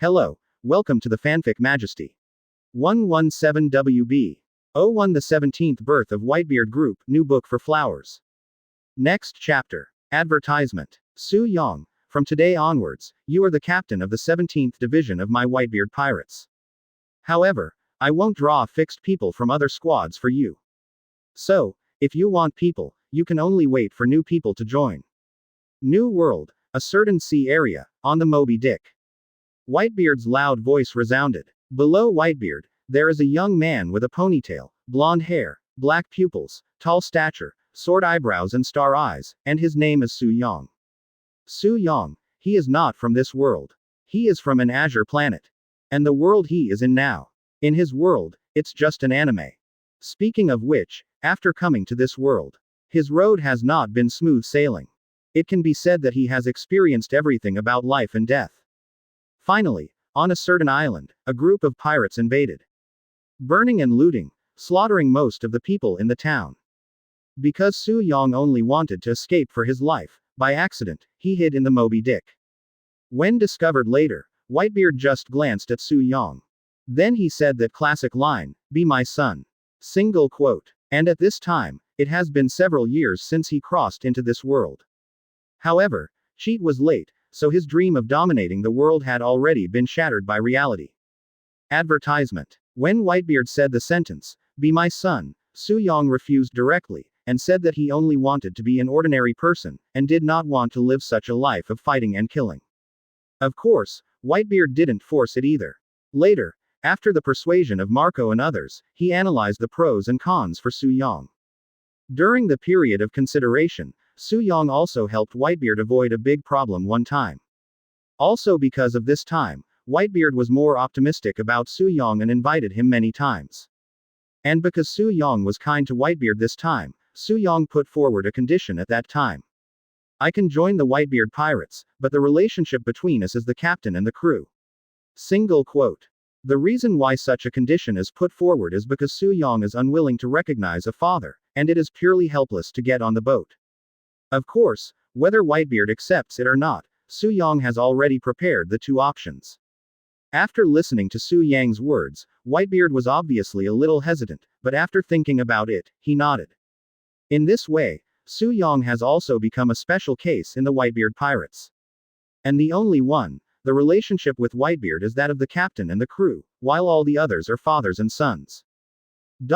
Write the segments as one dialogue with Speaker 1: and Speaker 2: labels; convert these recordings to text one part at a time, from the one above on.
Speaker 1: Hello, welcome to the Fanfic Majesty. 117WB. 01 The 17th Birth of Whitebeard Group, New Book for Flowers. Next chapter. Advertisement. Suong, from today onwards, you are the captain of the 17th Division of my Whitebeard Pirates. However, I won't draw fixed people from other squads for you. So, if you want people, you can only wait for new people to join. New World, a certain sea area, on the Moby Dick. Whitebeard's loud voice resounded. Below Whitebeard, there is a young man with a ponytail, blonde hair, black pupils, tall stature, sword eyebrows and star eyes, and his name is Suong. Suong, he is not from this world. He is from an azure planet. And the world he is in now. In his world, it's just an anime. Speaking of which, after coming to this world, his road has not been smooth sailing. It can be said that he has experienced everything about life and death. Finally, on a certain island, a group of pirates invaded. Burning and looting, slaughtering most of the people in the town. Because Suong only wanted to escape for his life, by accident, he hid in the Moby Dick. When discovered later, Whitebeard just glanced at Suong. Then he said that classic line, "Be my son." Single quote. And at this time, it has been several years since he crossed into this world. However, Cheat was late, so his dream of dominating the world had already been shattered by reality. Advertisement. When Whitebeard said the sentence, "Be my son," Suong refused directly, and said that he only wanted to be an ordinary person, and did not want to live such a life of fighting and killing. Of course, Whitebeard didn't force it either. Later, after the persuasion of Marco and others, he analyzed the pros and cons for Suong. During the period of consideration, Suong also helped Whitebeard avoid a big problem one time. Also because of this time, Whitebeard was more optimistic about Suong and invited him many times. And because Suong was kind to Whitebeard this time, Suong put forward a condition at that time. I can join the Whitebeard Pirates, but the relationship between us is the captain and the crew. Single quote. The reason why such a condition is put forward is because Suong is unwilling to recognize a father, and it is purely helpless to get on the boat. Of course, whether Whitebeard accepts it or not, Suong has already prepared the two options. After listening to Suong's words, Whitebeard was obviously a little hesitant, but after thinking about it, he nodded. In this way, Suong has also become a special case in the Whitebeard Pirates. And the only one, the relationship with Whitebeard is that of the captain and the crew, while all the others are fathers and sons. In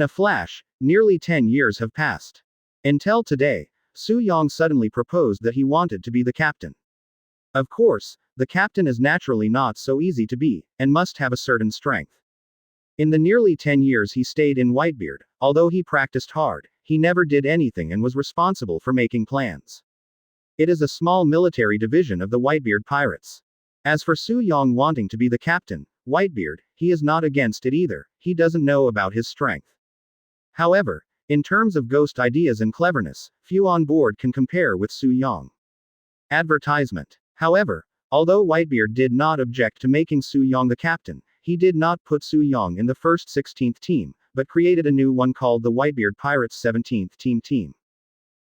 Speaker 1: a flash, nearly 10 years have passed. Until today, Suong suddenly proposed that he wanted to be the captain. Of course, the captain is naturally not so easy to be, and must have a certain strength. In the nearly 10 years he stayed in Whitebeard, although he practiced hard, he never did anything and was responsible for making plans. It is a small military division of the Whitebeard Pirates. As for Suong wanting to be the captain, Whitebeard, he is not against it either, he doesn't know about his strength. However, in terms of ghost ideas and cleverness, few on board can compare with Suong. Advertisement. However, although Whitebeard did not object to making Suong the captain, he did not put Suong in the first 16th team, but created a new one called the Whitebeard Pirates 17th team.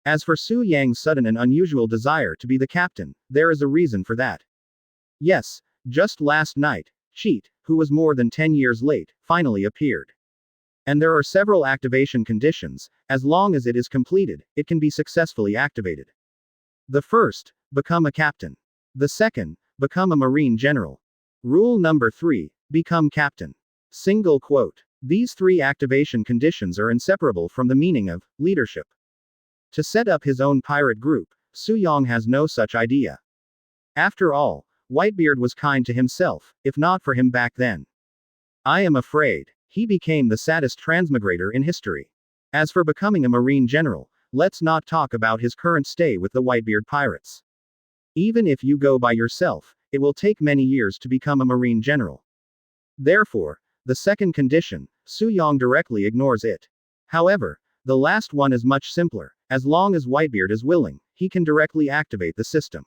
Speaker 1: As for Suong's sudden and unusual desire to be the captain, there is a reason for that. Yes, just last night, Cheat, who was more than 10 years late, finally appeared. And there are several activation conditions, as long as it is completed, it can be successfully activated. The first, become a captain. The second, become a marine general. Rule number 3, become captain. Single quote. These 3 activation conditions are inseparable from the meaning of leadership. To set up his own pirate group, Suong has no such idea. After all, Whitebeard was kind to himself, if not for him back then. I am afraid, he became the saddest transmigrator in history. As for becoming a marine general, let's not talk about his current stay with the Whitebeard Pirates. Even if you go by yourself, it will take many years to become a marine general. Therefore, the second condition, Suong directly ignores it. However, the last one is much simpler. As long as Whitebeard is willing, he can directly activate the system.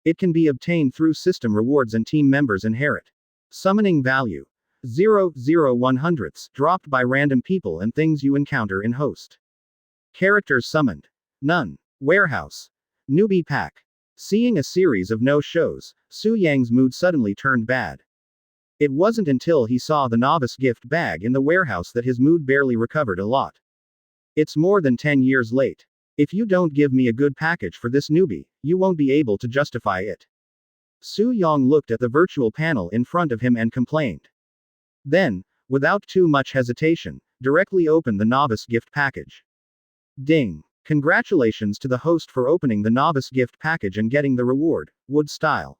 Speaker 1: It can be obtained through system rewards and team members inherit. Summoning value. 0.01 dropped by random people and things you encounter in host. Characters summoned. None. Warehouse. Newbie pack. Seeing a series of no-shows, Su Yang's mood suddenly turned bad. It wasn't until he saw the novice gift bag in the warehouse that his mood barely recovered a lot. It's more than 10 years late. If you don't give me a good package for this newbie, you won't be able to justify it. Su Yang looked at the virtual panel in front of him and complained. Then, without too much hesitation, directly opened the novice gift package. Ding. Congratulations to the host for opening the novice gift package and getting the reward, wood style.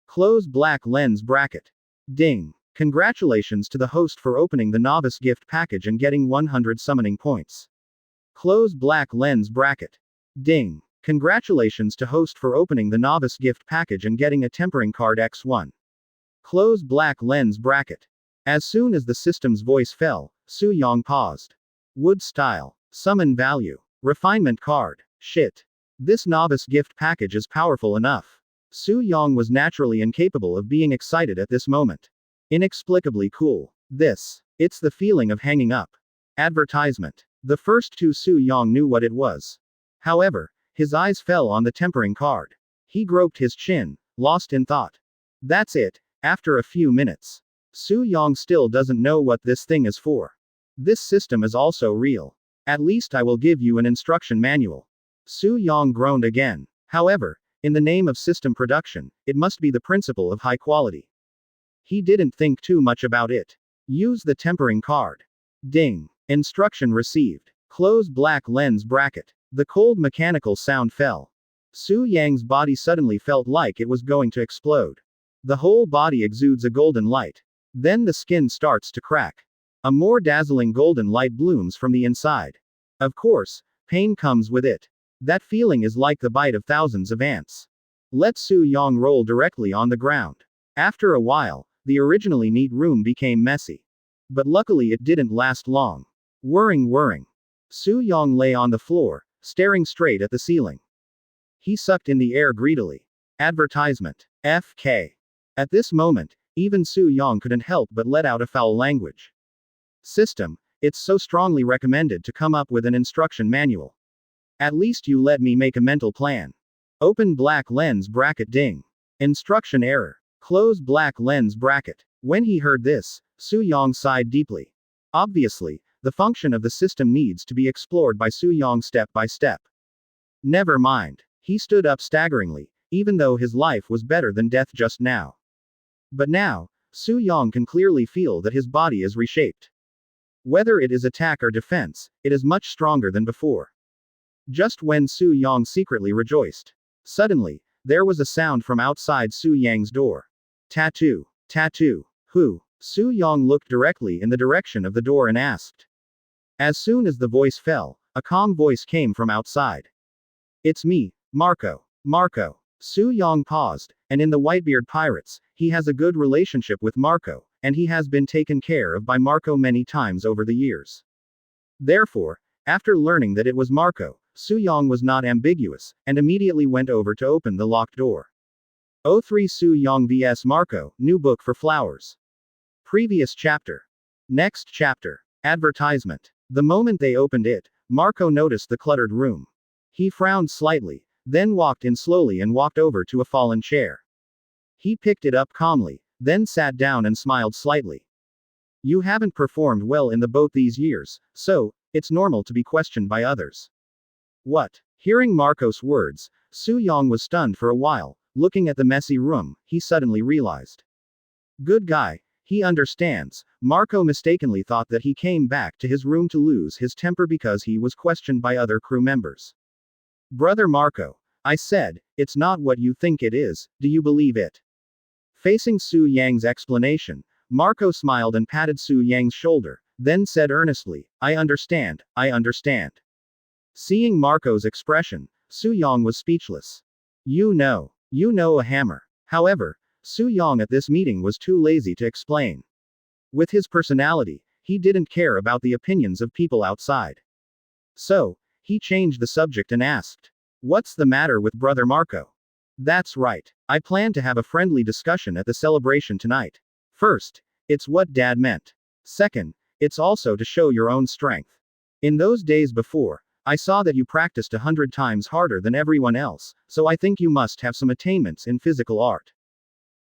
Speaker 1: Close black lens bracket. Ding. Congratulations to the host for opening the novice gift package and getting 100 summoning points. Close black lens bracket. Ding. Congratulations to host for opening the novice gift package and getting a tempering card X1. Close black lens bracket. As soon as the system's voice fell, Su Yang paused. Wood style. Summon value. Refinement card. Shit. This novice gift package is powerful enough. Su Yang was naturally incapable of being excited at this moment. Inexplicably cool. It's the feeling of hanging up. Advertisement. The first two Su Yang knew what it was. However, his eyes fell on the tempering card. He groped his chin, lost in thought. That's it. After a few minutes. Su Yang still doesn't know what this thing is for. This system is also real. At least I will give you an instruction manual. Su Yang groaned again. However, in the name of system production, it must be the principle of high quality. He didn't think too much about it. Use the tempering card. Ding. Instruction received. Close black lens bracket. The cold mechanical sound fell. Su Yang's body suddenly felt like it was going to explode. The whole body exudes a golden light. Then the skin starts to crack. A more dazzling golden light blooms from the inside. Of course, pain comes with it. That feeling is like the bite of thousands of ants. Let Su Yang roll directly on the ground. After a while, the originally neat room became messy. But luckily it didn't last long. Whirring. Su Yang lay on the floor, staring straight at the ceiling. He sucked in the air greedily. Advertisement. FK. At this moment, even Su Yang couldn't help but let out a foul language. System, it's so strongly recommended to come up with an instruction manual. At least you let me make a mental plan. Open black lens bracket ding. Instruction error. Close black lens bracket. When he heard this, Su Yang sighed deeply. Obviously, the function of the system needs to be explored by Su Yang step by step. Never mind. He stood up staggeringly, even though his life was better than death just now. But now, Su Yang can clearly feel that his body is reshaped. Whether it is attack or defense, it is much stronger than before. Just when Su Yang secretly rejoiced. Suddenly, there was a sound from outside Su Yang's door. Tattoo. Who? Su Yang looked directly in the direction of the door and asked. As soon as the voice fell, a calm voice came from outside. It's me, Marco. Su Yang paused, and in the Whitebeard Pirates, he has a good relationship with Marco, and he has been taken care of by Marco many times over the years. Therefore, after learning that it was Marco, Su Yang was not ambiguous, and immediately went over to open the locked door. 03 Su Yang vs Marco, new book for flowers. Previous chapter. Next chapter. Advertisement. The moment they opened it, Marco noticed the cluttered room. He frowned slightly, then walked in slowly and walked over to a fallen chair. He picked it up calmly, then sat down and smiled slightly. You haven't performed well in the boat these years, so, it's normal to be questioned by others. What? Hearing Marco's words, Su Yang was stunned for a while. Looking at the messy room, he suddenly realized. Good guy, he understands. Marco mistakenly thought that he came back to his room to lose his temper because he was questioned by other crew members. Brother Marco, I said, it's not what you think it is, do you believe it? Facing Su Yang's explanation, Marco smiled and patted Su Yang's shoulder, then said earnestly, I understand. Seeing Marco's expression, Su Yang was speechless. You know a hammer. However, Su Yang at this meeting was too lazy to explain. With his personality, he didn't care about the opinions of people outside. So, he changed the subject and asked, what's the matter with Brother Marco? That's right. I plan to have a friendly discussion at the celebration tonight. First, it's what Dad meant. Second, it's also to show your own strength. In those days before, I saw that you practiced 100 times harder than everyone else, so I think you must have some attainments in physical art.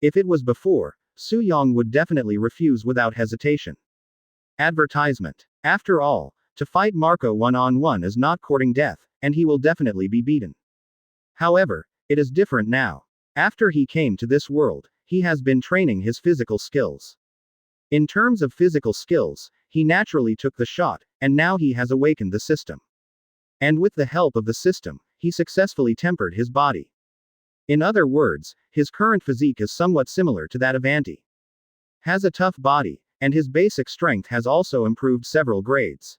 Speaker 1: If it was before, Suong would definitely refuse without hesitation. Advertisement. After all, to fight Marco one-on-one is not courting death, and he will definitely be beaten. However, it is different now. After he came to this world, he has been training his physical skills. In terms of physical skills, he naturally took the shot, and now he has awakened the system. And with the help of the system, he successfully tempered his body. In other words, his current physique is somewhat similar to that of Anti. Has a tough body, and his basic strength has also improved several grades.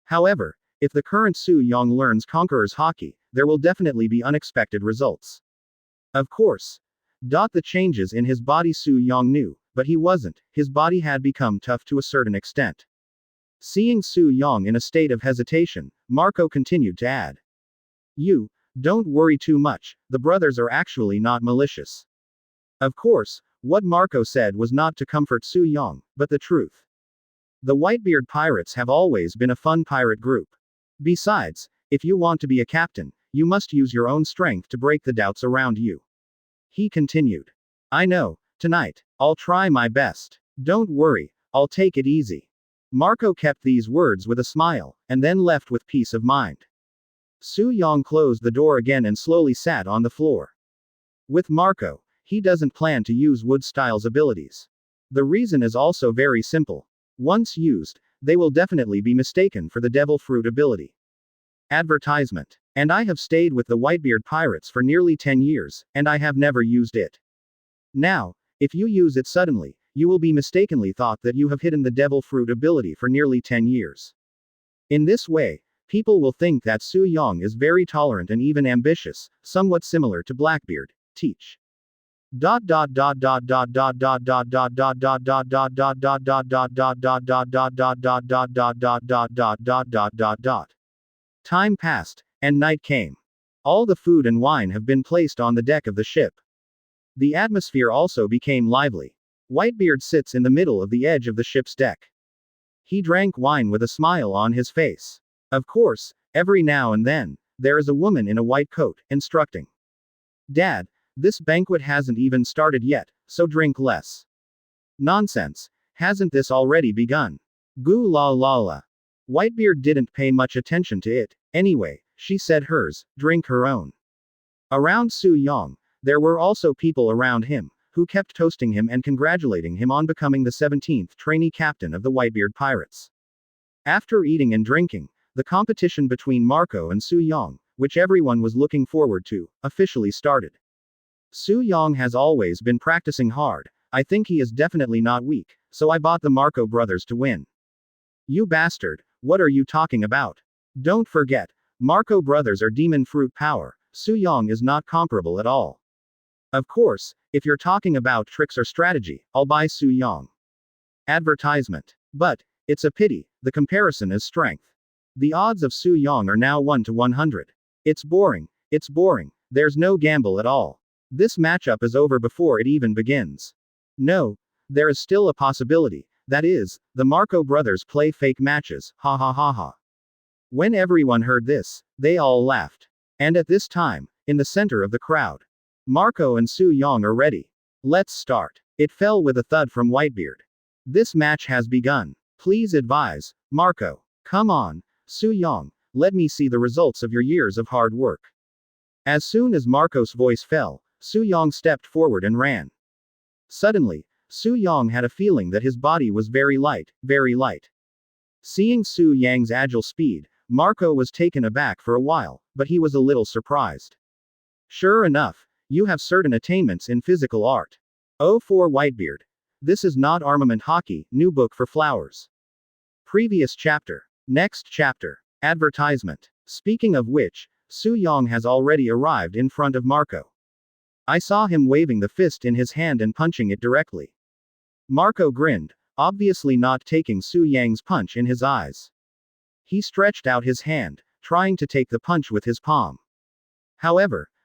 Speaker 1: However, if the current Suong learns Conqueror's Haki, there will definitely be unexpected results. Of course. The changes in his body Suong knew, but he wasn't, his body had become tough to a certain extent. Seeing Suong in a state of hesitation, Marco continued to add. You, don't worry too much, the brothers are actually not malicious. Of course, what Marco said was not to comfort Suong, but the truth. The Whitebeard pirates have always been a fun pirate group. Besides, if you want to be a captain, you must use your own strength to break the doubts around you. He continued. I know, tonight, I'll try my best. Don't worry, I'll take it easy. Marco kept these words with a smile, and then left with peace of mind. Suong closed the door again and slowly sat on the floor. With Marco, he doesn't plan to use Wood-Style's abilities. The reason is also very simple. Once used, they will definitely be mistaken for the Devil Fruit ability. Advertisement. And I have stayed with the Whitebeard pirates for nearly 10 years, and I have never used it. Now, if you use it suddenly, you will be mistakenly thought that you have hidden the Devil Fruit ability for nearly 10 years. In this way, people will think that Suong is very tolerant and even ambitious, somewhat similar to Blackbeard. Teach. Time passed, and night came. All the food and wine have been placed on the deck of the ship. The atmosphere also became lively. Whitebeard sits in the middle of the edge of the ship's deck. He drank wine with a smile on his face. Of course, every now and then, there is a woman in a white coat, instructing. Dad, this banquet hasn't even started yet, so drink less. Nonsense. Hasn't this already begun? Goo la la la. Whitebeard didn't pay much attention to it. Anyway, she said hers, drink her own. Around Suong, there were also people around him, who kept toasting him and congratulating him on becoming the 17th trainee captain of the Whitebeard pirates. After eating and drinking, the competition between Marco and Suong, which everyone was looking forward to, officially started. Suong has always been practicing hard. I think he is definitely not weak, so I bought the Marco brothers to win. You bastard, what are you talking about? Don't forget, Marco brothers are demon fruit power, Suong is not comparable at all. Of course, if you're talking about tricks or strategy, I'll buy Suong. Advertisement. But, it's a pity, the comparison is strength. The odds of Suong are now 1 to 100. It's boring, there's no gamble at all. This matchup is over before it even begins. No, there is still a possibility, that is, the Marco brothers play fake matches, ha ha ha ha. When everyone heard this, they all laughed. And at this time, in the center of the crowd, Marco and Suong are ready. Let's start. It fell with a thud from Whitebeard. This match has begun. Please advise, Marco. Come on, Suong, let me see the results of your years of hard work. As soon as Marco's voice fell, Suong stepped forward and ran. Suddenly, Suong had a feeling that his body was very light, very light. Seeing Suong's agile speed, Marco was taken aback for a while, but he was a little surprised. Sure enough, you have certain attainments in physical art. Oh, for Whitebeard. This is not armament hockey, new book for flowers. Previous chapter. Next chapter. Advertisement. Speaking of which, Suong has already arrived in front of Marco. I saw him waving the fist in his hand and punching it directly. Marco grinned, obviously not taking Suong's punch in his eyes. He stretched out his hand, trying to take the punch with his palm. However,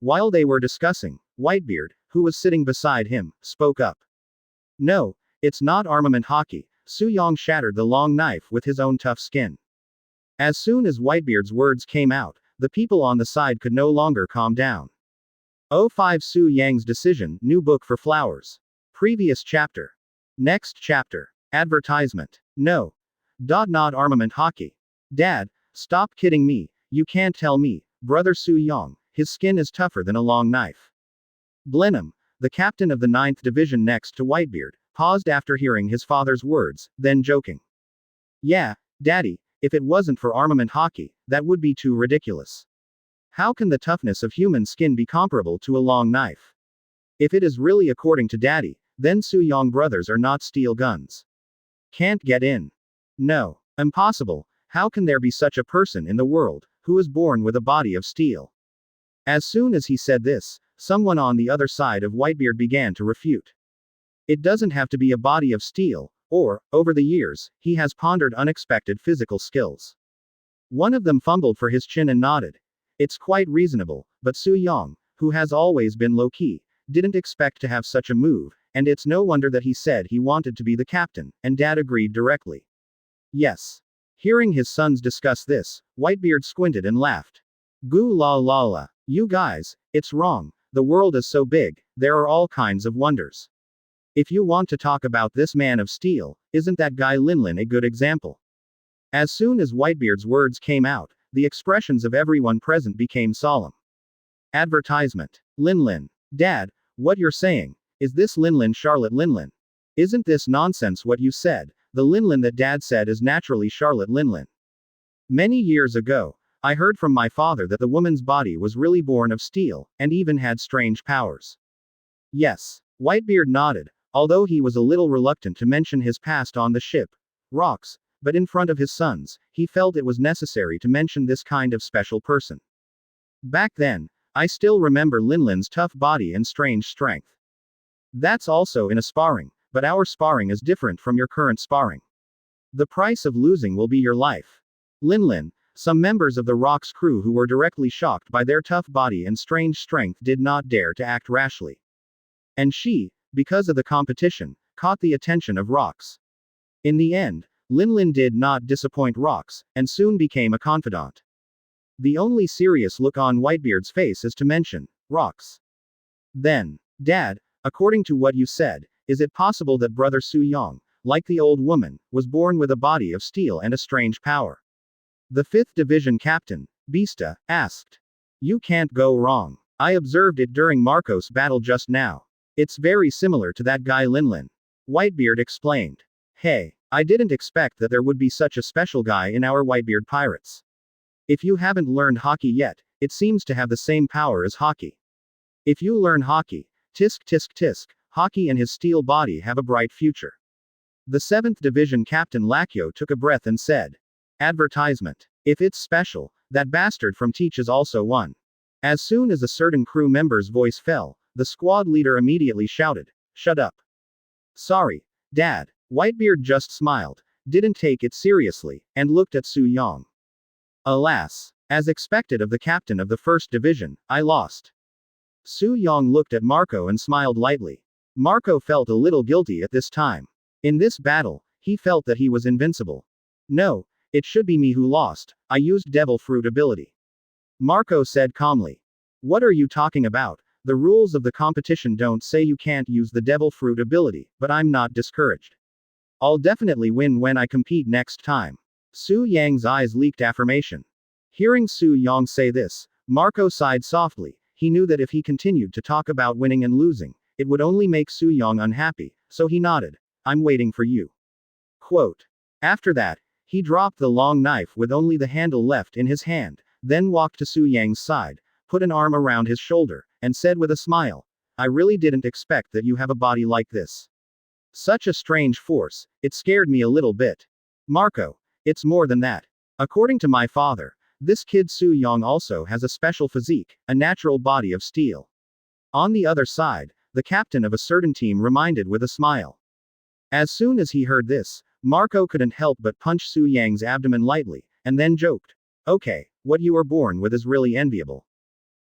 Speaker 1: While they were discussing, Whitebeard, who was sitting beside him, spoke up. No, it's not armament hockey. Suong shattered the long knife with his own tough skin. As soon as Whitebeard's words came out, the people on the side could no longer calm down. O5 Su Yang's decision, new book for flowers. Previous chapter. Next chapter. Advertisement. No. Not armament hockey. Dad, stop kidding me, you can't tell me, brother Su Yang, his skin is tougher than a long knife. Blenheim, the captain of the 9th Division next to Whitebeard, paused after hearing his father's words, then joking. Yeah, Daddy, if it wasn't for armament hockey, that would be too ridiculous. How can the toughness of human skin be comparable to a long knife? If it is really according to Daddy, then Su Yang brothers are not steel guns. Can't get in. No. Impossible. How can there be such a person in the world, who is born with a body of steel? As soon as he said this, someone on the other side of Whitebeard began to refute. It doesn't have to be a body of steel, or, over the years, he has pondered unexpected physical skills. One of them fumbled for his chin and nodded. It's quite reasonable, but Su Yang, who has always been low-key, didn't expect to have such a move, and it's no wonder that he said he wanted to be the captain, and Dad agreed directly. Yes. Hearing his sons discuss this, Whitebeard squinted and laughed. Goo la la la. You guys, it's wrong, the world is so big, there are all kinds of wonders. If you want to talk about this man of steel, isn't that guy Linlin a good example? As soon as Whitebeard's words came out, the expressions of everyone present became solemn. Advertisement. Linlin. Dad, what you're saying, is this Linlin Charlotte Linlin? Isn't this nonsense what you said? The Linlin that Dad said is naturally Charlotte Linlin. Many years ago, I heard from my father that the woman's body was really born of steel, and even had strange powers. Yes. Whitebeard nodded, although he was a little reluctant to mention his past on the ship, Rocks, but in front of his sons, he felt it was necessary to mention this kind of special person. Back then, I still remember Linlin's tough body and strange strength. That's also in a sparring, but our sparring is different from your current sparring. The price of losing will be your life. Linlin, some members of the Rock's crew who were directly shocked by their tough body and strange strength did not dare to act rashly. And she, because of the competition, caught the attention of Rocks. In the end, Linlin did not disappoint Rocks, and soon became a confidant. The only serious look on Whitebeard's face is to mention Rocks. Then, Dad, according to what you said, is it possible that brother Su Yang, like the old woman, was born with a body of steel and a strange power? The 5th Division captain, Beasta, asked. You can't go wrong. I observed it during Marcos' battle just now. It's very similar to that guy Linlin. Whitebeard explained. Hey, I didn't expect that there would be such a special guy in our Whitebeard pirates. If you haven't learned hockey yet, it seems to have the same power as hockey. If you learn hockey, tisk tisk tisk, hockey and his steel body have a bright future. The 7th Division Captain Lakyo took a breath and said. Advertisement. If it's special, that bastard from Teach is also one. As soon as a certain crew member's voice fell, the squad leader immediately shouted, Shut up. Sorry, Dad. Whitebeard just smiled, didn't take it seriously, and looked at Su Yang. Alas, as expected of the captain of the 1st Division, I lost. Su Yang looked at Marco and smiled lightly. Marco felt a little guilty at this time. In this battle, he felt that he was invincible. No, it should be me who lost, I used Devil Fruit ability. Marco said calmly. What are you talking about? The rules of the competition don't say you can't use the Devil Fruit ability, but I'm not discouraged. I'll definitely win when I compete next time. Su Yang's eyes leaked affirmation. Hearing Su Yang say this, Marco sighed softly. He knew that if he continued to talk about winning and losing, it would only make Su Yang unhappy, so he nodded. I'm waiting for you. Quote. After that, he dropped the long knife with only the handle left in his hand, then walked to Su Yang's side, put an arm around his shoulder, and said with a smile, I really didn't expect that you have a body like this. Such a strange force, it scared me a little bit. Marco, it's more than that. According to my father, this kid Su Yang also has a special physique, a natural body of steel. On the other side, the captain of a certain team reminded with a smile. As soon as he heard this, Marco couldn't help but punch Su Yang's abdomen lightly, and then joked. Okay, what you are born with is really enviable.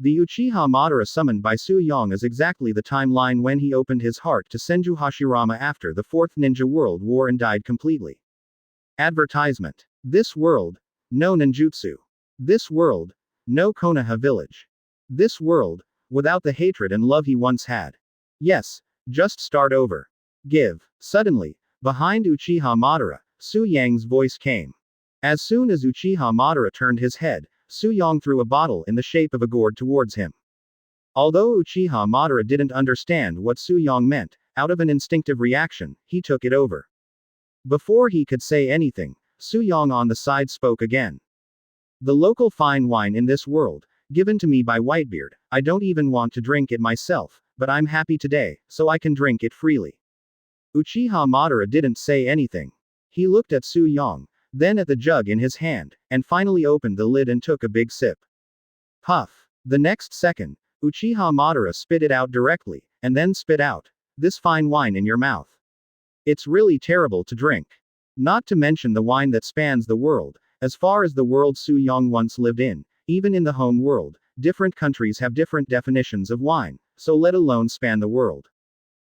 Speaker 1: The Uchiha Madara summoned by Suong is exactly the timeline when he opened his heart to Senju Hashirama after the Fourth Ninja World War and died completely. Advertisement. This world, no ninjutsu. This world, no Konoha village. This world, without the hatred and love he once had. Yes, just start over. Give. Suddenly, behind Uchiha Madara, Suong's voice came. As soon as Uchiha Madara turned his head, Suong threw a bottle in the shape of a gourd towards him. Although Uchiha Madara didn't understand what Suong meant, out of an instinctive reaction, he took it over. Before he could say anything, Suong on the side spoke again. The local fine wine in this world, given to me by Whitebeard, I don't even want to drink it myself, but I'm happy today, so I can drink it freely. Uchiha Madara didn't say anything. He looked at Suong, then at the jug in his hand, and finally opened the lid and took a big sip. Puff. The next second, Uchiha Madara spit it out directly, and then spit out this fine wine in your mouth. It's really terrible to drink. Not to mention the wine that spans the world, as far as the world Suong once lived in, even in the home world, different countries have different definitions of wine, so let alone span the world.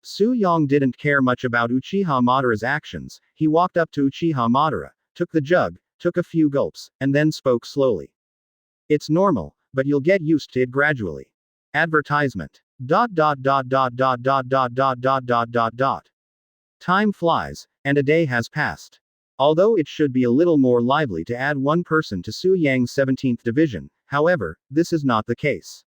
Speaker 1: Suong didn't care much about Uchiha Madara's actions. He walked up to Uchiha Madara, took the jug, took a few gulps, and then spoke slowly. It's normal, but you'll get used to it gradually. Advertisement. ... Time flies, and a day has passed. Although it should be a little more lively to add one person to Suong's 17th division, however, this is not the case.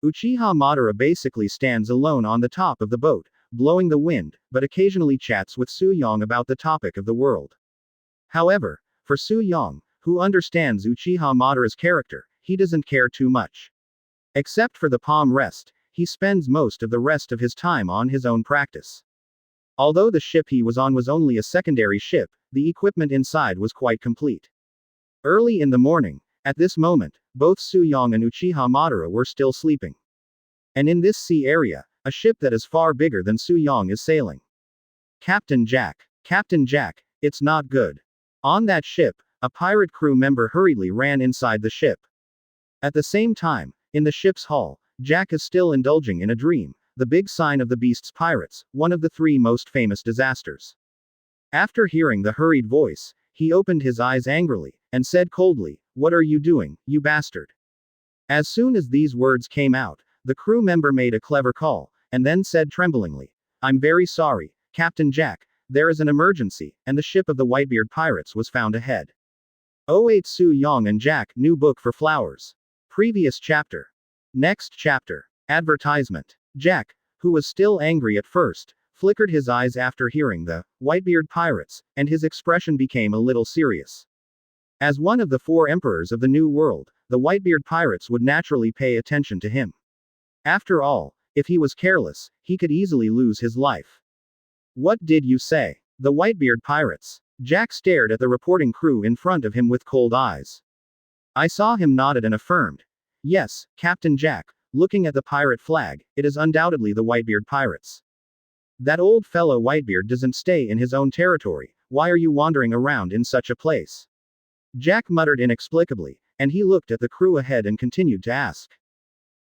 Speaker 1: Uchiha Madara basically stands alone on the top of the boat, blowing the wind, but occasionally chats with Suong about the topic of the world. However, for Suong, who understands Uchiha Madara's character, he doesn't care too much. Except for the palm rest, he spends most of the rest of his time on his own practice. Although the ship he was on was only a secondary ship, the equipment inside was quite complete. Early in the morning, at this moment, both Suong and Uchiha Madara were still sleeping. And in this sea area, a ship that is far bigger than Suong is sailing. Captain Jack. Captain Jack, it's not good. On that ship, a pirate crew member hurriedly ran inside the ship. At the same time, in the ship's hull, Jack is still indulging in a dream, the big sign of the Beast's pirates, one of the 3 most famous disasters. After hearing the hurried voice, he opened his eyes angrily, and said coldly, "What are you doing, you bastard?" As soon as these words came out, the crew member made a clever call, and then said tremblingly, "I'm very sorry, Captain Jack, there is an emergency, and the ship of the Whitebeard pirates was found ahead." 08 Suong and Jack, new book for flowers. Previous chapter. Next chapter. Advertisement. Jack, who was still angry at first, flickered his eyes after hearing the Whitebeard pirates, and his expression became a little serious. As one of the 4 emperors of the New World, the Whitebeard pirates would naturally pay attention to him. After all, if he was careless, he could easily lose his life. What did you say? The Whitebeard pirates. Jack stared at the reporting crew in front of him with cold eyes. I saw him nodded and affirmed. Yes, Captain Jack, looking at the pirate flag, it is undoubtedly the Whitebeard pirates. That old fellow Whitebeard doesn't stay in his own territory, why are you wandering around in such a place? Jack muttered inexplicably, and he looked at the crew ahead and continued to ask.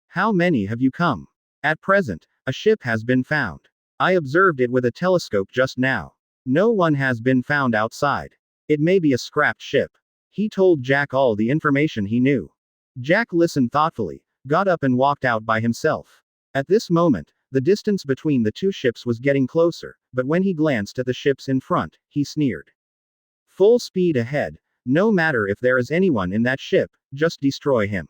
Speaker 1: How many have you come? At present, a ship has been found. I observed it with a telescope just now. No one has been found outside. It may be a scrapped ship. He told Jack all the information he knew. Jack listened thoughtfully, got up and walked out by himself. At this moment, the distance between the 2 ships was getting closer, but when he glanced at the ships in front, he sneered. Full speed ahead. No matter if there is anyone in that ship, just destroy him.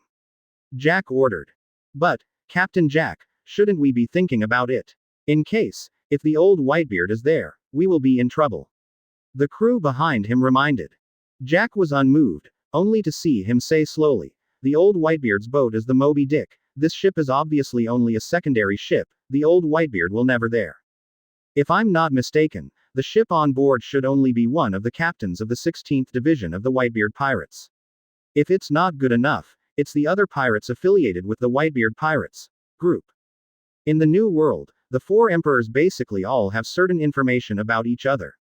Speaker 1: Jack ordered. But, Captain Jack, shouldn't we be thinking about it? In case, if the old Whitebeard is there, we will be in trouble. The crew behind him reminded. Jack was unmoved, only to see him say slowly, the old Whitebeard's boat is the Moby Dick, this ship is obviously only a secondary ship, the old Whitebeard will never there. If I'm not mistaken, the ship on board should only be one of the captains of the 16th division of the Whitebeard pirates. If it's not good enough, it's the other pirates affiliated with the Whitebeard pirates group. In the New World, the 4 emperors basically all have certain information about each other.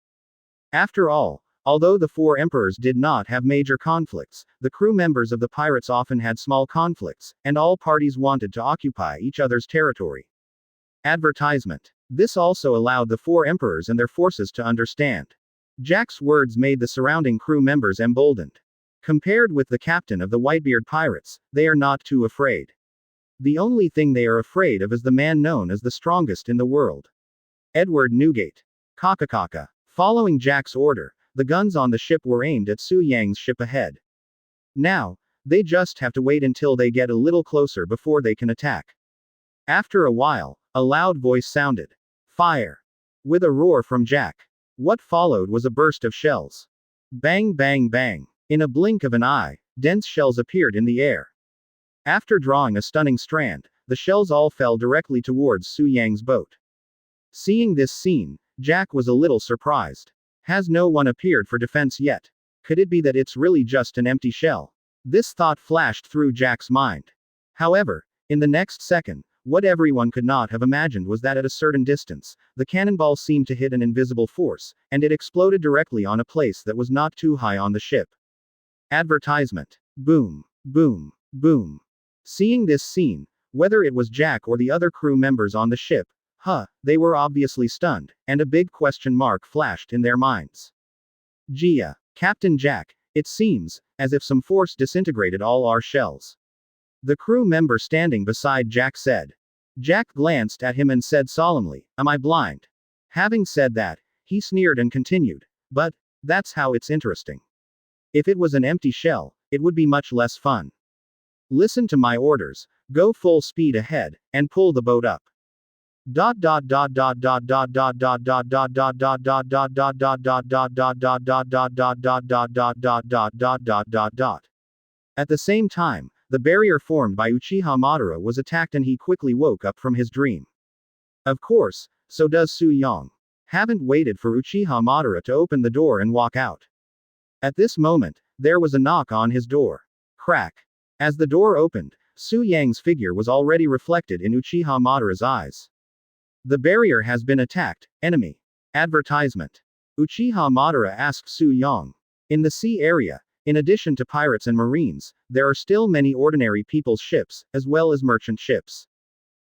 Speaker 1: After all, Although the four emperors did not have major conflicts, the crew members of the pirates often had small conflicts, and all parties wanted to occupy each other's territory. Advertisement. This also allowed the four emperors and their forces to understand. Jack's words made the surrounding crew members emboldened. Compared with the captain of the Whitebeard pirates, they are not too afraid. The only thing they are afraid of is the man known as the strongest in the world. Edward Newgate. Kakakaka. Following Jack's order, the guns on the ship were aimed at Su Yang's ship ahead. Now, they just have to wait until they get a little closer before they can attack. After a while, a loud voice sounded. Fire! With a roar from Jack. What followed was a burst of shells. Bang bang bang. In a blink of an eye, dense shells appeared in the air. After drawing a stunning strand, the shells all fell directly towards Su Yang's boat. Seeing this scene, Jack was a little surprised. Has no one appeared for defense yet? Could it be that it's really just an empty shell? This thought flashed through Jack's mind. However, in the next second, what everyone could not have imagined was that at a certain distance, the cannonball seemed to hit an invisible force, and it exploded directly on a place that was not too high on the ship. Advertisement. Boom, boom, boom. Seeing this scene, whether it was Jack or the other crew members on the ship, they were obviously stunned, and a big question mark flashed in their minds. Gia, Captain Jack, it seems as if some force disintegrated all our shells. The crew member standing beside Jack said. Jack glanced at him and said solemnly, Am I blind? Having said that, he sneered and continued, But that's how it's interesting. If it was an empty shell, it would be much less fun. Listen to my orders, go full speed ahead, and pull the boat up. At the same time, the barrier formed by Uchiha Madara was attacked and he quickly woke up from his dream. Of course, so does Su Yang. Haven't waited for Uchiha Madara to open the door and walk out. At this moment, there was a knock on his door. Crack. As the door opened, Su Yang's figure was already reflected in Uchiha Madara's eyes. The barrier has been attacked, enemy. Advertisement. Uchiha Madara asked Su Yang. In the sea area, in addition to pirates and marines, there are still many ordinary people's ships, as well as merchant ships.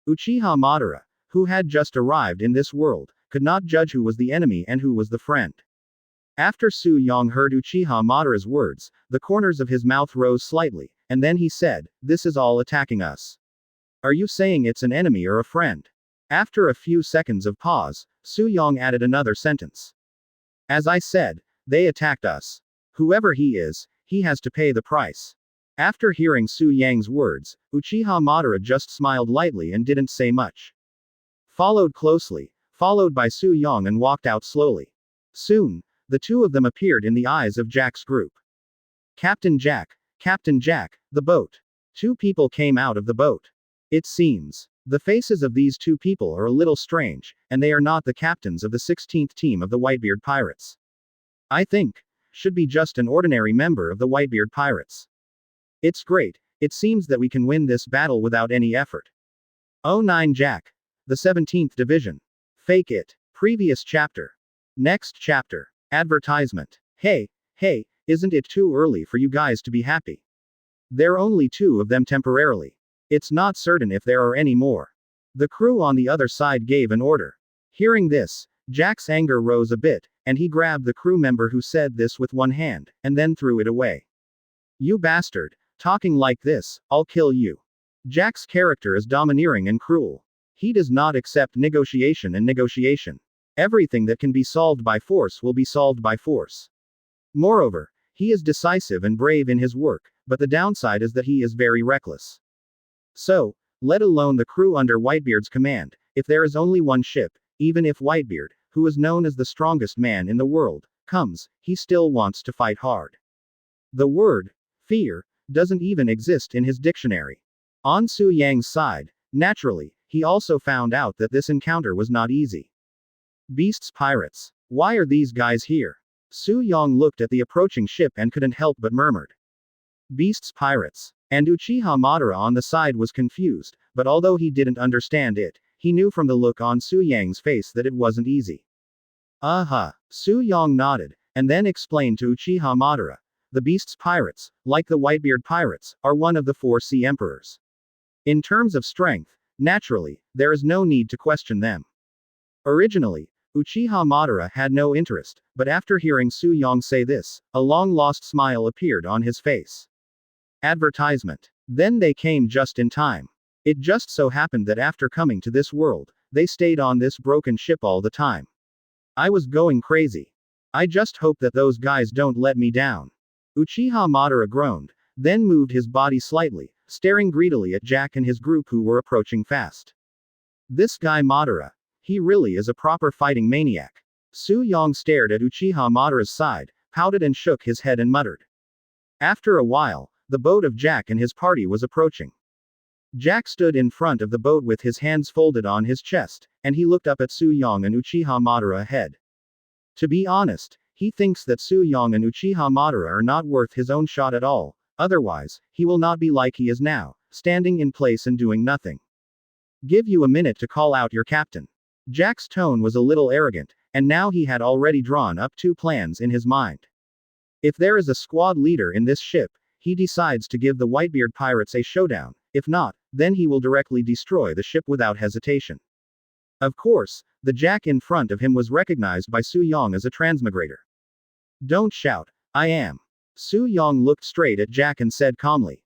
Speaker 1: Uchiha Madara, who had just arrived in this world, could not judge who was the enemy and who was the friend. After Su Yang heard Uchiha Madara's words, the corners of his mouth rose slightly, and then he said, This is all attacking us. Are you saying it's an enemy or a friend? After a few seconds of pause, Su Yang added another sentence. As I said, they attacked us. Whoever he is, he has to pay the price. After hearing Su Yang's words, Uchiha Madara just smiled lightly and didn't say much. Followed by Su Yang and walked out slowly. Soon, the two of them appeared in the eyes of Jack's group. Captain Jack, the boat. Two people came out of the boat. It seems. The faces of these two people are a little strange, and they are not the captains of the 16th team of the Whitebeard pirates. I think, should be just an ordinary member of the Whitebeard pirates. It's great, it seems that we can win this battle without any effort. 09 Jack. The 17th Division. Fake it. Previous chapter. Next chapter. Advertisement. Hey, isn't it too early for you guys to be happy? There are only two of them temporarily. It's not certain if there are any more. The crew on the other side gave an order. Hearing this, Jack's anger rose a bit, and he grabbed the crew member who said this with one hand, and then threw it away. You bastard, talking like this, I'll kill you. Jack's character is domineering and cruel. He does not accept negotiation and negotiation. Everything that can be solved by force will be solved by force. Moreover, he is decisive and brave in his work, but the downside is that he is very reckless. So, let alone the crew under Whitebeard's command, if there is only one ship, even if Whitebeard, who is known as the strongest man in the world, comes, he still wants to fight hard. The word, fear, doesn't even exist in his dictionary. On Su Yang's side, naturally, he also found out that this encounter was not easy. Beasts pirates. Why are these guys here? Su Yang looked at the approaching ship and couldn't help but murmured. Beasts pirates. And Uchiha Madara on the side was confused, but although he didn't understand it, he knew from the look on Su Yang's face that it wasn't easy. Su Yang nodded, and then explained to Uchiha Madara. The Beast's pirates, like the Whitebeard pirates, are one of the 4 Sea Emperors. In terms of strength, naturally, there is no need to question them. Originally, Uchiha Madara had no interest, but after hearing Suong say this, a long-lost smile appeared on his face. Advertisement. Then they came just in time. It just so happened that after coming to this world, they stayed on this broken ship all the time. I was going crazy. I just hope that those guys don't let me down. Uchiha Madara groaned, then moved his body slightly, staring greedily at Jack and his group who were approaching fast. This guy Madara. He really is a proper fighting maniac. Suong stared at Uchiha Madara's side, pouted and shook his head and muttered. After a while, the boat of Jack and his party was approaching. Jack stood in front of the boat with his hands folded on his chest, and he looked up at Suong and Uchiha Madara ahead. To be honest, he thinks that Suong and Uchiha Madara are not worth his own shot at all, otherwise, he will not be like he is now, standing in place and doing nothing. Give you a minute to call out your captain. Jack's tone was a little arrogant, and now he had already drawn up 2 plans in his mind. If there is a squad leader in this ship, he decides to give the Whitebeard pirates a showdown, if not, then he will directly destroy the ship without hesitation. Of course, the Jack in front of him was recognized by Suong as a transmigrator. Don't shout, I am. Suong looked straight at Jack and said calmly.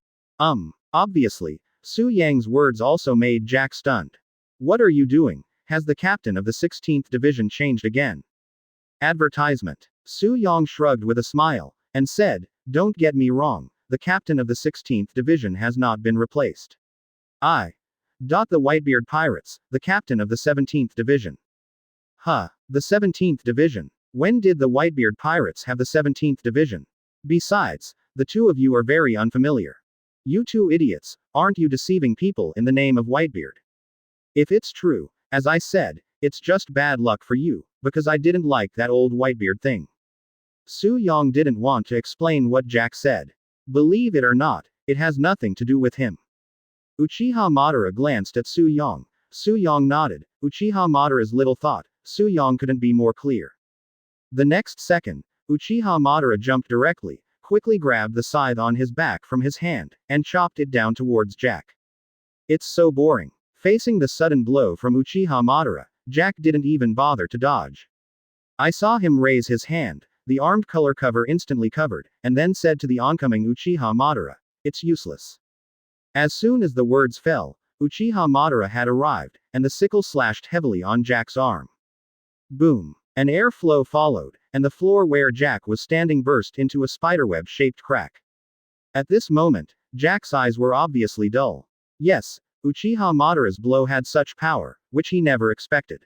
Speaker 1: Obviously, Su Yang's words also made Jack stunned. What are you doing? Has the captain of the 16th Division changed again? Advertisement. Suong shrugged with a smile, and said, don't get me wrong, the captain of the 16th Division has not been replaced. The Whitebeard Pirates, the captain of the 17th Division. The 17th Division. When did the Whitebeard Pirates have the 17th Division? Besides, the 2 of you are very unfamiliar. You 2 idiots, aren't you deceiving people in the name of Whitebeard? If it's true, as I said, it's just bad luck for you, because I didn't like that old Whitebeard thing. Suong didn't want to explain what Jack said. Believe it or not, it has nothing to do with him. Uchiha Madara glanced at Suong. Suong nodded. Uchiha Madara's little thought. Suong couldn't be more clear. The next second, Uchiha Madara jumped directly, quickly grabbed the scythe on his back from his hand, and chopped it down towards Jack. It's so boring. Facing the sudden blow from Uchiha Madara, Jack didn't even bother to dodge. I saw him raise his hand, the armed color cover instantly covered, and then said to the oncoming Uchiha Madara, it's useless. As soon as the words fell, Uchiha Madara had arrived, and the sickle slashed heavily on Jack's arm. Boom. An airflow followed, and the floor where Jack was standing burst into a spiderweb-shaped crack. At this moment, Jack's eyes were obviously dull. Yes, Uchiha Madara's blow had such power, which he never expected.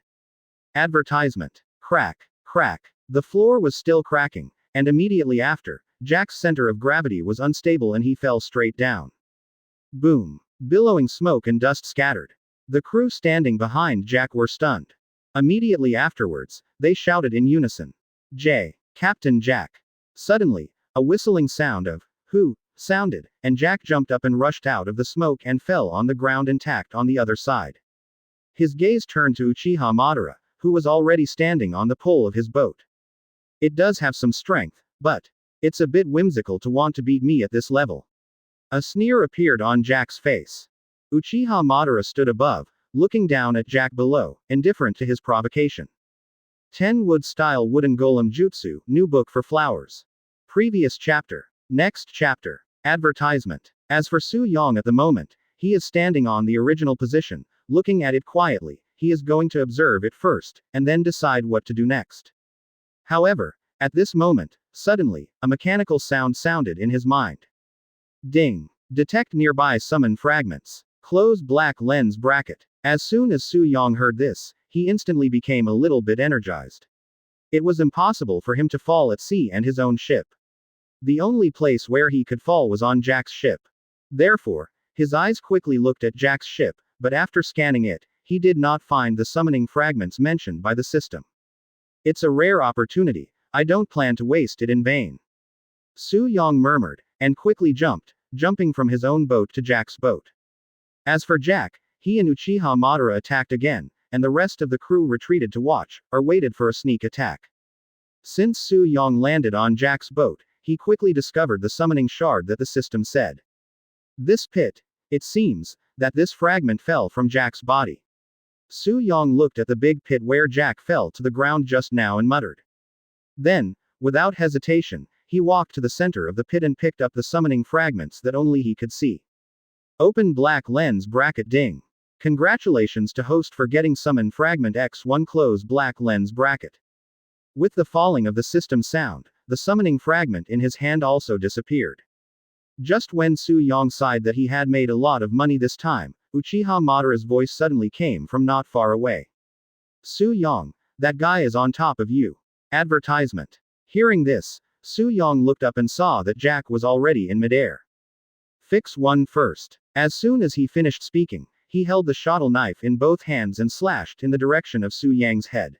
Speaker 1: Advertisement. Crack. Crack. The floor was still cracking, and immediately after, Jack's center of gravity was unstable and he fell straight down. Boom. Billowing smoke and dust scattered. The crew standing behind Jack were stunned. Immediately afterwards, they shouted in unison. Captain Jack. Suddenly, a whistling sound of, "Who?" sounded, and Jack jumped up and rushed out of the smoke and fell on the ground intact on the other side. His gaze turned to Uchiha Madara, who was already standing on the pole of his boat. It does have some strength, but it's a bit whimsical to want to beat me at this level. A sneer appeared on Jack's face. Uchiha Madara stood above, looking down at Jack below, indifferent to his provocation. 10 Wood-style wooden golem jutsu, new book for flowers. Previous chapter. Next chapter. Advertisement. As for Suong at the moment, he is standing on the original position, looking at it quietly. He is going to observe it first, and then decide what to do next. However, at this moment, suddenly, a mechanical sound sounded in his mind. Ding. Detect nearby summon fragments. Close black lens bracket. As soon as Suong heard this, he instantly became a little bit energized. It was impossible for him to fall at sea and his own ship. The only place where he could fall was on Jack's ship. Therefore, his eyes quickly looked at Jack's ship, but after scanning it, he did not find the summoning fragments mentioned by the system. It's a rare opportunity, I don't plan to waste it in vain. Suong murmured, and quickly jumping from his own boat to Jack's boat. As for Jack, he and Uchiha Madara attacked again, and the rest of the crew retreated to watch, or waited for a sneak attack. Since Su Yong landed on Jack's boat, he quickly discovered the summoning shard that the system said. This pit. It seems that this fragment fell from Jack's body. Su Yong looked at the big pit where Jack fell to the ground just now and muttered. Then, without hesitation, he walked to the center of the pit and picked up the summoning fragments that only he could see. Open black lens bracket ding. Congratulations to host for getting summon fragment X1 close black lens bracket. With the falling of the system sound, the summoning fragment in his hand also disappeared. Just when Su Yong sighed that he had made a lot of money this time, Uchiha Madara's voice suddenly came from not far away. Su Yong, that guy is on top of you. Advertisement. Hearing this, Su Yong looked up and saw that Jack was already in midair. Fix one first. As soon as he finished speaking, he held the shuttle knife in both hands and slashed in the direction of Su Yang's head.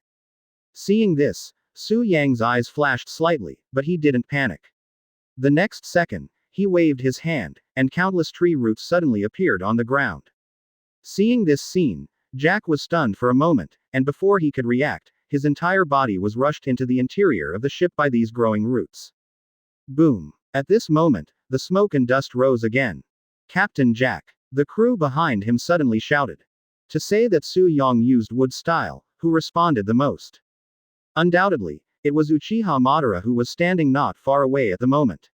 Speaker 1: Seeing this, Su Yang's eyes flashed slightly, but he didn't panic. The next second, he waved his hand, and countless tree roots suddenly appeared on the ground. Seeing this scene, Jack was stunned for a moment, and before he could react, his entire body was rushed into the interior of the ship by these growing roots. Boom! At this moment, the smoke and dust rose again. Captain Jack! The crew behind him suddenly shouted. To say that Su Yong used wood style, who responded the most? Undoubtedly, it was Uchiha Madara who was standing not far away at the moment.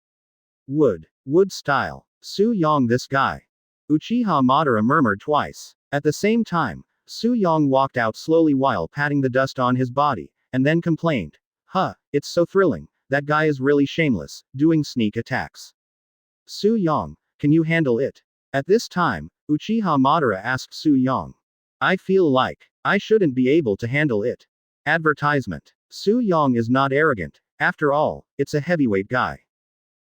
Speaker 1: Wood style. Su Yong this guy. Uchiha Madara murmured twice. At the same time, Su Yong walked out slowly while patting the dust on his body, and then complained. Huh, it's so thrilling, that guy is really shameless, doing sneak attacks. Su Yong, can you handle it? At this time, Uchiha Madara asked Su Yong. I feel like I shouldn't be able to handle it. Advertisement. Su Yong is not arrogant, after all, it's a heavyweight guy.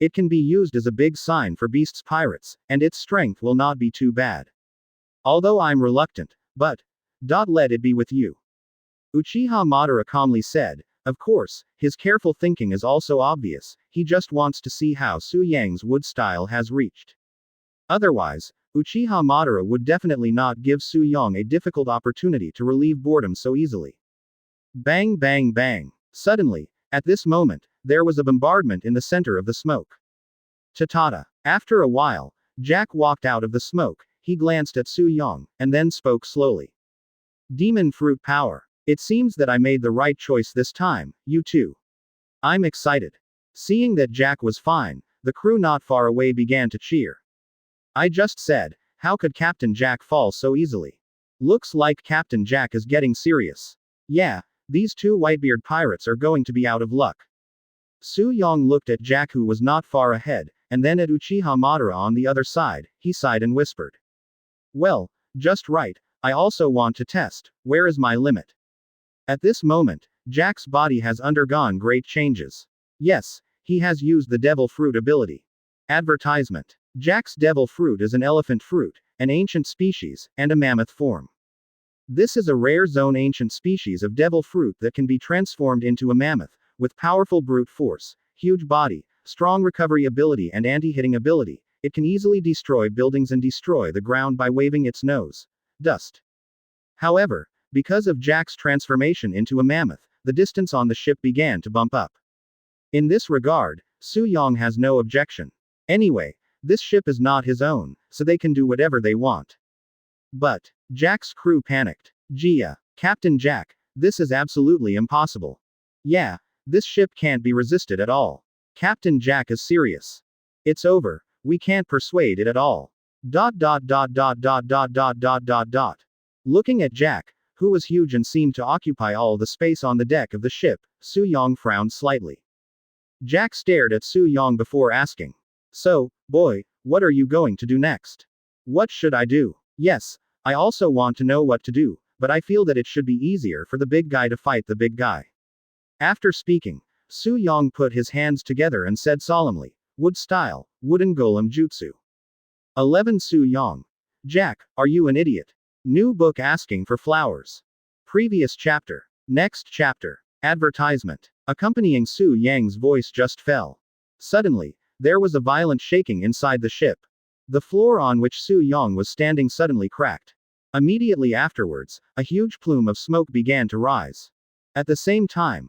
Speaker 1: It can be used as a big sign for beasts pirates, and its strength will not be too bad. Although I'm reluctant, but let it be with you. Uchiha Madara calmly said. Of course, his careful thinking is also obvious, he just wants to see how Su Yang's wood style has reached. Otherwise, Uchiha Madara would definitely not give Su Yong a difficult opportunity to relieve boredom so easily. Bang bang bang. Suddenly, at this moment, there was a bombardment in the center of the smoke. Ta-ta-ta. After a while, Jack walked out of the smoke, he glanced at Su Yong, and then spoke slowly. Demon fruit power. It seems that I made the right choice this time, you too. I'm excited. Seeing that Jack was fine, the crew not far away began to cheer. I just said, how could Captain Jack fall so easily? Looks like Captain Jack is getting serious. Yeah, these two Whitebeard pirates are going to be out of luck. Su Yong looked at Jack who was not far ahead, and then at Uchiha Madara on the other side, he sighed and whispered. Well, just right, I also want to test, where is my limit? At this moment, Jack's body has undergone great changes. Yes, he has used the devil fruit ability. Advertisement. Jack's devil fruit is an elephant fruit, an ancient species, and a mammoth form. This is a rare zone ancient species of devil fruit that can be transformed into a mammoth, with powerful brute force, huge body, strong recovery ability and anti-hitting ability. It can easily destroy buildings and destroy the ground by waving its nose. Dust. However, because of Jack's transformation into a mammoth, the distance on the ship began to bump up. In this regard, Su Yong has no objection. Anyway, this ship is not his own, so they can do whatever they want. But Jack's crew panicked. Gia, Captain Jack, this is absolutely impossible. Yeah, this ship can't be resisted at all. Captain Jack is serious. It's over, we can't persuade it at all. Looking at Jack, who was huge and seemed to occupy all the space on the deck of the ship, Su Yong frowned slightly. Jack stared at Su Yong before asking. So, boy, what are you going to do next? What should I do? Yes, I also want to know what to do, but I feel that it should be easier for the big guy to fight the big guy. After speaking, Su Yong put his hands together and said solemnly, Wood style, wooden golem jutsu. 11 Su Yong. Jack, are you an idiot? New book asking for flowers. Previous chapter. Next chapter. Advertisement. Accompanying Su Yang's voice just fell. Suddenly, there was a violent shaking inside the ship. The floor on which Su Yong was standing suddenly cracked. Immediately afterwards, a huge plume of smoke began to rise. At the same time,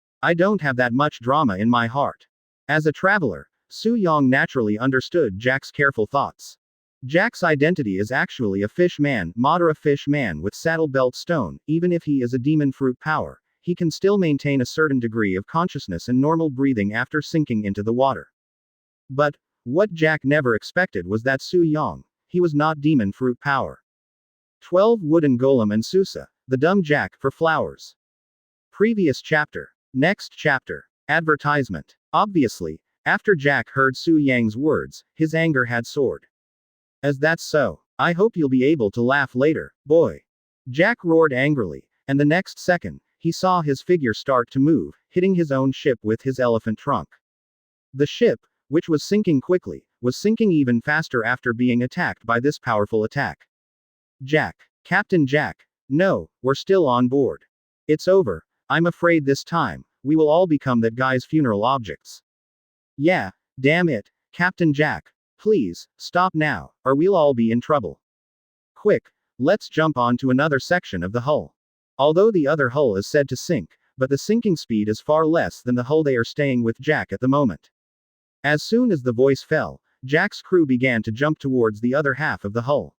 Speaker 1: I don't have that much drama in my heart. As a traveler, Suong naturally understood Jack's careful thoughts. Jack's identity is actually a fish man, Madara fish man with saddle belt stone. Even if he is a demon fruit power, he can still maintain a certain degree of consciousness and normal breathing after sinking into the water. But what Jack never expected was that Suong, he was not demon fruit power. 12 Wooden Golem and Susa, the dumb Jack for flowers. Previous chapter. Next chapter. Advertisement. Obviously, after Jack heard Su Yang's words, his anger had soared. As that's so, I hope you'll be able to laugh later, boy. Jack roared angrily, and the next second, he saw his figure start to move, hitting his own ship with his elephant trunk. The ship, which was sinking quickly, was sinking even faster after being attacked by this powerful attack. Jack. Captain Jack. No, we're still on board. It's over, I'm afraid this time, we will all become that guy's funeral objects. Yeah, damn it, Captain Jack. Please, stop now, or we'll all be in trouble. Quick, let's jump on to another section of the hull. Although the other hull is said to sink, but the sinking speed is far less than the hull they are staying with Jack at the moment. As soon as the voice fell, Jack's crew began to jump towards the other half of the hull.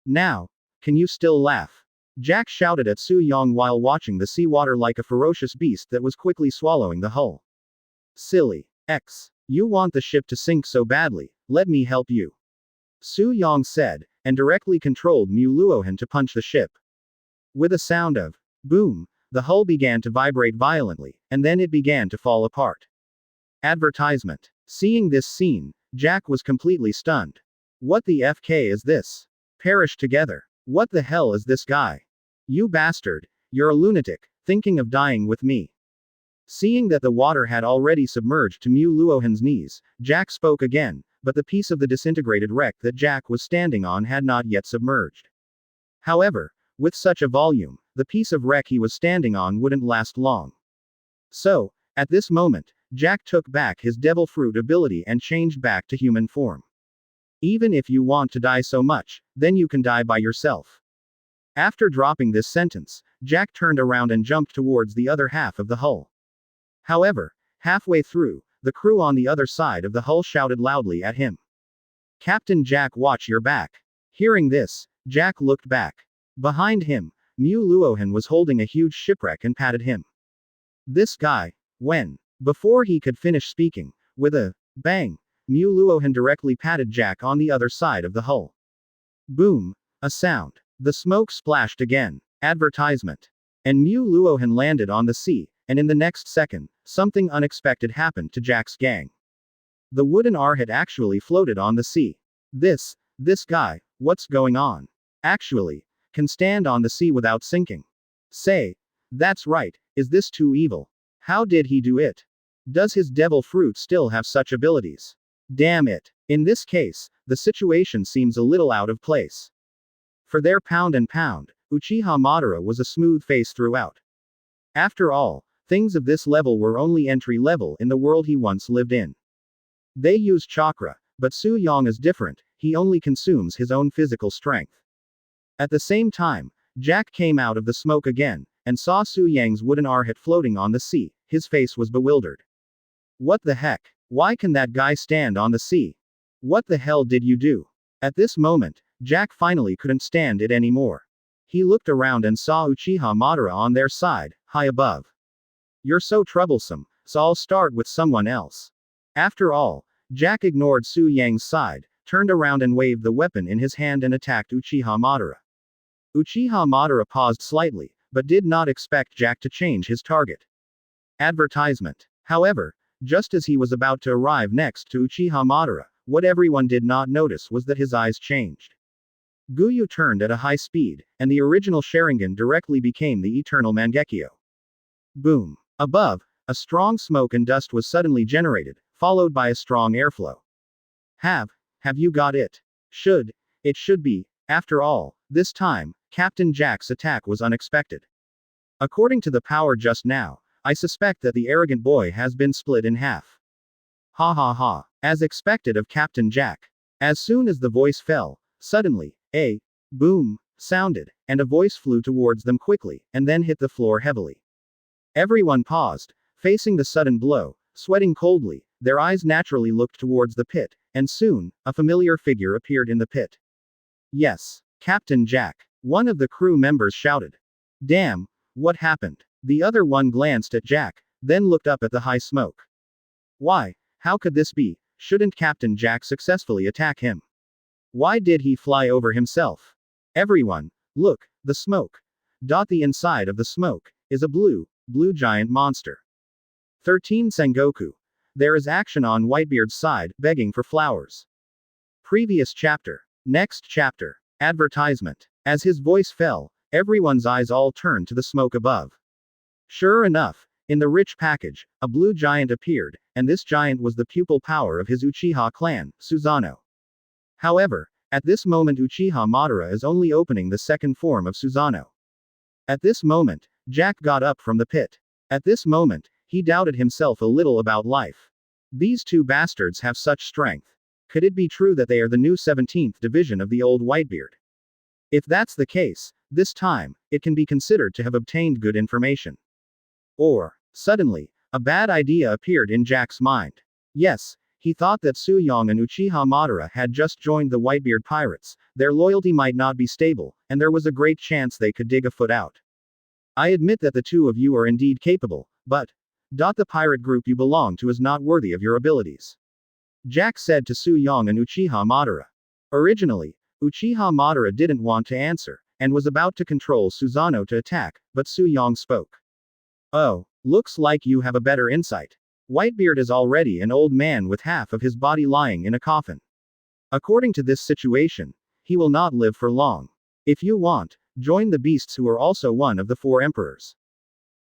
Speaker 1: Now, can you still laugh? Jack shouted at Suong while watching the seawater like a ferocious beast that was quickly swallowing the hull. Silly. You want the ship to sink so badly, let me help you. Suong said, and directly controlled Mu Luohan to punch the ship. With a sound of boom, the hull began to vibrate violently, and then it began to fall apart. Advertisement. Seeing this scene, Jack was completely stunned. What the FK is this? Perish together. What the hell is this guy? You bastard, you're a lunatic, thinking of dying with me. Seeing that the water had already submerged to Mu Luohan's knees, Jack spoke again, but the piece of the disintegrated wreck that Jack was standing on had not yet submerged. However, with such a volume, the piece of wreck he was standing on wouldn't last long. So, at this moment, Jack took back his devil fruit ability and changed back to human form. Even if you want to die so much, then you can die by yourself. After dropping this sentence, Jack turned around and jumped towards the other half of the hull. However, halfway through, the crew on the other side of the hull shouted loudly at him. Captain Jack, watch your back. Hearing this, Jack looked back. Behind him, Mu Luohan was holding a huge shipwreck and patted him. This guy, before he could finish speaking, with a bang, Mu Luohan directly patted Jack on the other side of the hull. Boom, a sound. The smoke splashed again. Advertisement. And Mu Luohan landed on the sea, and in the next second, something unexpected happened to Jack's gang. The wooden R had actually floated on the sea. This guy, what's going on? Actually, can stand on the sea without sinking. Say, that's right, is this too evil? How did he do it? Does his devil fruit still have such abilities? Damn it. In this case, the situation seems a little out of place. For their pound and pound, Uchiha Madara was a smooth face throughout. After all, things of this level were only entry level in the world he once lived in. They use chakra, but Suong is different, he only consumes his own physical strength. At the same time, Jack came out of the smoke again, and saw Suong's wooden arhat floating on the sea. His face was bewildered. What the heck? Why can that guy stand on the sea? What the hell did you do? At this moment, Jack finally couldn't stand it anymore. He looked around and saw Uchiha Madara on their side, high above. You're so troublesome, so I'll start with someone else. After all, Jack ignored Suong's side, turned around and waved the weapon in his hand and attacked Uchiha Madara. Uchiha Madara paused slightly, but did not expect Jack to change his target. Advertisement. However, just as he was about to arrive next to Uchiha Madara, what everyone did not notice was that his eyes changed. Guyu turned at a high speed, and the original Sharingan directly became the eternal Mangekyo. Boom. Above, a strong smoke and dust was suddenly generated, followed by a strong airflow. Have you got it? It should be. After all, this time, Captain Jack's attack was unexpected. According to the power just now, I suspect that the arrogant boy has been split in half. Ha ha ha. As expected of Captain Jack. As soon as the voice fell, suddenly, a boom sounded, and a voice flew towards them quickly, and then hit the floor heavily. Everyone paused, Facing the sudden blow, sweating coldly, their eyes naturally looked towards the pit, and soon, a familiar figure appeared in the pit. Yes, Captain Jack. One of the crew members shouted. Damn, what happened? The other one glanced at Jack, then looked up at the high smoke. Why, how could this be? Shouldn't Captain Jack successfully attack him? Why did he fly over himself? Everyone, look, the smoke. The inside of the smoke is a blue giant monster. 13 Sengoku. There is action on Whitebeard's side, begging for flowers. Previous chapter. Next chapter. Advertisement. As his voice fell, everyone's eyes all turned to the smoke above. Sure enough, in the rich package, a blue giant appeared, and this giant was the pupil power of his Uchiha clan, Susanoo. However, at this moment Uchiha Madara is only opening the second form of Susanoo. At this moment, Jack got up from the pit. At this moment, he doubted himself a little about life. These two bastards have such strength. Could it be true that they are the new 17th division of the old Whitebeard? If that's the case, this time, it can be considered to have obtained good information. Or, suddenly, a bad idea appeared in Jack's mind. Yes, he thought that Suong and Uchiha Madara had just joined the Whitebeard pirates, their loyalty might not be stable, and there was a great chance they could dig a foot out. I admit that the two of you are indeed capable, but the pirate group you belong to is not worthy of your abilities. Jack said to Suong and Uchiha Madara. Originally, Uchiha Madara didn't want to answer, and was about to control Susanoo to attack, but Suong spoke. Oh, looks like you have a better insight. Whitebeard is already an old man with half of his body lying in a coffin. According to this situation, he will not live for long. If you want, join the beasts who are also one of the 4 emperors.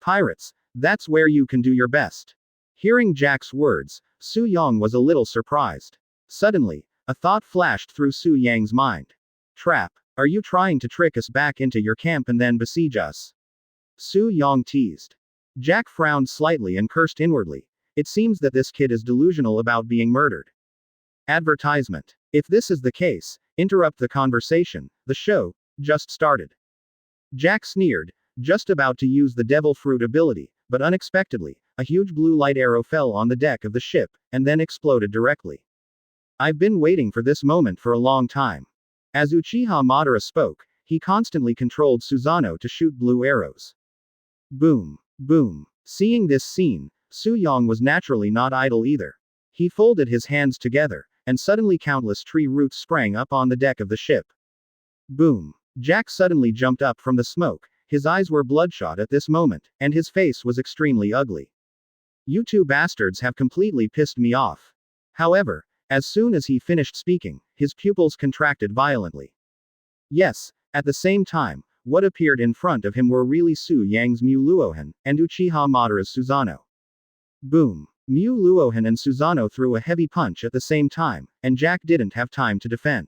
Speaker 1: Pirates, that's where you can do your best. Hearing Jack's words, Suong was a little surprised. Suddenly, a thought flashed through Su Yang's mind. Trap, are you trying to trick us back into your camp and then besiege us? Suong teased. Jack frowned slightly and cursed inwardly. It seems that this kid is delusional about being murdered. Advertisement. If this is the case, interrupt the conversation, the show just started. Jack sneered, just about to use the devil fruit ability, but unexpectedly, a huge blue light arrow fell on the deck of the ship, and then exploded directly. I've been waiting for this moment for a long time. As Uchiha Madara spoke, he constantly controlled Susanoo to shoot blue arrows. Boom. Boom. Seeing this scene, Suong was naturally not idle either. He folded his hands together, and suddenly countless tree roots sprang up on the deck of the ship. Boom. Jack suddenly jumped up from the smoke, his eyes were bloodshot at this moment, and his face was extremely ugly. You two bastards have completely pissed me off. However, as soon as he finished speaking, his pupils contracted violently. Yes, at the same time, what appeared in front of him were really Su Yang's Mu Luohan, and Uchiha Madara's Susanoo. Boom. Mu Luohan and Susanoo threw a heavy punch at the same time, and Jack didn't have time to defend.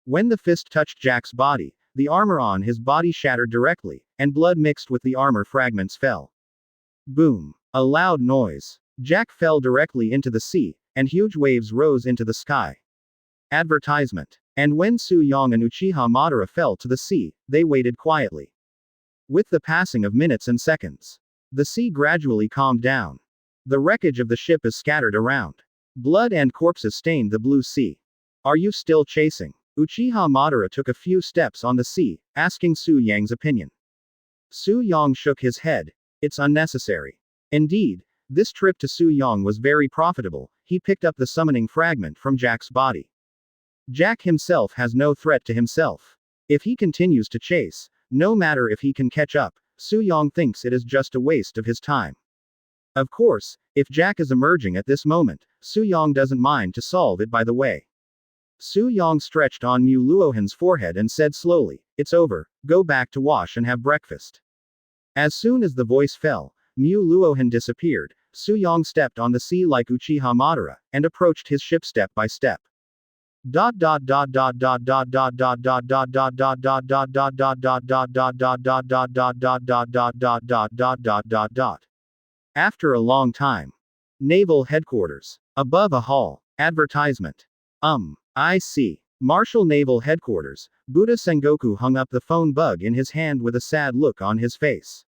Speaker 1: When the fist touched Jack's body, the armor on his body shattered directly, and blood mixed with the armor fragments fell. Boom. A loud noise. Jack fell directly into the sea, and huge waves rose into the sky. Advertisement. And when Suong and Uchiha Madara fell to the sea, they waited quietly. With the passing of minutes and seconds, the sea gradually calmed down. The wreckage of the ship is scattered around. Blood and corpses stained the blue sea. Are you still chasing? Uchiha Madara took a few steps on the sea, asking Su Yang's opinion. Suong shook his head. It's unnecessary. Indeed, this trip to Suong was very profitable. He picked up the summoning fragment from Jack's body. Jack himself has no threat to himself. If he continues to chase, no matter if he can catch up, Suong thinks it is just a waste of his time. Of course, if Jack is emerging at this moment, Suong doesn't mind to solve it by the way. Suong stretched on Mu Luohan's forehead and said slowly, "It's over, go back to wash and have breakfast." As soon as the voice fell, Mu Luohan disappeared. Suong stepped on the sea like Uchiha Madara, and approached his ship step by step. After a long time. Naval Headquarters. Above a hall. Advertisement. I see. Marshal Naval Headquarters. Buddha Sengoku hung up the phone bug in his hand with a sad look on his face.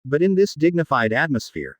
Speaker 1: But in this dignified atmosphere,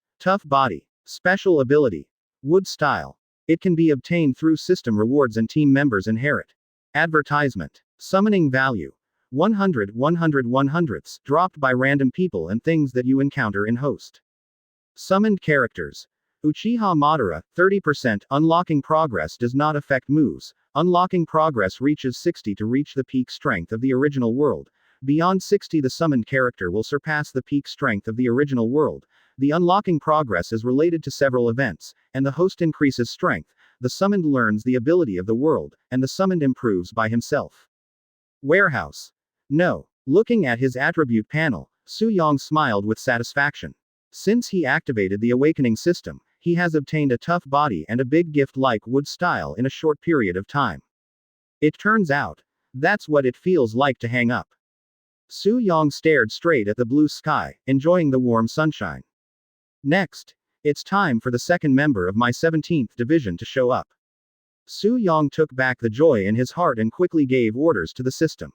Speaker 1: Tough body. Special ability. Wood style. It can be obtained through system rewards and team members inherit. Advertisement. Summoning value. 100 100 dropped by random people and things that you encounter in host. Summoned characters. Uchiha Madara, 30%. Unlocking progress does not affect moves. Unlocking progress reaches 60 to reach the peak strength of the original world. Beyond 60, the summoned character will surpass the peak strength of the original world. The unlocking progress is related to several events, and the host increases strength. The summoned learns the ability of the world, and the summoned improves by himself. Warehouse. No. Looking at his attribute panel, Suong smiled with satisfaction. Since he activated the awakening system, he has obtained a tough body and a big gift like wood style in a short period of time. It turns out, that's what it feels like to hang up. Suong stared straight at the blue sky, enjoying the warm sunshine. Next, it's time for the second member of my 17th division to show up. Suong took back the joy in his heart and quickly gave orders to the system.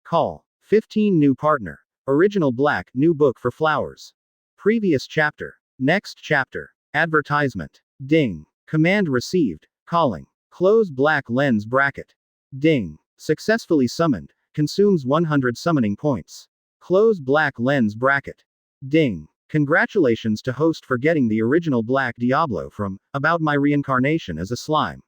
Speaker 1: Call. 15 new partner. Original black, new book for flowers. Previous chapter. Next chapter. Advertisement. Ding. Command received. Calling. Close black lens bracket. Ding. Successfully summoned. Consumes 100 summoning points. Close black lens bracket. Ding. Congratulations to host for getting the original black Diablo from About My Reincarnation as a Slime.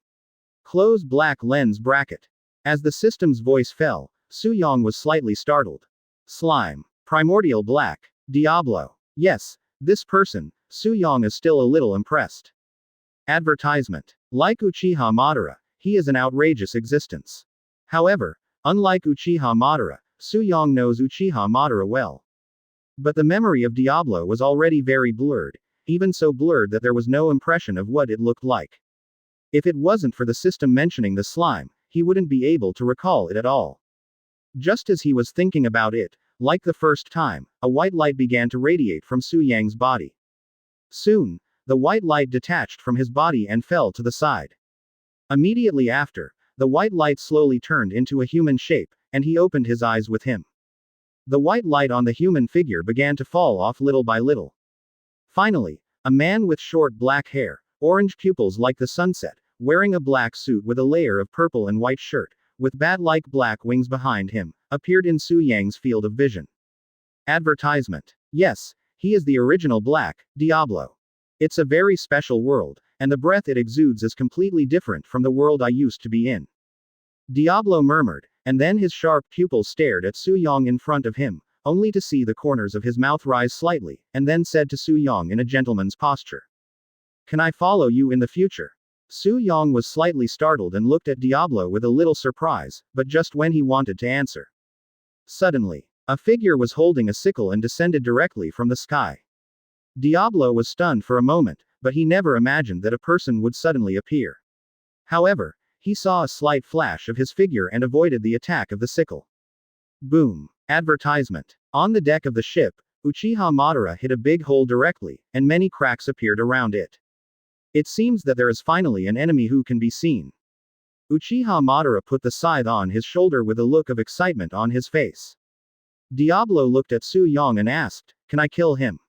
Speaker 1: Close black lens bracket. As the system's voice fell, Suong was slightly startled. Slime. Primordial black. Diablo. Yes, this person. Suong is still a little impressed. Advertisement. Like Uchiha Madara, he is an outrageous existence. However, unlike Uchiha Madara, Suong knows Uchiha Madara well. But the memory of Diablo was already very blurred, even so blurred that there was no impression of what it looked like. If it wasn't for the system mentioning the slime, he wouldn't be able to recall it at all. Just as he was thinking about it, like the first time, a white light began to radiate from Suong's body. Soon, the white light detached from his body and fell to the side. Immediately after, the white light slowly turned into a human shape, and he opened his eyes with him. The white light on the human figure began to fall off little by little. Finally, a man with short black hair, orange pupils like the sunset, wearing a black suit with a layer of purple and white shirt, with bat-like black wings behind him, appeared in Suong's field of vision. Advertisement. Yes, he is the original black Diablo. It's a very special world, and the breath it exudes is completely different from the world I used to be in. Diablo murmured, and then his sharp pupils stared at Suong in front of him, only to see the corners of his mouth rise slightly, and then said to Suong in a gentleman's posture. Can I follow you in the future? Suong was slightly startled and looked at Diablo with a little surprise, but just when he wanted to answer. Suddenly, a figure was holding a sickle and descended directly from the sky. Diablo was stunned for a moment, but he never imagined that a person would suddenly appear. However, he saw a slight flash of his figure and avoided the attack of the sickle. Boom. Advertisement. On the deck of the ship, Uchiha Madara hit a big hole directly, and many cracks appeared around it. It seems that there is finally an enemy who can be seen. Uchiha Madara put the scythe on his shoulder with a look of excitement on his face. Diablo looked at Suong and asked, "Can I kill him?"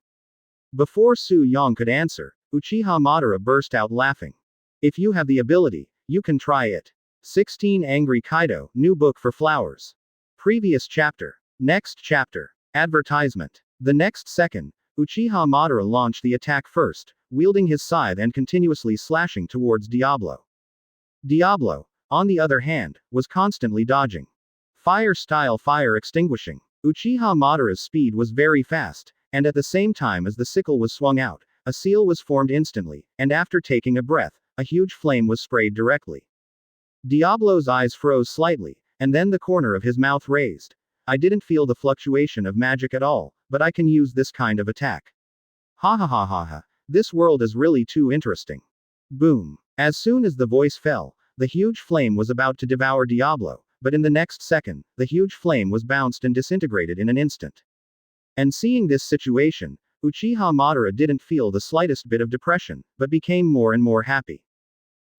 Speaker 1: Before Suong could answer, Uchiha Madara burst out laughing. "If you have the ability, you can try it." 16 Angry Kaido, new book for flowers. Previous chapter. Next chapter. Advertisement. The next second, Uchiha Madara launched the attack first, wielding his scythe and continuously slashing towards Diablo. Diablo, on the other hand, was constantly dodging. Fire-style fire extinguishing. Uchiha Madara's speed was very fast, and at the same time as the sickle was swung out, a seal was formed instantly, and after taking a breath, a huge flame was sprayed directly. Diablo's eyes froze slightly, and then the corner of his mouth raised. I didn't feel the fluctuation of magic at all, but I can use this kind of attack. Ha ha ha ha ha. This world is really too interesting. Boom. As soon as the voice fell, the huge flame was about to devour Diablo, but in the next second, the huge flame was bounced and disintegrated in an instant. And seeing this situation, Uchiha Madara didn't feel the slightest bit of depression, but became more and more happy.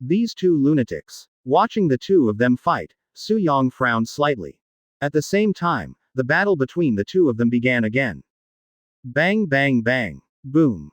Speaker 1: These two lunatics. Watching the two of them fight, Suong frowned slightly. At the same time, the battle between the two of them began again. Bang bang bang. Boom.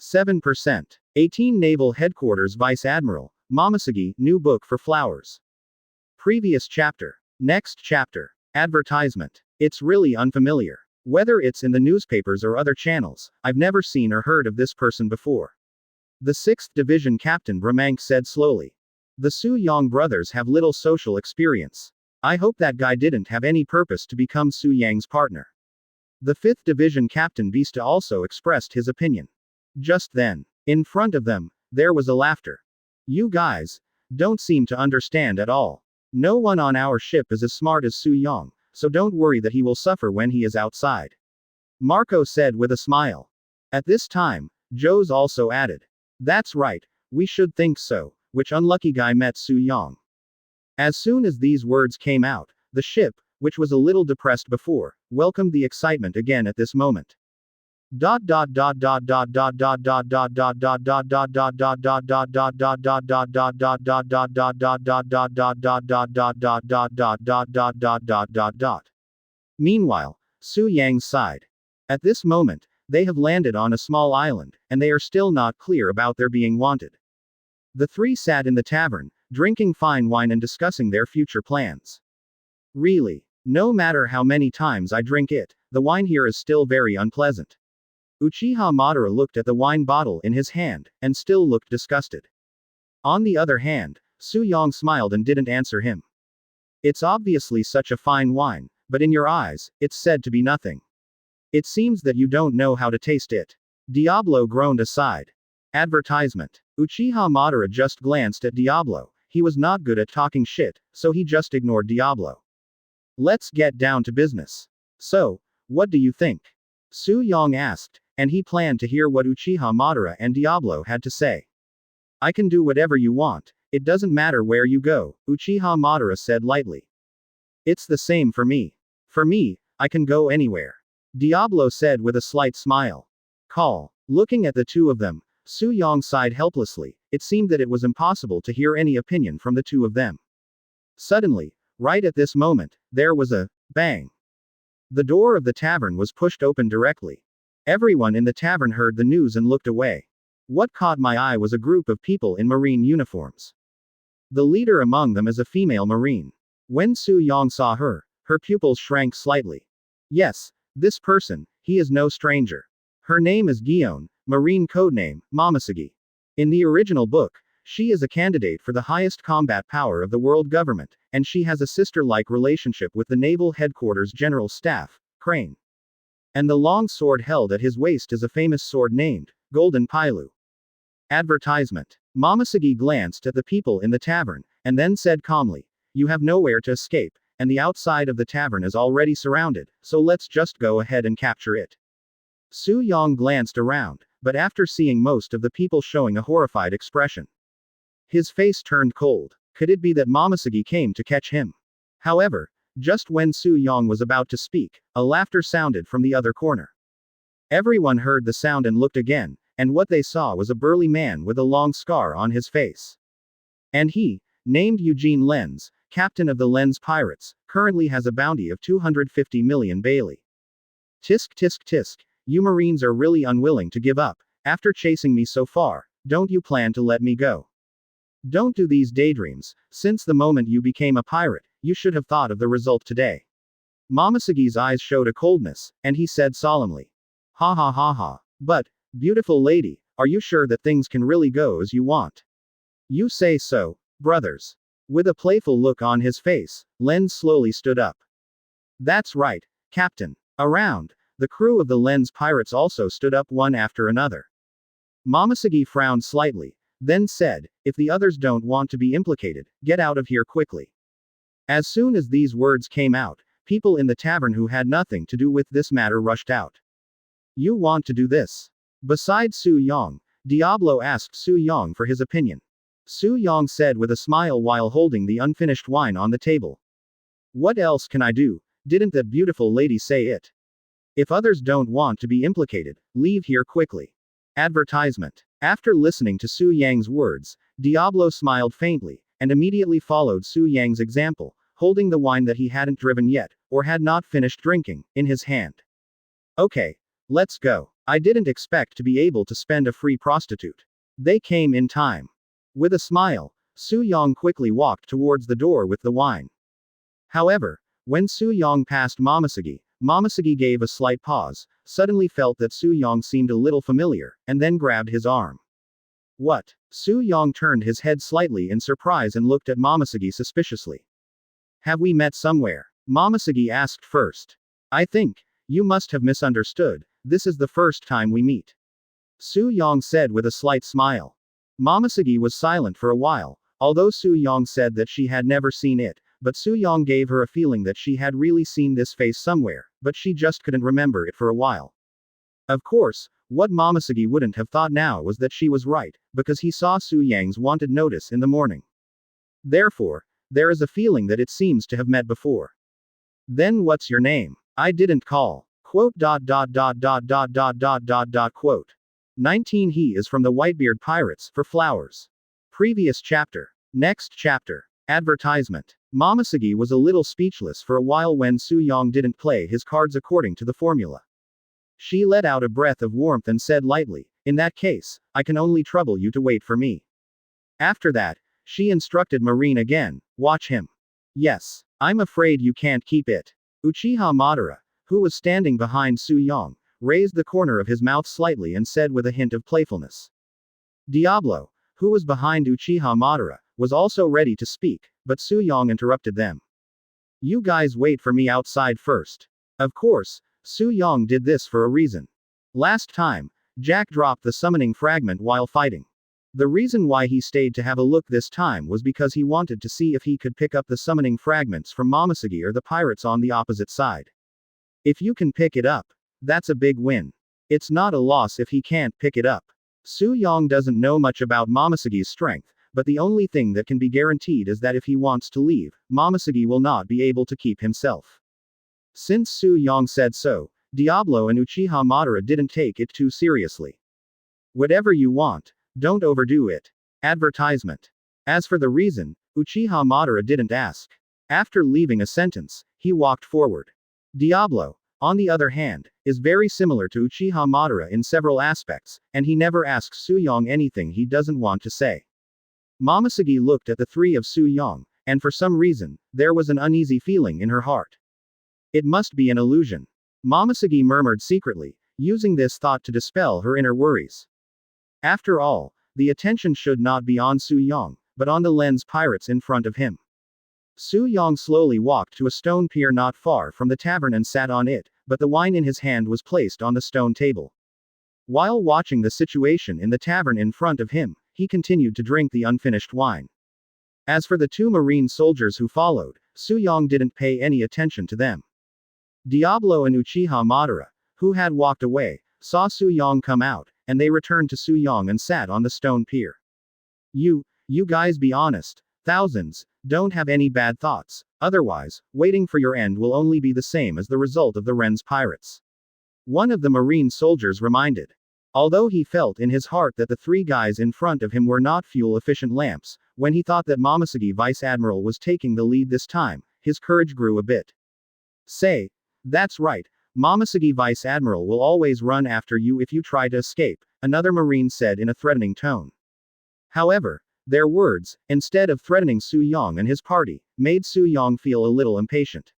Speaker 1: 7%. 18 Naval Headquarters Vice Admiral, Momosugi, new book for flowers. Previous chapter. Next chapter. Advertisement. It's really unfamiliar. Whether it's in the newspapers or other channels, I've never seen or heard of this person before. The 6th Division Captain Bramank said slowly. The Suong brothers have little social experience. I hope that guy didn't have any purpose to become Su Yang's partner. The 5th Division Captain Vista also expressed his opinion. Just then, in front of them, there was a laughter. You guys don't seem to understand at all. No one on our ship is as smart as Su Yang, so don't worry that he will suffer when he is outside. Marco said with a smile. At this time, Joes also added. That's right, we should think so, which unlucky guy met Su Yang. As soon as these words came out, the ship, which was a little depressed before, welcomed the excitement again at this moment. Meanwhile, Su Yang sighed. At this moment, they have landed on a small island, and they are still not clear about their being wanted. The three sat in the tavern, drinking fine wine and discussing their future plans. Really, no matter how many times I drink it, the wine here is still very unpleasant. Uchiha Madara looked at the wine bottle in his hand, and still looked disgusted. On the other hand, Su Yang smiled and didn't answer him. It's obviously such a fine wine, but in your eyes, it's said to be nothing. It seems that you don't know how to taste it. Diablo groaned aside. Advertisement. Uchiha Madara just glanced at Diablo. He was not good at talking shit, so he just ignored Diablo. Let's get down to business. So, what do you think? Su Yang asked, and he planned to hear what Uchiha Madara and Diablo had to say. I can do whatever you want, it doesn't matter where you go, Uchiha Madara said lightly. It's the same for me. For me, I can go anywhere. Diablo said with a slight smile. Call. Looking at the two of them, Su Yang sighed helplessly. It seemed that it was impossible to hear any opinion from the two of them. Suddenly, right at this moment, there was a bang. The door of the tavern was pushed open directly. Everyone in the tavern heard the news and looked away. What caught my eye was a group of people in marine uniforms. The leader among them is a female marine. When Su Yang saw her, her pupils shrank slightly. Yes, this person, he is no stranger. Her name is Gion, marine codename, Momosugi. In the original book, she is a candidate for the highest combat power of the world government, and she has a sister-like relationship with the Naval Headquarters General Staff, Crane. And the long sword held at his waist is a famous sword named Golden Pilu. Advertisement. Momosugi glanced at the people in the tavern, and then said calmly, you have nowhere to escape, and the outside of the tavern is already surrounded, so let's just go ahead and capture it. Su Yang glanced around, but after seeing most of the people showing a horrified expression, his face turned cold. Could it be that Momosugi came to catch him? However, just when Su Yang was about to speak, a laughter sounded from the other corner. Everyone heard the sound and looked again, and what they saw was a burly man with a long scar on his face. And he, named Eugene Lenz, captain of the Lenz Pirates, currently has a bounty of 250 million Bailey. Tisk tisk tisk, you Marines are really unwilling to give up. After chasing me so far, don't you plan to let me go? Don't do these daydreams. Since the moment you became a pirate, you should have thought of the result today. Momosugi's eyes showed a coldness, and he said solemnly. Ha ha ha ha. But, beautiful lady, are you sure that things can really go as you want? You say so, brothers. With a playful look on his face, Lenz slowly stood up. That's right, Captain. Around, the crew of the Lenz pirates also stood up one after another. Momosugi frowned slightly, then said, if the others don't want to be implicated, get out of here quickly. As soon as these words came out, people in the tavern who had nothing to do with this matter rushed out. You want to do this? Besides Su Yang, Diablo asked Su Yang for his opinion. Su Yang said with a smile while holding the unfinished wine on the table. What else can I do? Didn't that beautiful lady say it? If others don't want to be implicated, leave here quickly. Advertisement. After listening to Su Yang's words, Diablo smiled faintly, and immediately followed Su Yang's example, holding the wine that he hadn't driven yet, or had not finished drinking, in his hand. Okay, let's go. I didn't expect to be able to spend a free prostitute. They came in time. With a smile, Su Yong quickly walked towards the door with the wine. However, when Su Yong passed Momosugi, Momosugi gave a slight pause, suddenly felt that Su Yong seemed a little familiar, and then grabbed his arm. What? Su Yong turned his head slightly in surprise and looked at Momosugi suspiciously. Have we met somewhere? Momosugi asked first. I think you must have misunderstood. This is the first time we meet. Su Yong said with a slight smile. Momosugi was silent for a while, although Su Yong said that she had never seen it, but Su Yong gave her a feeling that she had really seen this face somewhere, but she just couldn't remember it for a while. Of course, what Momosugi wouldn't have thought now was that she was right, because he saw Su Yang's wanted notice in the morning. Therefore, there is a feeling that it seems to have met before. Then what's your name? I didn't call. Quote. Quote. 19 He is from the Whitebeard Pirates, for flowers. Previous chapter. Next chapter. Advertisement. Momosugi was a little speechless for a while when Su Yong didn't play his cards according to the formula. She let out a breath of warmth and said lightly, in that case, I can only trouble you to wait for me. After that, she instructed Marine again, watch him. Yes. I'm afraid you can't keep it. Uchiha Madara, who was standing behind Su Yong, raised the corner of his mouth slightly and said with a hint of playfulness. Diablo, who was behind Uchiha Madara, was also ready to speak, but Su Yong interrupted them. You guys wait for me outside first. Of course, Su Yong did this for a reason. Last time, Jack dropped the summoning fragment while fighting. The reason why he stayed to have a look this time was because he wanted to see if he could pick up the summoning fragments from Momosugi or the pirates on the opposite side. If you can pick it up, that's a big win. It's not a loss if he can't pick it up. Su Yong doesn't know much about Momosugi's strength, but the only thing that can be guaranteed is that if he wants to leave, Momosugi will not be able to keep himself. Since Su Yong said so, Diablo and Uchiha Madara didn't take it too seriously. Whatever you want, don't overdo it. Advertisement. As for the reason, Uchiha Madara didn't ask. After leaving a sentence, he walked forward. Diablo, on the other hand, is very similar to Uchiha Madara in several aspects, and he never asks Su Yong anything he doesn't want to say. Momosugi looked at the three of Su Yong, and for some reason, there was an uneasy feeling in her heart. It must be an illusion. Momosugi murmured secretly, using this thought to dispel her inner worries. After all, the attention should not be on Su Yong, but on the lens pirates in front of him. Su Yong slowly walked to a stone pier not far from the tavern and sat on it, but the wine in his hand was placed on the stone table. While watching the situation in the tavern in front of him, he continued to drink the unfinished wine. As for the two marine soldiers who followed, Su Yong didn't pay any attention to them. Diablo and Uchiha Madara, who had walked away, saw Su Yong come out, and they returned to Su Yong and sat on the stone pier. You guys be honest. Thousands, don't have any bad thoughts, otherwise, waiting for your end will only be the same as the result of the Ren's pirates. One of the marine soldiers reminded. Although he felt in his heart that the three guys in front of him were not fuel-efficient lamps, when he thought that Momosugi Vice Admiral was taking the lead this time, his courage grew a bit. Say, that's right, Momosugi Vice Admiral will always run after you if you try to escape, another marine said in a threatening tone. However, their words, instead of threatening Su Yong and his party, made Su Yong feel a little impatient.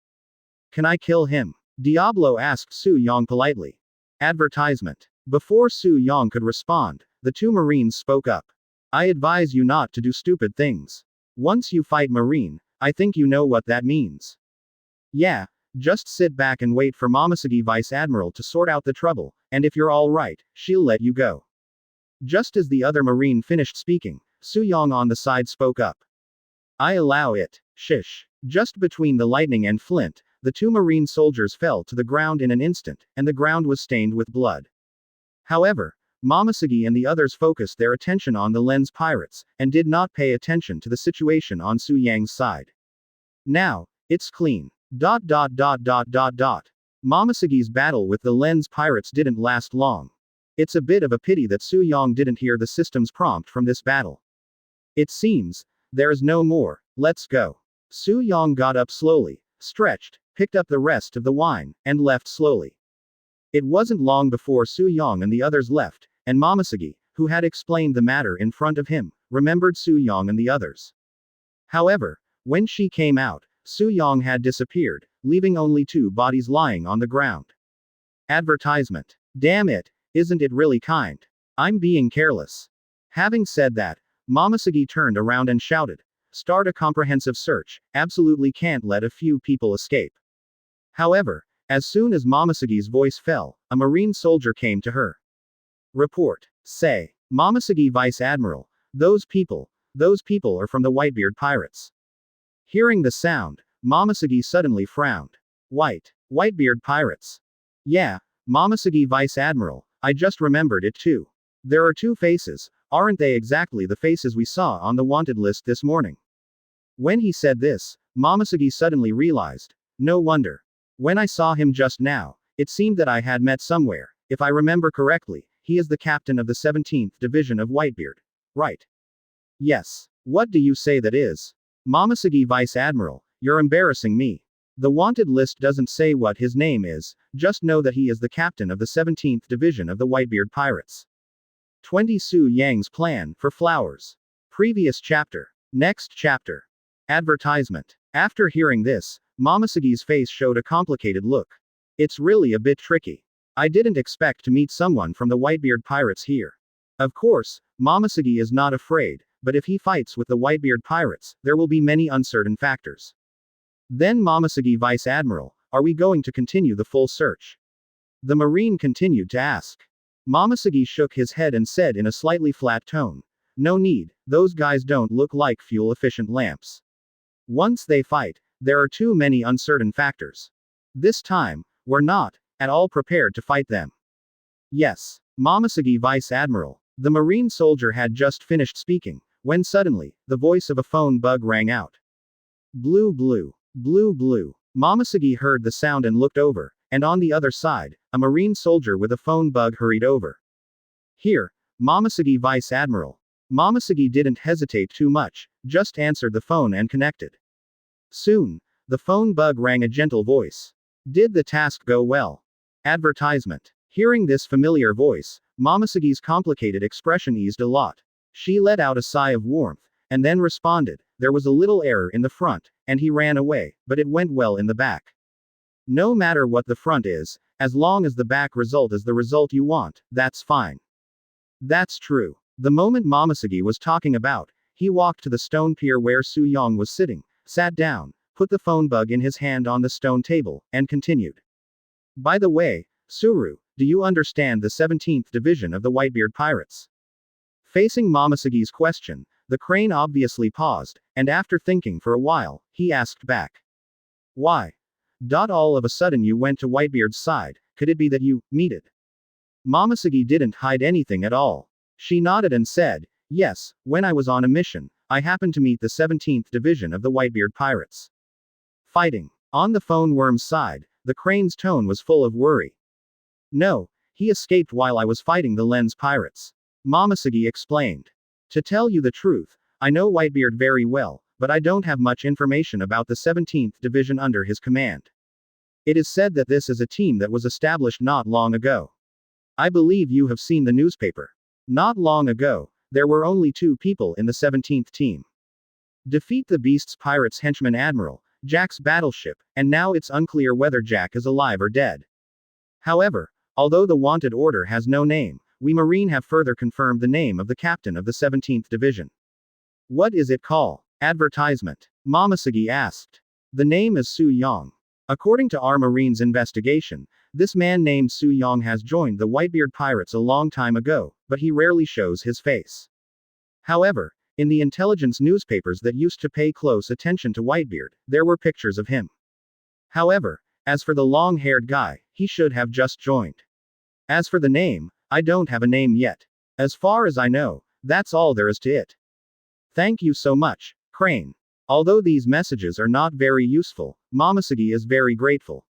Speaker 1: Can I kill him? Diablo asked Su Yong politely. Advertisement. Before Su Yong could respond, the two marines spoke up. I advise you not to do stupid things. Once you fight Marine, I think you know what that means. Yeah, just sit back and wait for Momosugi Vice Admiral to sort out the trouble, and if you're all right, she'll let you go. Just as the other Marine finished speaking, Su Yong on the side spoke up. I allow it. Shish. Just between the lightning and flint, the two Marine soldiers fell to the ground in an instant, and the ground was stained with blood. However, Momosugi and the others focused their attention on the lens pirates, and did not pay attention to the situation on Su Yang's side. Now, it's clean. Momosugi's battle with the lens pirates didn't last long. It's a bit of a pity that Su Yong didn't hear the system's prompt from this battle. It seems, there is no more, let's go. Su Yong got up slowly, stretched, picked up the rest of the wine, and left slowly. It wasn't long before Suong and the others left, and Momosuke, who had explained the matter in front of him, remembered Suong and the others. However, when she came out, Suong had disappeared, leaving only 2 bodies lying on the ground. Advertisement. Damn it, isn't it really kind? I'm being careless. Having said that, Momosuke turned around and shouted, "Start a comprehensive search, absolutely can't let a few people escape." However, as soon as Momosuke's voice fell, a marine soldier came to her. Report. Say. Momosuke Vice Admiral, those people are from the Whitebeard pirates. Hearing the sound, Momosuke suddenly frowned. Whitebeard pirates. Yeah, Momosuke Vice Admiral, I just remembered it too. There are 2 faces, aren't they exactly the faces we saw on the wanted list this morning? When he said this, Momosuke suddenly realized, no wonder. When I saw him just now, it seemed that I had met somewhere. If I remember correctly, he is the captain of the 17th Division of Whitebeard. Right? Yes. What do you say that is? Momosuke Vice Admiral, you're embarrassing me. The wanted list doesn't say what his name is, just know that he is the captain of the 17th Division of the Whitebeard Pirates. 20 Su Yang's plan for flowers. Previous chapter. Next chapter. Advertisement. After hearing this, Momosuke's face showed a complicated look. It's really a bit tricky. I didn't expect to meet someone from the Whitebeard Pirates here. Of course, Momosuke is not afraid, but if he fights with the Whitebeard Pirates, there will be many uncertain factors. Then Momosuke Vice Admiral, are we going to continue the full search? The Marine continued to ask. Momosuke shook his head and said in a slightly flat tone, no need, those guys don't look like fuel-efficient lamps. Once they fight, there are too many uncertain factors. This time, we're not at all prepared to fight them. Yes, Momosuke Vice Admiral. The Marine soldier had just finished speaking, when suddenly, the voice of a phone bug rang out. Blue blue. Blue blue. Momosuke heard the sound and looked over, and on the other side, a Marine soldier with a phone bug hurried over. Here, Momosuke Vice Admiral. Momosuke didn't hesitate too much, just answered the phone and connected. Soon, the phone bug rang a gentle voice. Did the task go well? Advertisement. Hearing this familiar voice, Momosuke's complicated expression eased a lot. She let out a sigh of warmth, and then responded, there was a little error in the front, and he ran away, but it went well in the back. No matter what the front is, as long as the back result is the result you want, that's fine. That's true. The moment Momosuke was talking about, he walked to the stone pier where Suong was sitting, sat down, put the phone bug in his hand on the stone table, and continued. By the way, Suru, do you understand the 17th Division of the Whitebeard Pirates? Facing Momosuke's question, the crane obviously paused, and after thinking for a while, he asked back. Why? All of a sudden you went to Whitebeard's side, could it be that you meted? Momosuke didn't hide anything at all. She nodded and said, yes, when I was on a mission, I happened to meet the 17th Division of the Whitebeard Pirates. Fighting. On the phone worm's side, the crane's tone was full of worry. No, he escaped while I was fighting the Lens Pirates. Momosuke explained. To tell you the truth, I know Whitebeard very well, but I don't have much information about the 17th Division under his command. It is said that this is a team that was established not long ago. I believe you have seen the newspaper. Not long ago, there were only 2 people in the 17th team. Defeat the Beast's pirates henchman Admiral, Jack's battleship, and now it's unclear whether Jack is alive or dead. However, although the wanted order has no name, we Marine have further confirmed the name of the captain of the 17th Division. What is it called? Advertisement. Momosuke asked. The name is Suong. According to our Marine's investigation, this man named Suong has joined the Whitebeard Pirates a long time ago, but he rarely shows his face. However, in the intelligence newspapers that used to pay close attention to Whitebeard, there were pictures of him. However, as for the long-haired guy, he should have just joined. As for the name, I don't have a name yet. As far as I know, that's all there is to it. Thank you so much, Crane. Although these messages are not very useful, Momosuke is very grateful.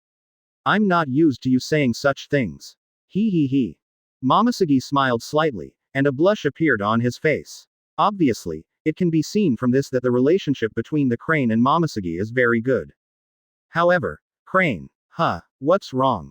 Speaker 1: I'm not used to you saying such things. He. Momosuke smiled slightly, and a blush appeared on his face. Obviously, it can be seen from this that the relationship between the Crane and Momosuke is very good. However, Crane, what's wrong?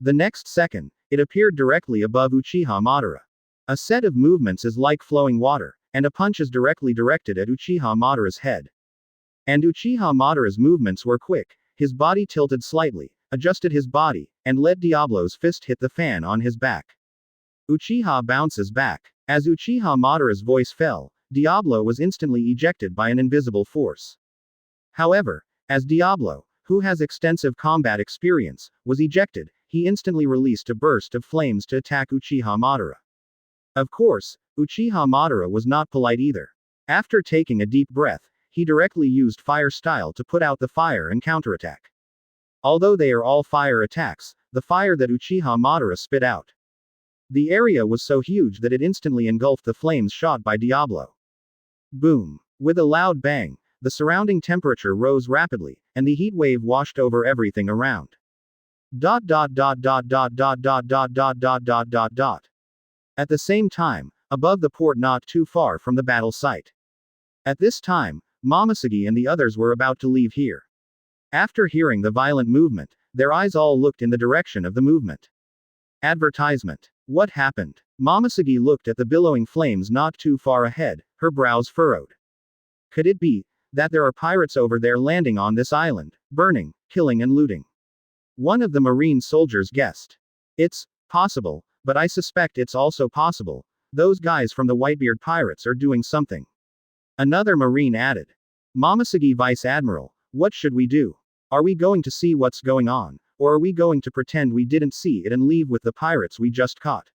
Speaker 1: The next second, it appeared directly above Uchiha Madara. A set of movements is like flowing water, and a punch is directly directed at Uchiha Madara's head. And Uchiha Madara's movements were quick, his body tilted slightly, adjusted his body, and let Diablo's fist hit the fan on his back. Uchiha bounces back. As Uchiha Madara's voice fell, Diablo was instantly ejected by an invisible force. However, as Diablo, who has extensive combat experience, was ejected, he instantly released a burst of flames to attack Uchiha Madara. Of course, Uchiha Madara was not polite either. After taking a deep breath, he directly used fire style to put out the fire and counterattack. Although they are all fire attacks, the fire that Uchiha Madara spit out. The area was so huge that it instantly engulfed the flames shot by Diablo. Boom. With a loud bang, the surrounding temperature rose rapidly, and the heat wave washed over everything around. At the same time, above the port not too far from the battle site. At this time, Momosuke and the others were about to leave here. After hearing the violent movement, their eyes all looked in the direction of the movement. Advertisement. What happened? Momosuke looked at the billowing flames not too far ahead, her brows furrowed. Could it be that there are pirates over there landing on this island, burning, killing and looting? One of the marine soldiers guessed. It's possible, but I suspect it's also possible those guys from the Whitebeard pirates are doing something. Another marine added. Momosuke Vice Admiral, what should we do? Are we going to see what's going on, or are we going to pretend we didn't see it and leave with the pirates we just caught?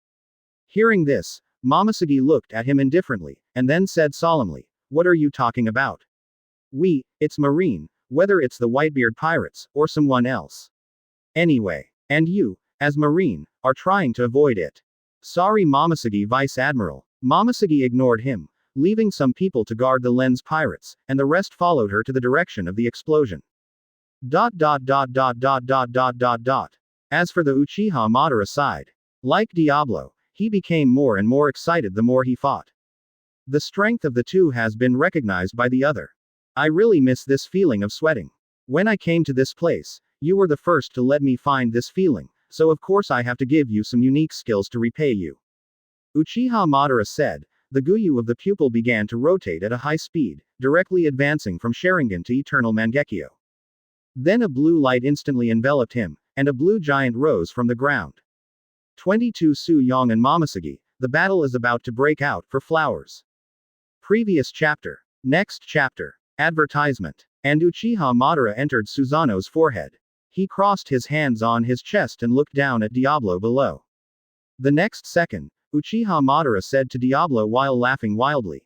Speaker 1: Hearing this, Momosuke looked at him indifferently, and then said solemnly, what are you talking about? It's marine, whether it's the Whitebeard pirates, or someone else. Anyway, and you, as marine, are trying to avoid it. Sorry Momosuke Vice Admiral. Momosuke ignored him, leaving some people to guard the lens pirates, and the rest followed her to the direction of the explosion. As for the Uchiha Madara side, like Diablo, he became more and more excited the more he fought. The strength of the two has been recognized by the other. I really miss this feeling of sweating. When I came to this place, you were the first to let me find this feeling, so of course I have to give you some unique skills to repay you. Uchiha Madara said. The Guyu of the pupil began to rotate at a high speed, directly advancing from Sharingan to Eternal Mangekyo. Then a blue light instantly enveloped him, and a blue giant rose from the ground. 22 Suong and Momosuke, the battle is about to break out for flowers. Previous chapter. Next chapter. Advertisement. And Uchiha Madara entered Susanoo's forehead. He crossed his hands on his chest and looked down at Diablo below. The next second, Uchiha Madara said to Diablo while laughing wildly.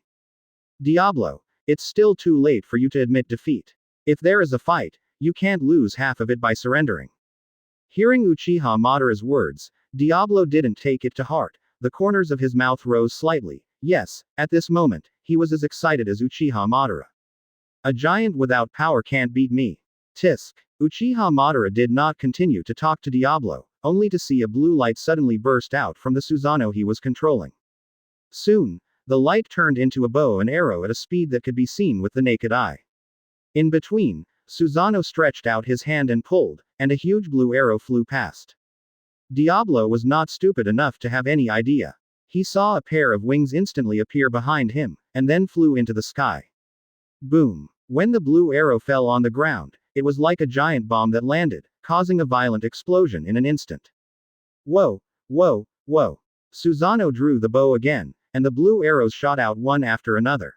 Speaker 1: Diablo, it's still too late for you to admit defeat. If there is a fight, you can't lose half of it by surrendering. Hearing Uchiha Madara's words, Diablo didn't take it to heart. The corners of his mouth rose slightly. Yes, at this moment, he was as excited as Uchiha Madara. A giant without power can't beat me. Tisk. Uchiha Madara did not continue to talk to Diablo, only to see a blue light suddenly burst out from the Susanoo he was controlling. Soon, the light turned into a bow and arrow at a speed that could be seen with the naked eye. In between, Susanoo stretched out his hand and pulled, and a huge blue arrow flew past. Diablo was not stupid enough to have any idea. He saw a pair of wings instantly appear behind him, and then flew into the sky. Boom. When the blue arrow fell on the ground, it was like a giant bomb that landed, causing a violent explosion in an instant. Whoa, whoa, whoa. Susanoo drew the bow again, and the blue arrows shot out one after another.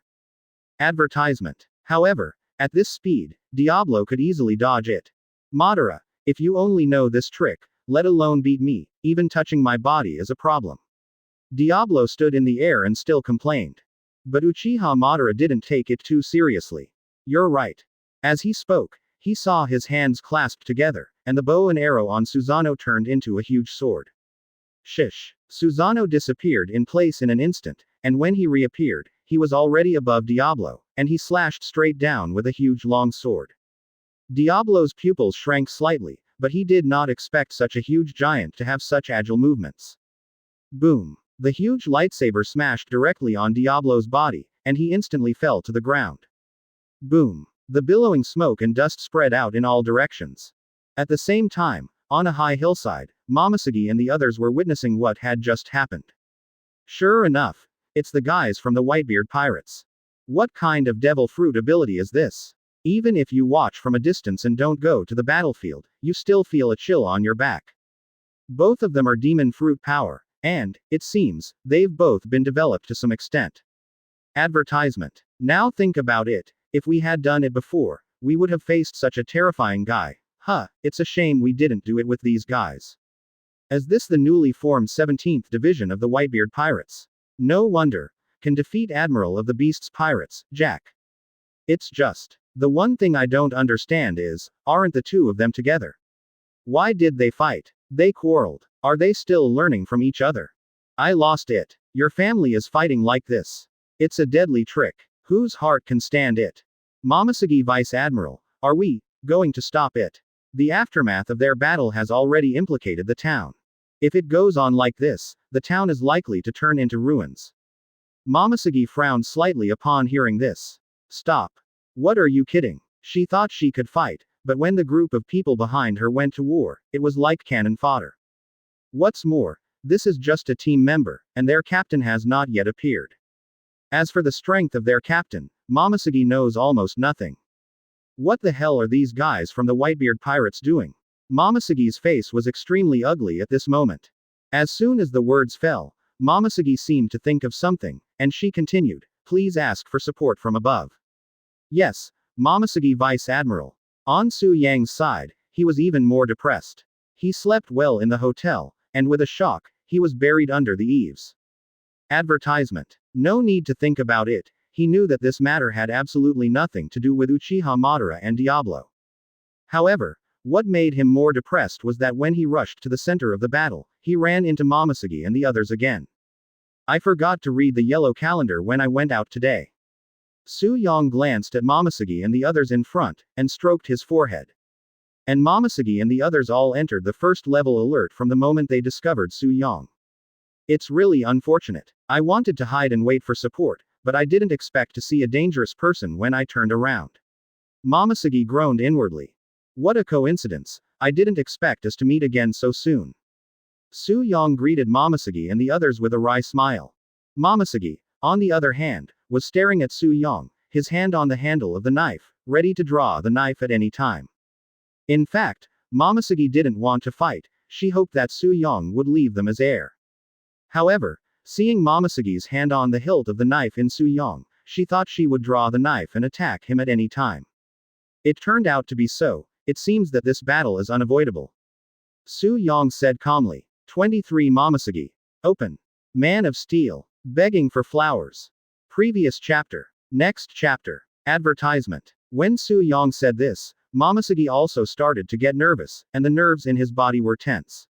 Speaker 1: Advertisement. However, at this speed, Diablo could easily dodge it. Madara, if you only know this trick, let alone beat me, even touching my body is a problem. Diablo stood in the air and still complained. But Uchiha Madara didn't take it too seriously. You're right. As he spoke, he saw his hands clasped together, and the bow and arrow on Susanoo turned into a huge sword. Shish. Susanoo disappeared in place in an instant, and when he reappeared, he was already above Diablo, and he slashed straight down with a huge long sword. Diablo's pupils shrank slightly, but he did not expect such a huge giant to have such agile movements. Boom. The huge lightsaber smashed directly on Diablo's body, and he instantly fell to the ground. Boom. The billowing smoke and dust spread out in all directions. At the same time, on a high hillside, Momosuke and the others were witnessing what had just happened. Sure enough, it's the guys from the Whitebeard pirates. What kind of devil fruit ability is this? Even if you watch from a distance and don't go to the battlefield, you still feel a chill on your back. Both of them are demon fruit power, and, it seems, they've both been developed to some extent. Advertisement. Now think about it, if we had done it before, we would have faced such a terrifying guy. It's a shame we didn't do it with these guys. Is this the newly formed 17th Division of the Whitebeard Pirates? No wonder. Can defeat Admiral of the Beasts Pirates, Jack. It's just. The one thing I don't understand is, aren't the two of them together? Why did they fight? They quarreled. Are they still learning from each other? I lost it. Your family is fighting like this. It's a deadly trick. Whose heart can stand it? Momosuke Vice Admiral, are we going to stop it? The aftermath of their battle has already implicated the town. If it goes on like this, the town is likely to turn into ruins. Momosuke frowned slightly upon hearing this. Stop. What are you kidding? She thought she could fight, but when the group of people behind her went to war, it was like cannon fodder. What's more, this is just a team member, and their captain has not yet appeared. As for the strength of their captain, Momosuke knows almost nothing. What the hell are these guys from the Whitebeard pirates doing? Momosuke's face was extremely ugly at this moment. As soon as the words fell, Momosuke seemed to think of something, and she continued, please ask for support from above. Yes, Momosuke Vice Admiral. On Su Yang's side, he was even more depressed. He slept well in the hotel, and with a shock, he was buried under the eaves. Advertisement. No need to think about it, he knew that this matter had absolutely nothing to do with Uchiha Madara and Diablo. However, what made him more depressed was that when he rushed to the center of the battle, he ran into Momosuke and the others again. I forgot to read the yellow calendar when I went out today. Suong glanced at Momosuke and the others in front, and stroked his forehead. And Momosuke and the others all entered the first level alert from the moment they discovered Suong. It's really unfortunate. I wanted to hide and wait for support, but I didn't expect to see a dangerous person when I turned around. Momosuke groaned inwardly. What a coincidence, I didn't expect us to meet again so soon. Suong greeted Momosuke and the others with a wry smile. Momosuke, on the other hand, was staring at Suong, his hand on the handle of the knife, ready to draw the knife at any time. In fact, Momosuke didn't want to fight, she hoped that Suong would leave them as heir. However, seeing Momosuke's hand on the hilt of the knife in Suong, she thought she would draw the knife and attack him at any time. It turned out to be so, it seems that this battle is unavoidable. Suong said calmly. 23 Momosuke. Open. Man of Steel. Begging for flowers. Previous chapter. Next chapter. Advertisement. When Suong said this, Momosuke also started to get nervous, and the nerves in his body were tense.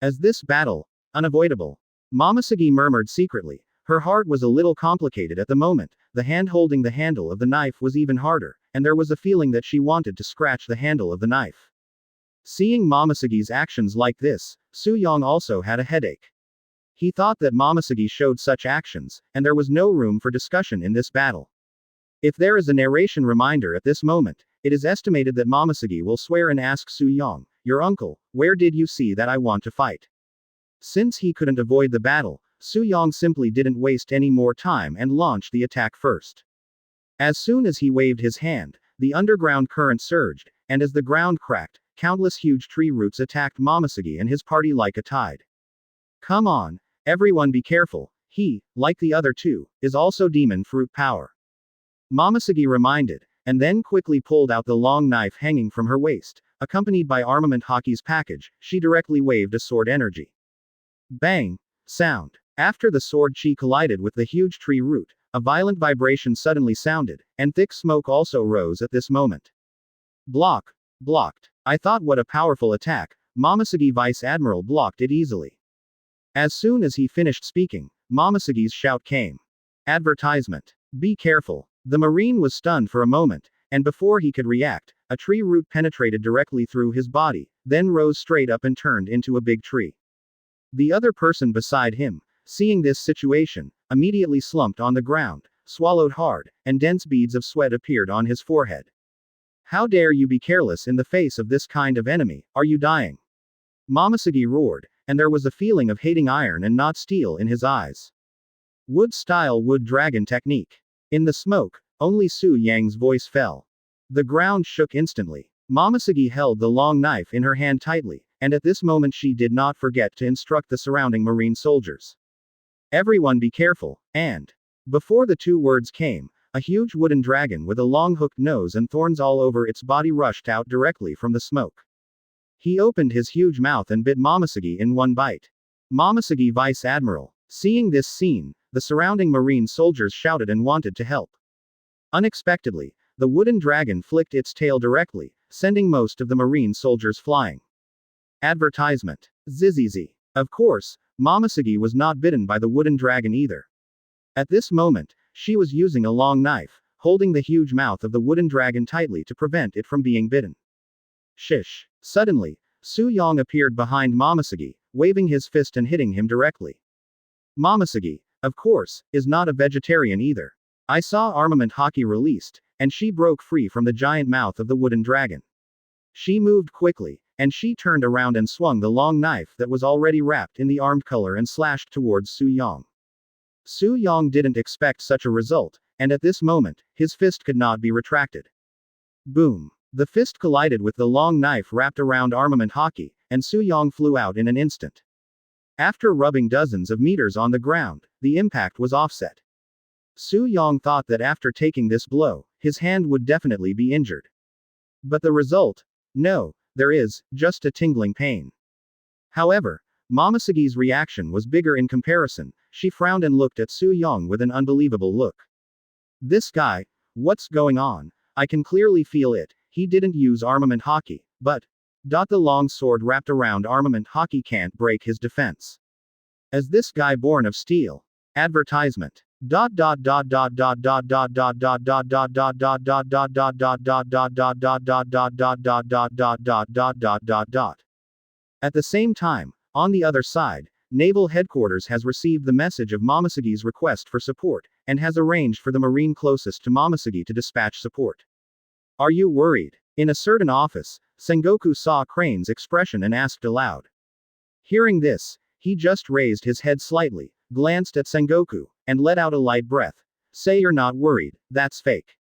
Speaker 1: As this battle, unavoidable. Momosuke murmured secretly. Her heart was a little complicated at the moment, the hand holding the handle of the knife was even harder, and there was a feeling that she wanted to scratch the handle of the knife. Seeing Momosuke's actions like this, Suong also had a headache. He thought that Momosuke showed such actions, and there was no room for discussion in this battle. If there is a narration reminder at this moment, it is estimated that Momosuke will swear and ask Suong, your uncle, where did you see that I want to fight? Since he couldn't avoid the battle, Suong simply didn't waste any more time and launched the attack first. As soon as he waved his hand, the underground current surged, and as the ground cracked, countless huge tree roots attacked Momosuke and his party like a tide. Come on, everyone be careful, he, like the other two, is also demon fruit power. Momosuke reminded, and then quickly pulled out the long knife hanging from her waist, accompanied by Armament Hockey's package, she directly waved a sword energy. Bang! Sound. After the sword chi collided with the huge tree root, a violent vibration suddenly sounded, and thick smoke also rose at this moment. Block. Blocked. I thought what a powerful attack, Momosuke Vice Admiral blocked it easily. As soon as he finished speaking, Momosuke's shout came. Advertisement. Be careful. The Marine was stunned for a moment, and before he could react, a tree root penetrated directly through his body, then rose straight up and turned into a big tree. The other person beside him, seeing this situation, immediately slumped on the ground, swallowed hard, and dense beads of sweat appeared on his forehead. How dare you be careless in the face of this kind of enemy, are you dying? Momosuke roared, and there was a feeling of hating iron and not steel in his eyes. Wood-style wood dragon technique. In the smoke, only Su Yang's voice fell. The ground shook instantly. Momosuke held the long knife in her hand tightly, and at this moment she did not forget to instruct the surrounding marine soldiers. Everyone be careful, and. Before the two words came, a huge wooden dragon with a long hooked nose and thorns all over its body rushed out directly from the smoke. He opened his huge mouth and bit Momosuke in one bite. Momosuke Vice Admiral. Seeing this scene, the surrounding marine soldiers shouted and wanted to help. Unexpectedly, the wooden dragon flicked its tail directly, sending most of the marine soldiers flying. Advertisement. Zizizi. Of course, Momosuke was not bitten by the wooden dragon either. At this moment, she was using a long knife, holding the huge mouth of the wooden dragon tightly to prevent it from being bitten. Shish. Suddenly, Su Yang appeared behind Momosuke, waving his fist and hitting him directly. Momosuke, of course, is not a vegetarian either. I saw armament hockey released, and she broke free from the giant mouth of the wooden dragon. She moved quickly, and she turned around and swung the long knife that was already wrapped in the armed color and slashed towards Su Yang. Su Yang didn't expect such a result, and at this moment, his fist could not be retracted. Boom. The fist collided with the long knife wrapped around armament hockey, and Su Yang flew out in an instant. After rubbing dozens of meters on the ground, the impact was offset. Su Yang thought that after taking this blow, his hand would definitely be injured. But the result? No, there is, just a tingling pain. However, Momosuke's reaction was bigger in comparison. She frowned and looked at Su Yang with an unbelievable look. This guy, what's going on? I can clearly feel it. He didn't use armament hockey, but. The long sword wrapped around armament hockey can't break his defense. As this guy born of steel. Advertisement. At the same time, on the other side, Naval Headquarters has received the message of Momosuke's request for support, and has arranged for the marine closest to Momosuke to dispatch support. Are you worried? In a certain office, Sengoku saw Crane's expression and asked aloud. Hearing this, he just raised his head slightly, glanced at Sengoku, and let out a light breath. Say you're not worried, that's fake.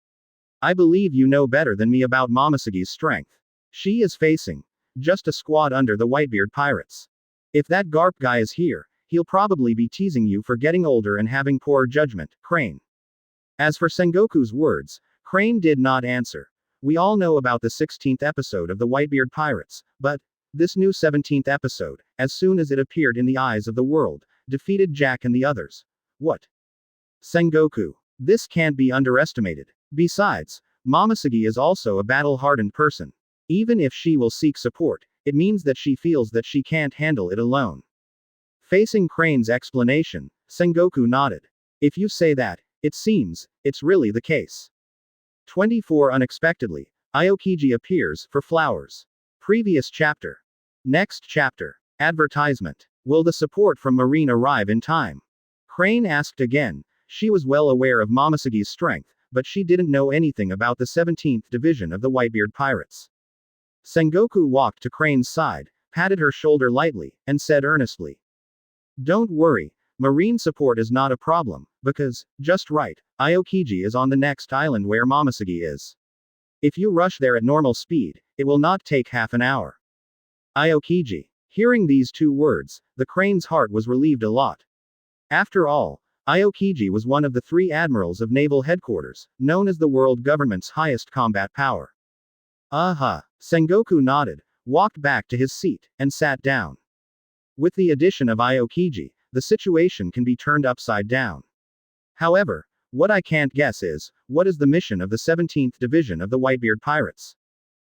Speaker 1: I believe you know better than me about Momosuke's strength. She is facing just a squad under the Whitebeard pirates. If that Garp guy is here, he'll probably be teasing you for getting older and having poor judgment, Crane. As for Sengoku's words, Crane did not answer. We all know about the 16th episode of the Whitebeard Pirates, but this new 17th episode, as soon as it appeared in the eyes of the world, defeated Jack and the others. What? Sengoku. This can't be underestimated. Besides, Momosuke is also a battle-hardened person. Even if she will seek support, it means that she feels that she can't handle it alone. Facing Crane's explanation, Sengoku nodded. If you say that, it seems, it's really the case. 24 Unexpectedly, Aokiji appears for flowers. Previous chapter. Next chapter. Advertisement. Will the support from Marine arrive in time? Crane asked again. She was well aware of Momosuke's strength, but she didn't know anything about the 17th Division of the Whitebeard Pirates. Sengoku walked to Crane's side, patted her shoulder lightly, and said earnestly. Don't worry, Marine support is not a problem, because, just right, Aokiji is on the next island where Momosuke is. If you rush there at normal speed, it will not take half an hour. Aokiji. Hearing these two words, the Crane's heart was relieved a lot. After all, Aokiji was one of the 3 admirals of Naval Headquarters, known as the world government's highest combat power. Sengoku nodded, walked back to his seat, and sat down. With the addition of Aokiji, the situation can be turned upside down. However, what I can't guess is, what is the mission of the 17th Division of the Whitebeard Pirates?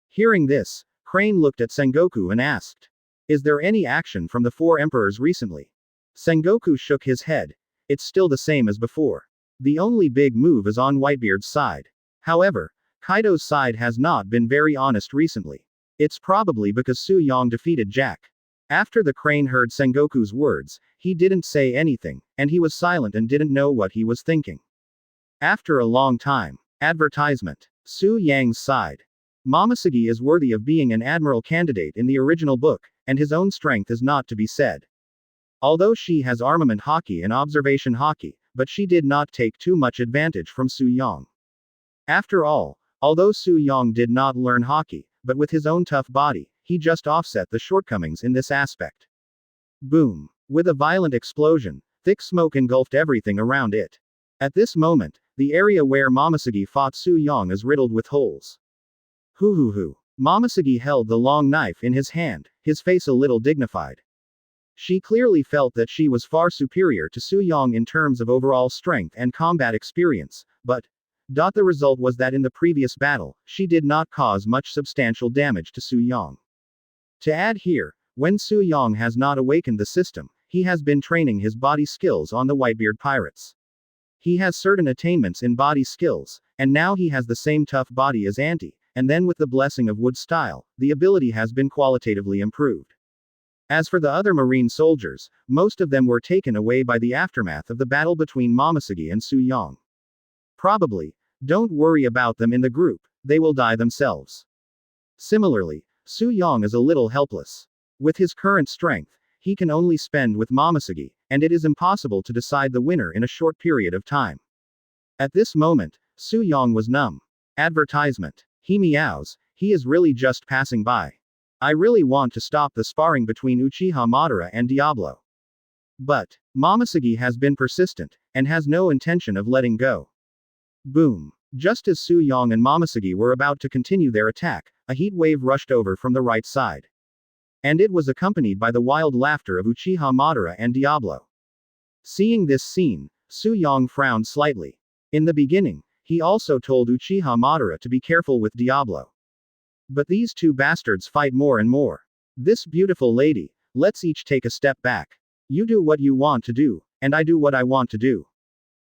Speaker 1: Hearing this, Crane looked at Sengoku and asked. Is there any action from the 4 emperors recently? Sengoku shook his head. It's still the same as before. The only big move is on Whitebeard's side. However, Kaido's side has not been very honest recently. It's probably because Su Yang defeated Jack. After the Crane heard Sengoku's words, he didn't say anything, and he was silent and didn't know what he was thinking. After a long time. Advertisement. Su Yang's side. Momosuke is worthy of being an admiral candidate in the original book, and his own strength is not to be said. Although she has armament haki and observation haki, but she did not take too much advantage from Suong. After all, although Suong did not learn haki, but with his own tough body, he just offset the shortcomings in this aspect. Boom! With a violent explosion, thick smoke engulfed everything around it. At this moment, the area where Momosuke fought Suong is riddled with holes. Hoo. Momosuke held the long knife in his hand, his face a little dignified. She clearly felt that she was far superior to Suong in terms of overall strength and combat experience, but the result was that in the previous battle, she did not cause much substantial damage to Suong. To add here, when Suong has not awakened the system, he has been training his body skills on the Whitebeard pirates. He has certain attainments in body skills, and now he has the same tough body as Auntie, and then with the blessing of Wood Style, the ability has been qualitatively improved. As for the other marine soldiers, most of them were taken away by the aftermath of the battle between Momosuke and Suong. Probably, don't worry about them in the group, they will die themselves. Similarly, Suong is a little helpless. With his current strength, he can only spend with Momosuke, and it is impossible to decide the winner in a short period of time. At this moment, Suong was numb. Advertisement. He meows, he is really just passing by. I really want to stop the sparring between Uchiha Madara and Diablo. But Momosuke has been persistent, and has no intention of letting go. Boom. Just as Suong and Momosuke were about to continue their attack, a heat wave rushed over from the right side. And it was accompanied by the wild laughter of Uchiha Madara and Diablo. Seeing this scene, Suong frowned slightly. In the beginning, he also told Uchiha Madara to be careful with Diablo. But these two bastards fight more and more. This beautiful lady, let's each take a step back. You do what you want to do, and I do what I want to do.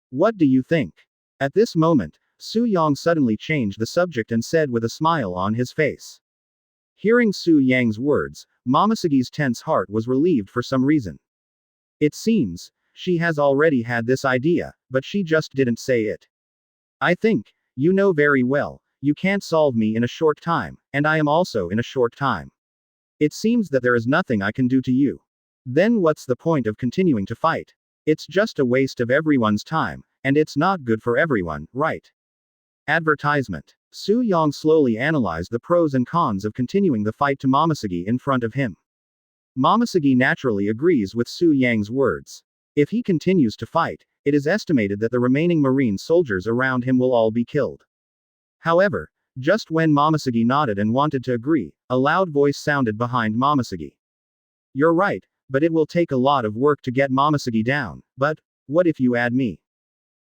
Speaker 1: What do you think? At this moment, Suong suddenly changed the subject and said with a smile on his face. Hearing Su Yang's words, Momosuke's tense heart was relieved for some reason. It seems, she has already had this idea, but she just didn't say it. I think, you know very well, you can't solve me in a short time, and I am also in a short time. It seems that there is nothing I can do to you. Then what's the point of continuing to fight? It's just a waste of everyone's time, and it's not good for everyone, right? Advertisement. Suong slowly analyzed the pros and cons of continuing the fight to Momosuke in front of him. Momosuke naturally agrees with Su Yang's words. If he continues to fight, it is estimated that the remaining marine soldiers around him will all be killed. However, just when Momosuke nodded and wanted to agree, a loud voice sounded behind Momosuke. You're right, but it will take a lot of work to get Momosuke down, but what if you add me?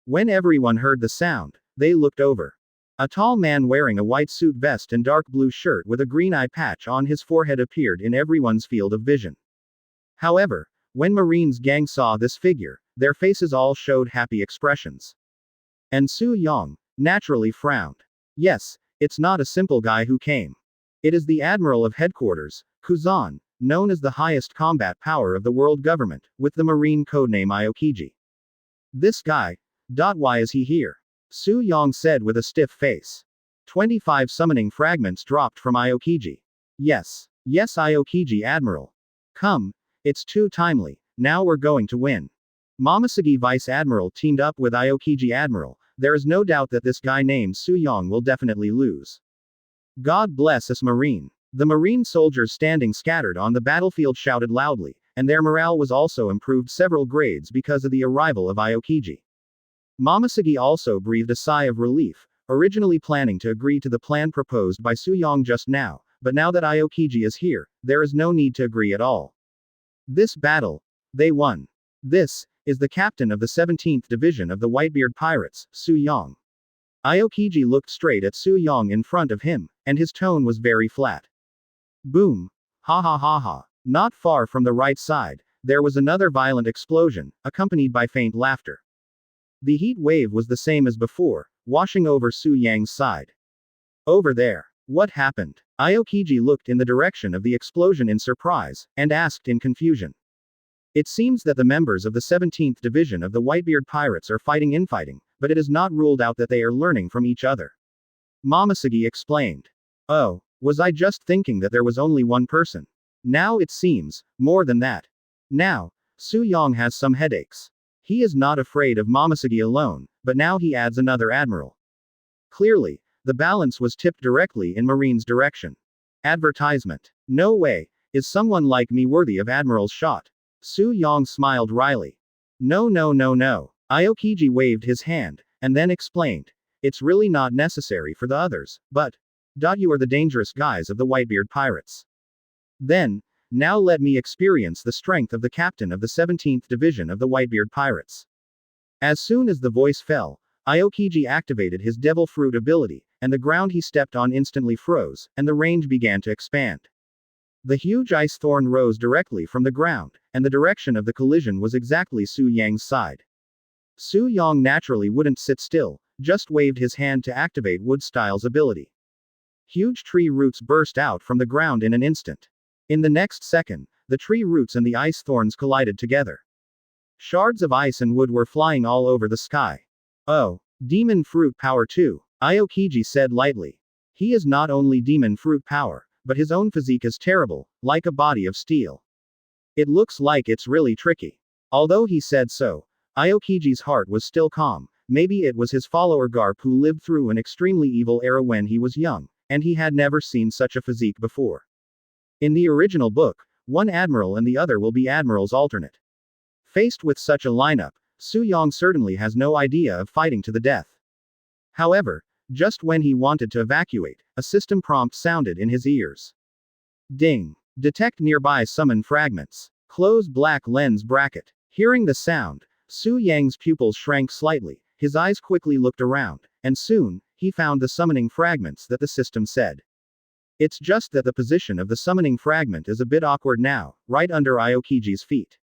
Speaker 1: When everyone heard the sound, they looked over. A tall man wearing a white suit vest and dark blue shirt with a green eye patch on his forehead appeared in everyone's field of vision. However, when Marine's gang saw this figure, their faces all showed happy expressions. And Suong naturally frowned. Yes, it's not a simple guy who came. It is the Admiral of Headquarters, Kuzan, known as the highest combat power of the world government, with the marine codename Aokiji. This guy, why is he here? Suong said with a stiff face. 25 summoning fragments dropped from Aokiji. Yes, Aokiji Admiral. Come, it's too timely, now we're going to win. Momosuke Vice Admiral teamed up with Aokiji Admiral, there is no doubt that this guy named Suong will definitely lose. God bless us Marine. The Marine soldiers standing scattered on the battlefield shouted loudly, and their morale was also improved several grades because of the arrival of Aokiji. Momosuke also breathed a sigh of relief, originally planning to agree to the plan proposed by Suong just now, but now that Aokiji is here, there is no need to agree at all. This battle, they won. This is the captain of the 17th Division of the Whitebeard Pirates, Suong. Aokiji looked straight at Suong in front of him, and his tone was very flat. Boom. Ha ha ha ha. Not far from the right side, there was another violent explosion, accompanied by faint laughter. The heat wave was the same as before, washing over Su Yang's side. Over there. What happened? Aokiji looked in the direction of the explosion in surprise, and asked in confusion. It seems that the members of the 17th Division of the Whitebeard Pirates are fighting infighting, but it is not ruled out that they are learning from each other. Momosuke explained. Oh, was I just thinking that there was only one person? Now it seems, more than that. Now, Suong has some headaches. He is not afraid of Momoshiki alone, but now he adds another admiral. Clearly, the balance was tipped directly in Marine's direction. Advertisement. No way, is someone like me worthy of Admiral's shot? Suong smiled wryly. No, no, no, no. Aokiji waved his hand, and then explained. It's really not necessary for the others, but. You are the dangerous guys of the Whitebeard pirates. Then, now let me experience the strength of the captain of the 17th Division of the Whitebeard pirates. As soon as the voice fell, Aokiji activated his devil fruit ability, and the ground he stepped on instantly froze, and the range began to expand. The huge ice thorn rose directly from the ground, and the direction of the collision was exactly Su Yang's side. Su Yang naturally wouldn't sit still, just waved his hand to activate Woodstyle's ability. Huge tree roots burst out from the ground in an instant. In the next second, the tree roots and the ice thorns collided together. Shards of ice and wood were flying all over the sky. Oh, demon fruit power too, Aokiji said lightly. He is not only demon fruit power, but his own physique is terrible, like a body of steel. It looks like it's really tricky. Although he said so, Aokiji's heart was still calm. Maybe it was his follower Garp who lived through an extremely evil era when he was young, and he had never seen such a physique before. In the original book, one admiral and the other will be admiral's alternate. Faced with such a lineup, Su Yang certainly has no idea of fighting to the death. However, just when he wanted to evacuate, a system prompt sounded in his ears. Ding. Detect nearby summon fragments. Close black lens bracket. Hearing the sound, Su Yang's pupils shrank slightly, his eyes quickly looked around, and soon, he found the summoning fragments that the system said. It's just that the position of the summoning fragment is a bit awkward now, right under Aokiji's feet.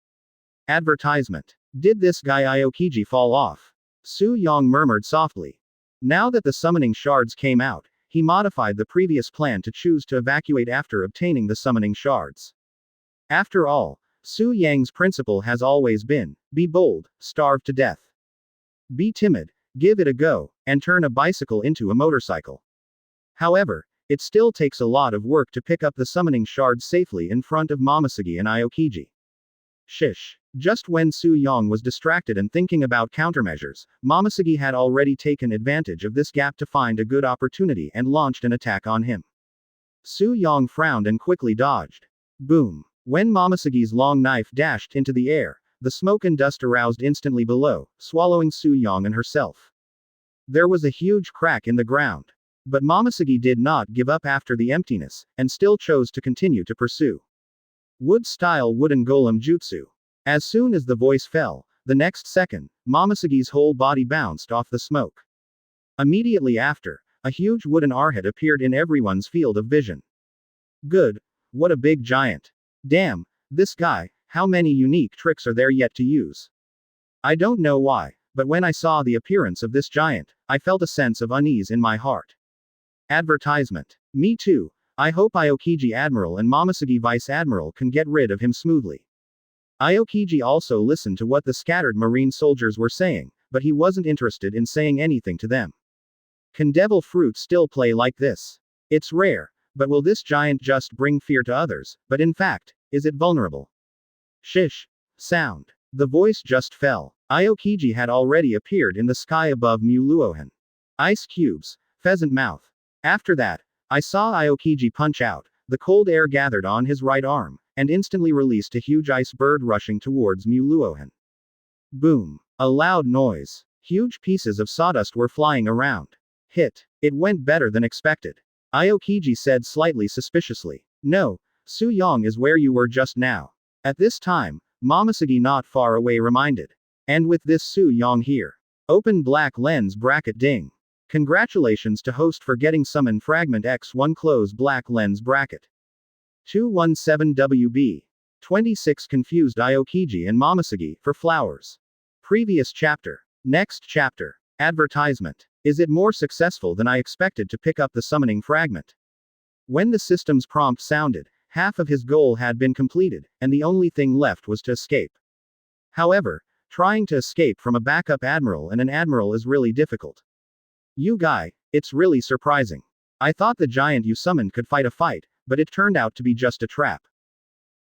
Speaker 1: Advertisement. Did this guy Aokiji fall off? Su Yang murmured softly. Now that the summoning shards came out, he modified the previous plan to choose to evacuate after obtaining the summoning shards. After all, Su Yang's principle has always been, be bold, starve to death. Be timid, give it a go, and turn a bicycle into a motorcycle. However, it still takes a lot of work to pick up the summoning shards safely in front of Momoshiki and Aokiji. Shish. Just when Su Yang was distracted and thinking about countermeasures, Momoshiki had already taken advantage of this gap to find a good opportunity and launched an attack on him. Su Yang frowned and quickly dodged. Boom. When Momoshiki's long knife dashed into the air, the smoke and dust aroused instantly below, swallowing Su Yang and herself. There was a huge crack in the ground. But Momoshiki did not give up after the emptiness, and still chose to continue to pursue. Wood-style wooden golem jutsu. As soon as the voice fell, the next second, Momoshiki's whole body bounced off the smoke. Immediately after, a huge wooden arrowhead appeared in everyone's field of vision. Good. What a big giant. Damn, this guy, how many unique tricks are there yet to use? I don't know why, but when I saw the appearance of this giant, I felt a sense of unease in my heart. Advertisement. Me too. I hope Aokiji Admiral and Momoshiki Vice Admiral can get rid of him smoothly. Aokiji also listened to what the scattered marine soldiers were saying, but he wasn't interested in saying anything to them. Can devil fruit still play like this? It's rare, but will this giant just bring fear to others, but in fact, is it vulnerable? Shish. Sound. The voice just fell. Aokiji had already appeared in the sky above Muluohan. Ice cubes. Pheasant mouth. After that, I saw Aokiji punch out, the cold air gathered on his right arm, and instantly released a huge ice bird rushing towards Muluohan. Boom. A loud noise. Huge pieces of sawdust were flying around. Hit. It went better than expected. Aokiji said slightly suspiciously. No, Su Yang is where you were just now. At this time, Momoshiki not far away reminded. And with this Su Yang here. Open black lens bracket ding. Congratulations to host for getting summon fragment X1 close black lens bracket. 217WB. 26 confused Aokiji and Momoshiki for flowers. Previous chapter. Next chapter. Advertisement. Is it more successful than I expected to pick up the summoning fragment? When the system's prompt sounded, half of his goal had been completed, and the only thing left was to escape. However, trying to escape from a backup admiral and an admiral is really difficult. You guy, it's really surprising. I thought the giant you summoned could fight a fight, but it turned out to be just a trap.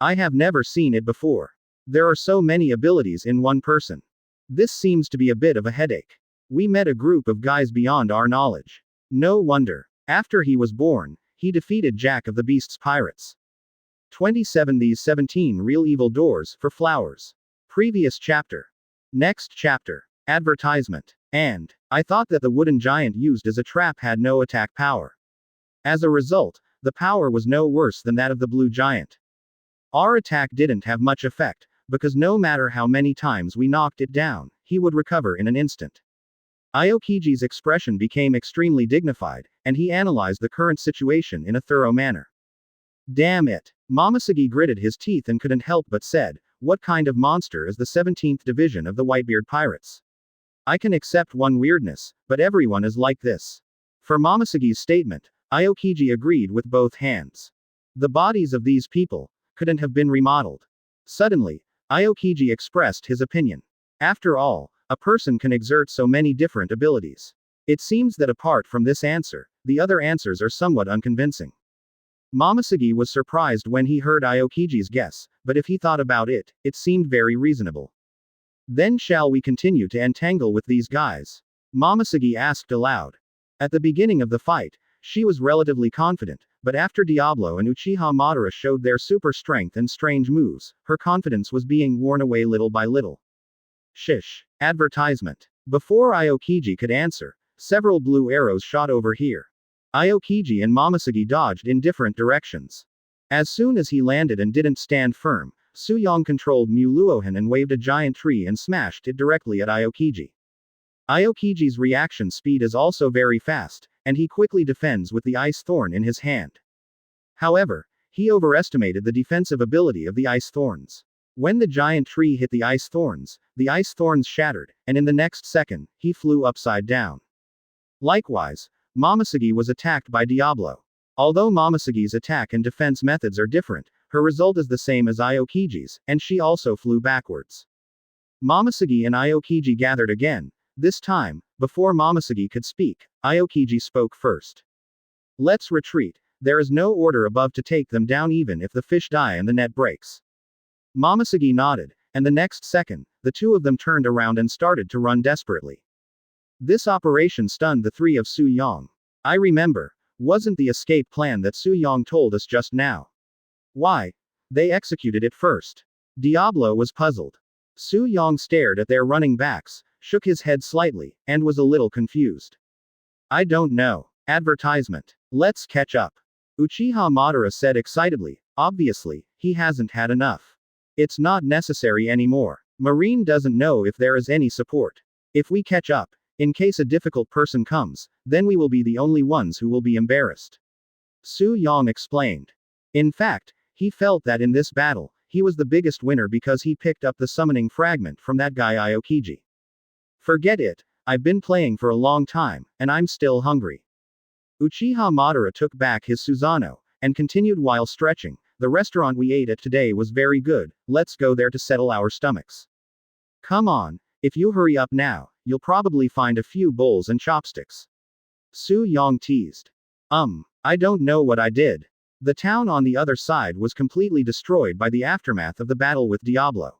Speaker 1: I have never seen it before. There are so many abilities in one person. This seems to be a bit of a headache. We met a group of guys beyond our knowledge. No wonder. After he was born, he defeated Jack of the Beast's pirates. 27 These 17 real evil doors for flowers. Previous chapter. Next chapter. Advertisement. And I thought that the wooden giant used as a trap had no attack power. As a result, the power was no worse than that of the blue giant. Our attack didn't have much effect, because no matter how many times we knocked it down, he would recover in an instant. Aokiji's expression became extremely dignified, and he analyzed the current situation in a thorough manner. Damn it. Momosuke gritted his teeth and couldn't help but said, "What kind of monster is the 17th division of the Whitebeard pirates? I can accept one weirdness, but everyone is like this." For Momosuke's statement, Aokiji agreed with both hands. The bodies of these people couldn't have been remodeled. Suddenly, Aokiji expressed his opinion. After all, a person can exert so many different abilities. It seems that apart from this answer, the other answers are somewhat unconvincing. Momosuke was surprised when he heard Aokiji's guess, but if he thought about it, it seemed very reasonable. Then shall we continue to entangle with these guys? Momosuke asked aloud. At the beginning of the fight, she was relatively confident, but after Diablo and Uchiha Madara showed their super strength and strange moves, her confidence was being worn away little by little. Shish. Advertisement. Before Aokiji could answer, several blue arrows shot over here. Aokiji and Momosuke dodged in different directions. As soon as he landed and didn't stand firm, Suong controlled Muluohan and waved a giant tree and smashed it directly at Aokiji. Aokiji's reaction speed is also very fast, and he quickly defends with the ice thorn in his hand. However, he overestimated the defensive ability of the ice thorns. When the giant tree hit the ice thorns shattered, and in the next second, he flew upside down. Likewise, Momosuke was attacked by Diablo. Although Momosuke's attack and defense methods are different, her result is the same as Aokiji's, and she also flew backwards. Momosuke and Aokiji gathered again. This time, before Momosuke could speak, Aokiji spoke first. "Let's retreat. There is no order above to take them down even if the fish die and the net breaks." Momosuke nodded, and the next second, the two of them turned around and started to run desperately. This operation stunned the three of Suong. I remember. Wasn't the escape plan that Suong told us just now? Why? They executed it first. Diablo was puzzled. Suong stared at their running backs, shook his head slightly, and was a little confused. I don't know. Advertisement. Let's catch up. Uchiha Madara said excitedly. Obviously, he hasn't had enough. It's not necessary anymore. Marine doesn't know if there is any support. If we catch up, in case a difficult person comes, then we will be the only ones who will be embarrassed. Suong explained. In fact, he felt that in this battle, he was the biggest winner because he picked up the summoning fragment from that guy Aokiji. Forget it, I've been playing for a long time, and I'm still hungry. Uchiha Madara took back his Susanoo, and continued while stretching. The restaurant we ate at today was very good, let's go there to settle our stomachs. Come on, if you hurry up now, you'll probably find a few bowls and chopsticks. Suong teased. I don't know what I did. The town on the other side was completely destroyed by the aftermath of the battle with Diablo.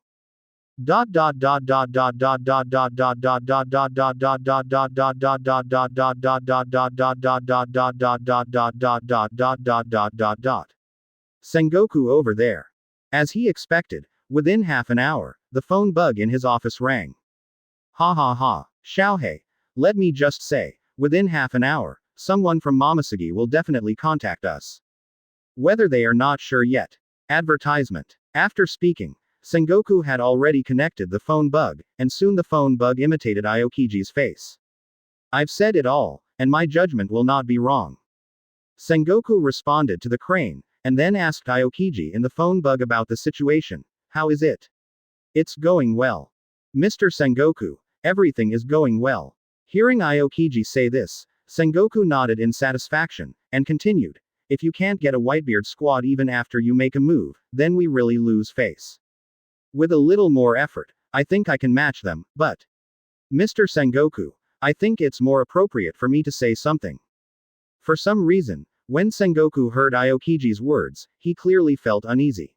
Speaker 1: Sengoku over there. As he expected, within half an hour, the phone bug in his office rang. Ha ha ha. Xiaohei. Let me just say, within half an hour, someone from Momosuke will definitely contact us. Whether they are not sure yet. Advertisement. After speaking, Sengoku had already connected the phone bug, and soon the phone bug imitated Aokiji's face. I've said it all, and my judgment will not be wrong. Sengoku responded to the crane, and then asked Aokiji in the phone bug about the situation. How is it? It's going well. Mr. Sengoku, everything is going well. Hearing Aokiji say this, Sengoku nodded in satisfaction, and continued. If you can't get a Whitebeard squad even after you make a move, then we really lose face. With a little more effort, I think I can match them, but. Mr. Sengoku, I think it's more appropriate for me to say something. For some reason, when Sengoku heard Aokiji's words, he clearly felt uneasy.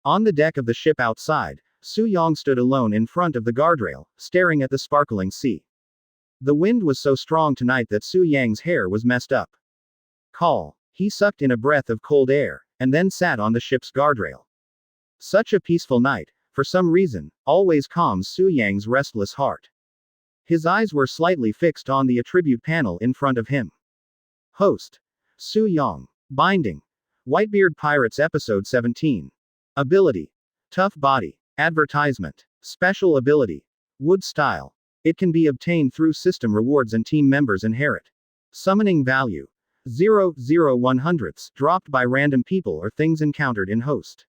Speaker 1: On the deck of the ship outside, Suong stood alone in front of the guardrail, staring at the sparkling sea. The wind was so strong tonight that Su Yang's hair was messed up. Call. He sucked in a breath of cold air, and then sat on the ship's guardrail. Such a peaceful night, for some reason, always calms Su Yang's restless heart. His eyes were slightly fixed on the attribute panel in front of him. Host. Su Yang. Binding. Whitebeard Pirates Episode 17. Ability. Tough Body. Advertisement. Special Ability. Wood Style. It can be obtained through system rewards and team members inherit. Summoning Value. 0.0 dropped by random people or things encountered in host.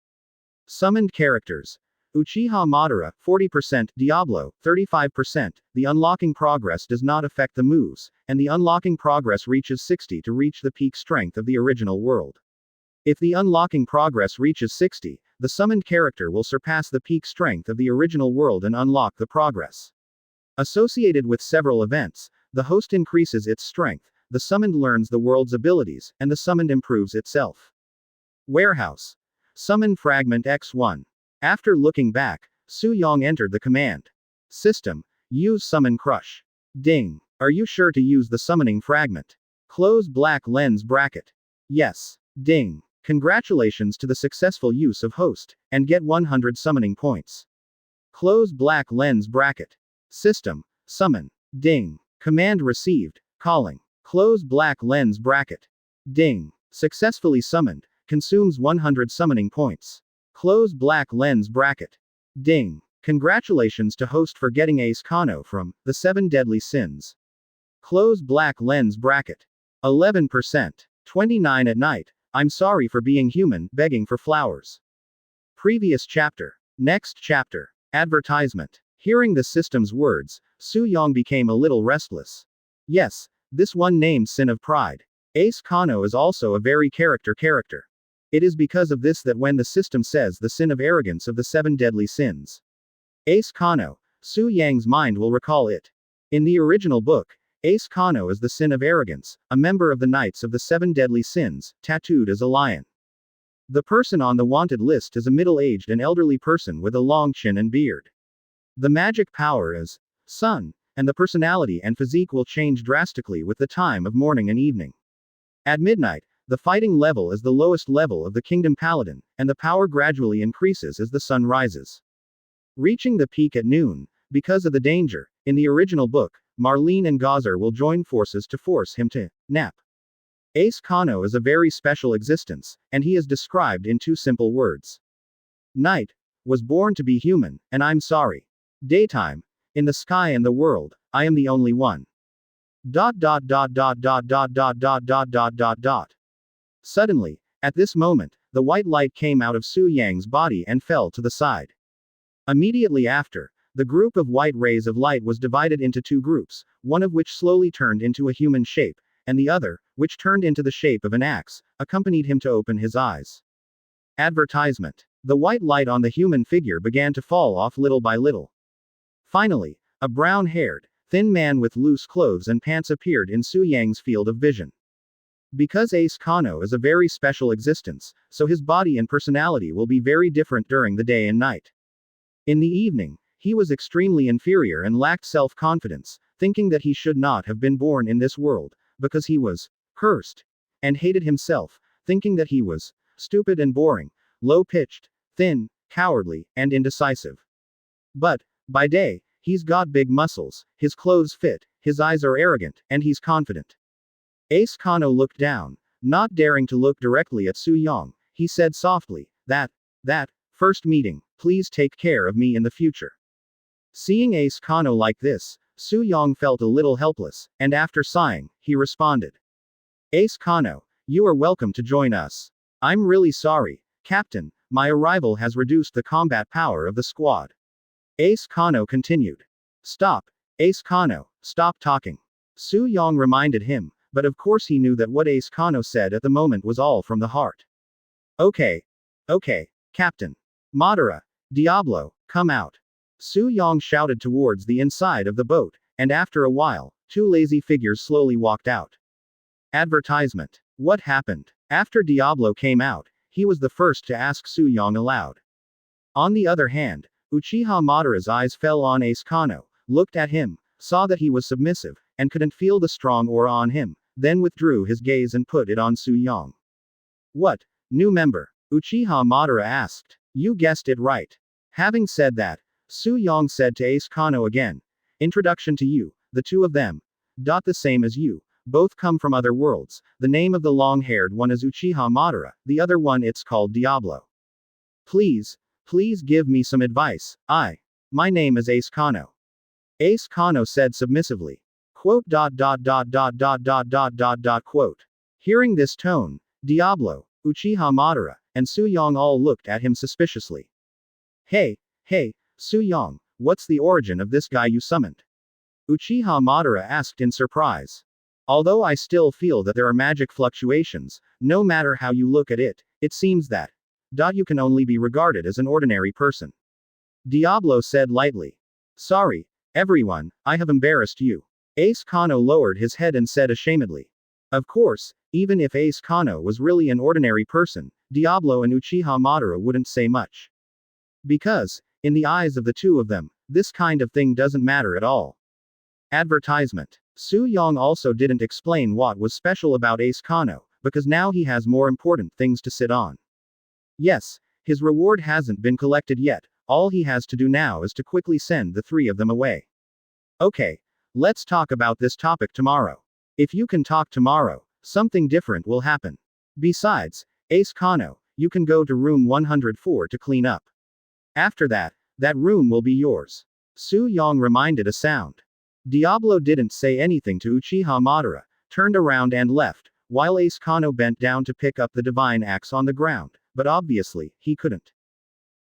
Speaker 1: Summoned Characters. Uchiha Madara, 40%, Diablo, 35%. The unlocking progress does not affect the moves, and the unlocking progress reaches 60 to reach the peak strength of the original world. If the unlocking progress reaches 60, the summoned character will surpass the peak strength of the original world and unlock the progress. Associated with several events, the host increases its strength, the summoned learns the world's abilities, and the summoned improves itself. Warehouse. Summon Fragment X1. After looking back, Su Yang entered the command system. Use Summon Crush. Ding. Are you sure to use the summoning fragment? Close black lens bracket. Yes. Ding. Congratulations to the successful use of host, and get 100 summoning points. Close black lens bracket. System. Summon. Ding. Command received. Calling. Close black lens bracket. Ding. Successfully summoned. Consumes 100 summoning points. Close black lens bracket. Ding. Congratulations to host for getting Escanor from the 7 Deadly Sins. Close black lens bracket. 11%. 29 at night. I'm sorry for being human, begging for flowers. Previous chapter. Next chapter. Advertisement. Hearing the system's words, Su Yang became a little restless. Yes, this one named Sin of Pride. Ace Kano is also a very character. It is because of this that when the system says the sin of arrogance of the 7 deadly sins, Ace Kano, Su Yang's mind will recall it. In the original book, Ace Kano is the sin of arrogance, a member of the Knights of the 7 deadly sins, tattooed as a lion. The person on the wanted list is a middle-aged and elderly person with a long chin and beard. The magic power is sun, and the personality and physique will change drastically with the time of morning and evening. At midnight, the fighting level is the lowest level of the Kingdom Paladin, and the power gradually increases as the sun rises. Reaching the peak at noon, because of the danger, in the original book, Marlene and Gazer will join forces to force him to nap. Ace Kano is a very special existence, and he is described in 2 simple words. Night. Was born to be human, and I'm sorry. Daytime. In the sky and the world, I am the only one. ... Suddenly, at this moment, the white light came out of Su Yang's body and fell to the side. Immediately after, the group of white rays of light was divided into 2 groups, one of which slowly turned into a human shape, and the other, which turned into the shape of an axe, accompanied him to open his eyes. Advertisement. The white light on the human figure began to fall off little by little. Finally, a brown-haired, thin man with loose clothes and pants appeared in Su Yang's field of vision. Because Ace Kano is a very special existence, so his body and personality will be very different during the day and night. In the evening, he was extremely inferior and lacked self-confidence, thinking that he should not have been born in this world, because he was cursed, and hated himself, thinking that he was stupid and boring, low-pitched, thin, cowardly, and indecisive. But, by day, he's got big muscles, his clothes fit, his eyes are arrogant, and he's confident. Ace Kano looked down, not daring to look directly at Su Yang. He said softly, that, first meeting, please take care of me in the future. Seeing Ace Kano like this, Su Yang felt a little helpless, and after sighing, he responded. Ace Kano, you are welcome to join us. I'm really sorry, Captain, my arrival has reduced the combat power of the squad. Ace Kano continued. Stop, Ace Kano, stop talking. Su Yang reminded him, but of course he knew that what Ace Kano said at the moment was all from the heart. Okay, Captain. Madara, Diablo, come out. Su Yang shouted towards the inside of the boat, and after a while, 2 lazy figures slowly walked out. Advertisement. What happened? After Diablo came out, he was the first to ask Su Yang aloud. On the other hand, Uchiha Madara's eyes fell on Escanor, looked at him, saw that he was submissive, and couldn't feel the strong aura on him, then withdrew his gaze and put it on Suong. What? New member? Uchiha Madara asked. You guessed it right. Having said that, Suong said to Escanor again. Introduction to you, the two of them. The same as you. Both come from other worlds. The name of the long-haired one is Uchiha Madara, the other one it's called Diablo. Please give me some advice. My name is Escanor. Escanor said submissively. Quote. Hearing this tone, Diablo, Uchiha Madara, and Suong all looked at him suspiciously. Hey, Suong, what's the origin of this guy you summoned? Uchiha Madara asked in surprise. Although I still feel that there are magic fluctuations, no matter how you look at it, it seems that you can only be regarded as an ordinary person. Diablo said lightly. Sorry, everyone, I have embarrassed you. Escanor lowered his head and said ashamedly. Of course, even if Escanor was really an ordinary person, Diablo and Uchiha Madara wouldn't say much. Because, in the eyes of the two of them, this kind of thing doesn't matter at all. Advertisement. Suong also didn't explain what was special about Escanor, because now he has more important things to sit on. Yes, his reward hasn't been collected yet, all he has to do now is to quickly send the three of them away. Okay, let's talk about this topic tomorrow. If you can talk tomorrow, something different will happen. Besides, Escanor, you can go to room 104 to clean up. After that room will be yours. Suong reminded a sound. Diablo didn't say anything to Uchiha Madara, turned around and left, while Escanor bent down to pick up the divine axe on the ground, but obviously, he couldn't.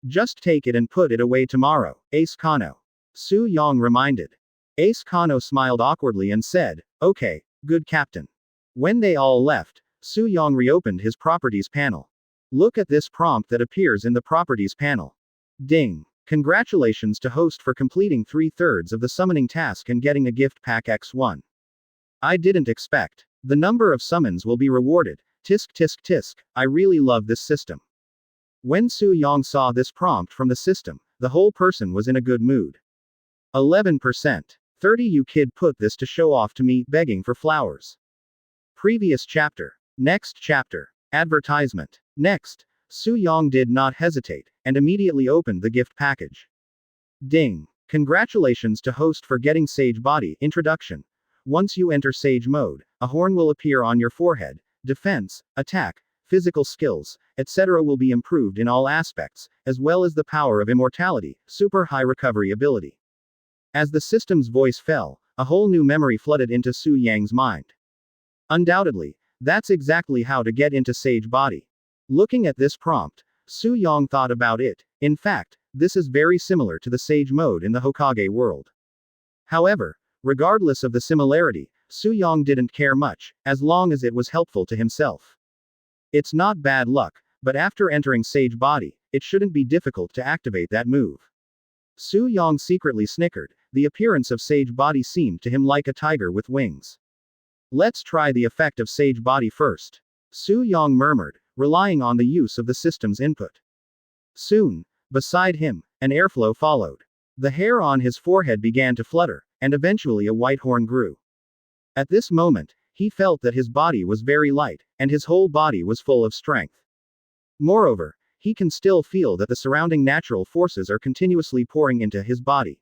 Speaker 1: Just take it and put it away tomorrow, Escanor. Suong reminded. Escanor smiled awkwardly and said, okay, good captain. When they all left, Suong reopened his properties panel. Look at this prompt that appears in the properties panel. Ding. Congratulations to host for completing 3/3 of the summoning task and getting a gift pack X1. I didn't expect. The number of summons will be rewarded. Tisk tisk tisk, I really love this system. When Suong saw this prompt from the system, the whole person was in a good mood. 11%. 30 You kid put this to show off to me, begging for flowers. Previous chapter. Next chapter. Advertisement. Next, Suong did not hesitate, and immediately opened the gift package. Ding. Congratulations to host for getting Sage Body. Introduction. Once you enter Sage mode, a horn will appear on your forehead. Defense, attack, physical skills, etc. will be improved in all aspects, as well as the power of immortality, super high recovery ability. As the system's voice fell, a whole new memory flooded into Su Yang's mind. Undoubtedly, that's exactly how to get into Sage Body. Looking at this prompt, Suong thought about it. In fact, this is very similar to the Sage mode in the Hokage world. However, regardless of the similarity, Suong didn't care much, as long as it was helpful to himself. It's not bad luck, but after entering Sage Body, it shouldn't be difficult to activate that move. Suong secretly snickered. The appearance of Sage Body seemed to him like a tiger with wings. Let's try the effect of Sage Body first. Suong murmured, relying on the use of the system's input. Soon, beside him, an airflow followed. The hair on his forehead began to flutter, and eventually a white horn grew. At this moment, he felt that his body was very light, and his whole body was full of strength. Moreover, he can still feel that the surrounding natural forces are continuously pouring into his body.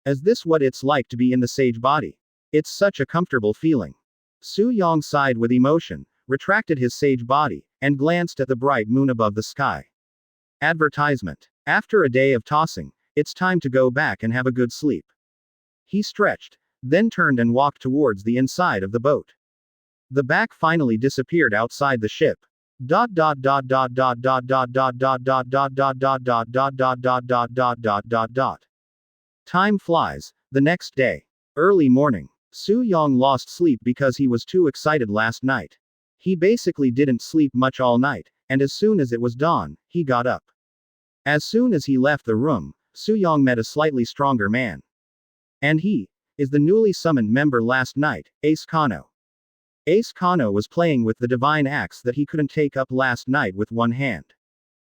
Speaker 1: Is this what it's like to be in the Sage Body? It's such a comfortable feeling. Suong sighed with emotion, retracted his Sage Body, and glanced at the bright moon above the sky. Advertisement. After a day of tossing, it's time to go back and have a good sleep. He stretched, then turned and walked towards the inside of the boat. The back finally disappeared outside the ship. Time flies. The next day. Early morning. Suong lost sleep because he was too excited last night. He basically didn't sleep much all night, and as soon as it was dawn, he got up. As soon as he left the room, Suong met a slightly stronger man. And he is the newly summoned member last night, Escanor. Escanor was playing with the divine axe that he couldn't take up last night with one hand.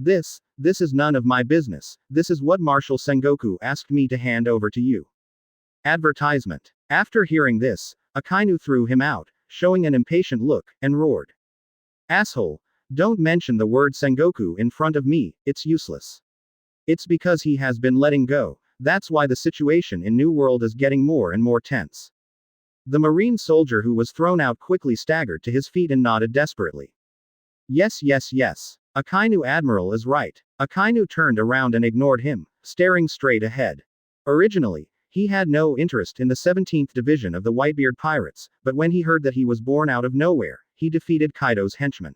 Speaker 1: This is none of my business, this is what Marshal Sengoku asked me to hand over to you. Advertisement. After hearing this, Akainu threw him out, showing an impatient look, and roared. Asshole! Don't mention the word Sengoku in front of me, it's useless. It's because he has been letting go, that's why the situation in New World is getting more and more tense. The Marine soldier who was thrown out quickly staggered to his feet and nodded desperately. Yes. Akainu Admiral is right. Akainu turned around and ignored him, staring straight ahead. Originally, he had no interest in the 17th Division of the Whitebeard Pirates, but when he heard that he was born out of nowhere, he defeated Kaido's henchmen.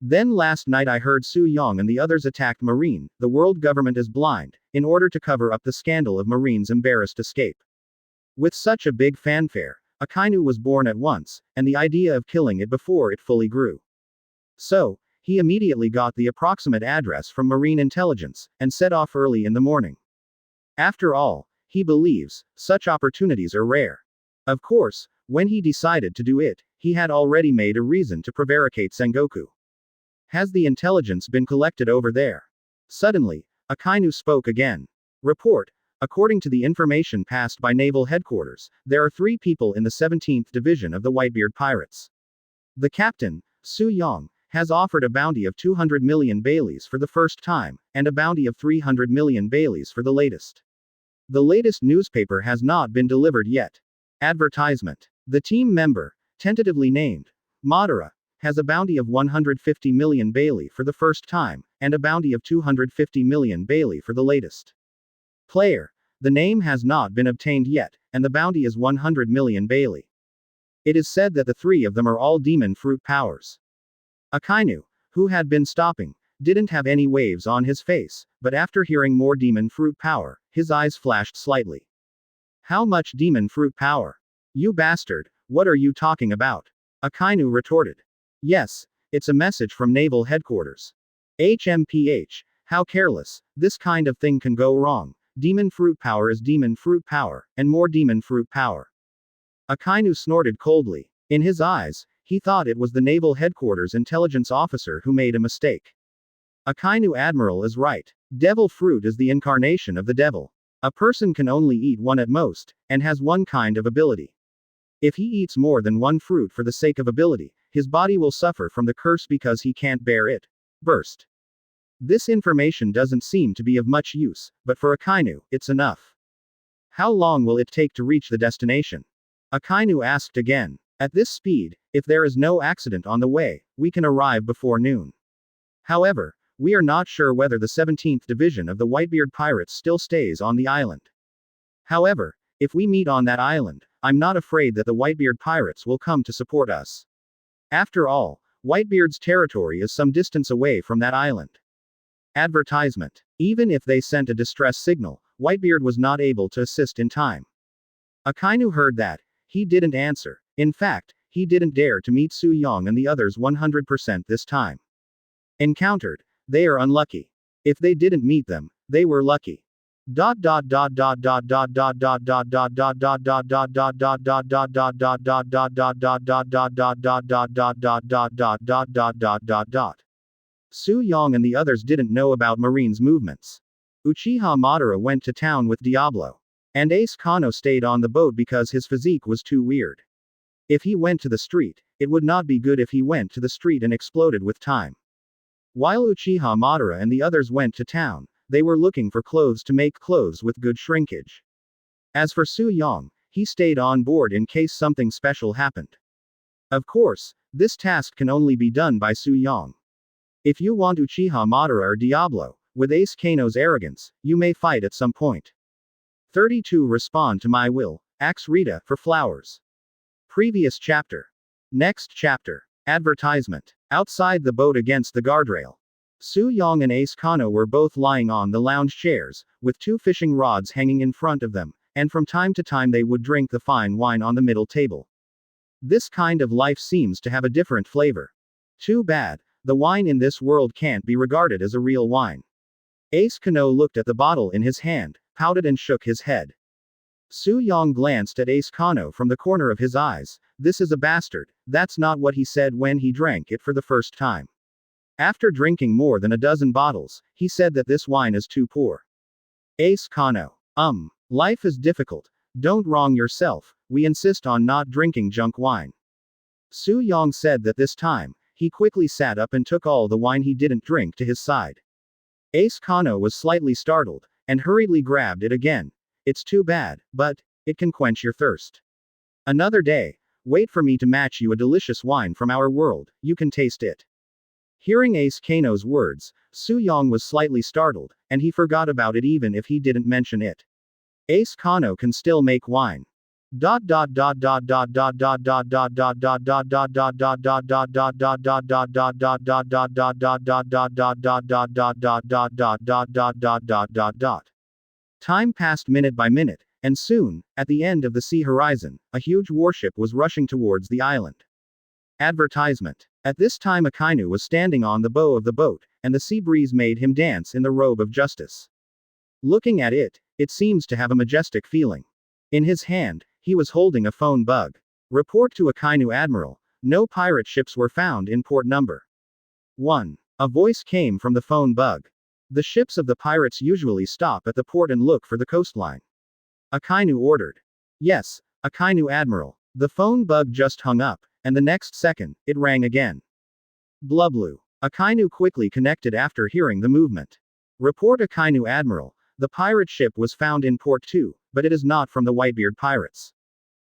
Speaker 1: Then last night I heard Suong and the others attacked Marine, the world government is blind, in order to cover up the scandal of Marine's embarrassed escape. With such a big fanfare, Akainu was born at once, and the idea of killing it before it fully grew. So, he immediately got the approximate address from Marine intelligence, and set off early in the morning. After all, he believes, such opportunities are rare. Of course, when he decided to do it, he had already made a reason to prevaricate Sengoku. Has the intelligence been collected over there? Suddenly, Akainu spoke again. Report. According to the information passed by Naval Headquarters, there are 3 people in the 17th Division of the Whitebeard Pirates. The captain, Suong, has offered a bounty of 200 million baileys for the first time, and a bounty of 300 million baileys for the latest. The latest newspaper has not been delivered yet. Advertisement. The team member, tentatively named Madara, has a bounty of 150 million bailey for the first time, and a bounty of 250 million bailey for the latest. Player. The name has not been obtained yet, and the bounty is 100 million bailey. It is said that the 3 of them are all demon fruit powers. Akainu, who had been stopping, didn't have any waves on his face, but after hearing more demon fruit power, his eyes flashed slightly. How much demon fruit power? You bastard, what are you talking about? Akainu retorted. Yes, it's a message from Naval Headquarters. HMPH, how careless, this kind of thing can go wrong. Demon fruit power is demon fruit power, and more demon fruit power. Akainu snorted coldly. In his eyes, he thought it was the Naval Headquarters intelligence officer who made a mistake. Akainu Admiral is right. Devil fruit is the incarnation of the devil. A person can only eat one at most, and has one kind of ability. If he eats more than one fruit for the sake of ability, his body will suffer from the curse because he can't bear it. Burst. This information doesn't seem to be of much use, but for Akainu, it's enough. How long will it take to reach the destination? Akainu asked again. At this speed, if there is no accident on the way, we can arrive before noon. However, we are not sure whether the 17th Division of the Whitebeard Pirates still stays on the island. However, if we meet on that island, I'm not afraid that the Whitebeard Pirates will come to support us. After all, Whitebeard's territory is some distance away from that island. Advertisement. Even if they sent a distress signal, Whitebeard was not able to assist in time. Akainu heard that. He didn't answer. In fact, he didn't dare to meet Suong and the others 100% this time. Encountered. They are unlucky. If they didn't meet them, they were lucky. Suong and the others didn't know about Marine's movements. Uchiha Madara went to town with Diablo. And Escanor stayed on the boat because his physique was too weird. If he went to the street, it would not be good if he went to the street and exploded with time. While Uchiha Madara and the others went to town, they were looking for clothes to make clothes with good shrinkage. As for Suong, he stayed on board in case something special happened. Of course, this task can only be done by Suong. If you want Uchiha Madara or Diablo, with Escanor's arrogance, you may fight at some point. 32 Respond to my will, ask Rita for flowers. Previous chapter. Next chapter. Advertisement. Outside the boat against the guardrail. Suong and Escanor were both lying on the lounge chairs, with 2 fishing rods hanging in front of them, and from time to time they would drink the fine wine on the middle table. This kind of life seems to have a different flavor. Too bad, the wine in this world can't be regarded as a real wine. Escanor looked at the bottle in his hand, pouted and shook his head. Suong glanced at Escanor from the corner of his eyes. This is a bastard, that's not what he said when he drank it for the first time. After drinking more than a dozen bottles, he said that this wine is too poor. Escanor. Life is difficult. Don't wrong yourself, we insist on not drinking junk wine. Suong said that this time, he quickly sat up and took all the wine he didn't drink to his side. Escanor was slightly startled, and hurriedly grabbed it again. It's too bad, but it can quench your thirst. Another day, wait for me to match you a delicious wine from our world, you can taste it. Hearing Escanor's words, Suong was slightly startled, and he forgot about it even if he didn't mention it. Escanor can still make wine. Time passed minute by minute, and soon, at the end of the sea horizon, a huge warship was rushing towards the island. Advertisement. At this time Akainu was standing on the bow of the boat, and the sea breeze made him dance in the robe of justice. Looking at it, it seems to have a majestic feeling. In his hand, he was holding a phone bug. Report to Akainu Admiral, no pirate ships were found in port number 1. A voice came from the phone bug. The ships of the pirates usually stop at the port and look for the coastline. Akainu ordered. Yes, Akainu Admiral. The phone bug just hung up, and the next second, it rang again. Blublu. Akainu quickly connected after hearing the movement. Report Akainu Admiral, the pirate ship was found in port 2, but it is not from the Whitebeard pirates.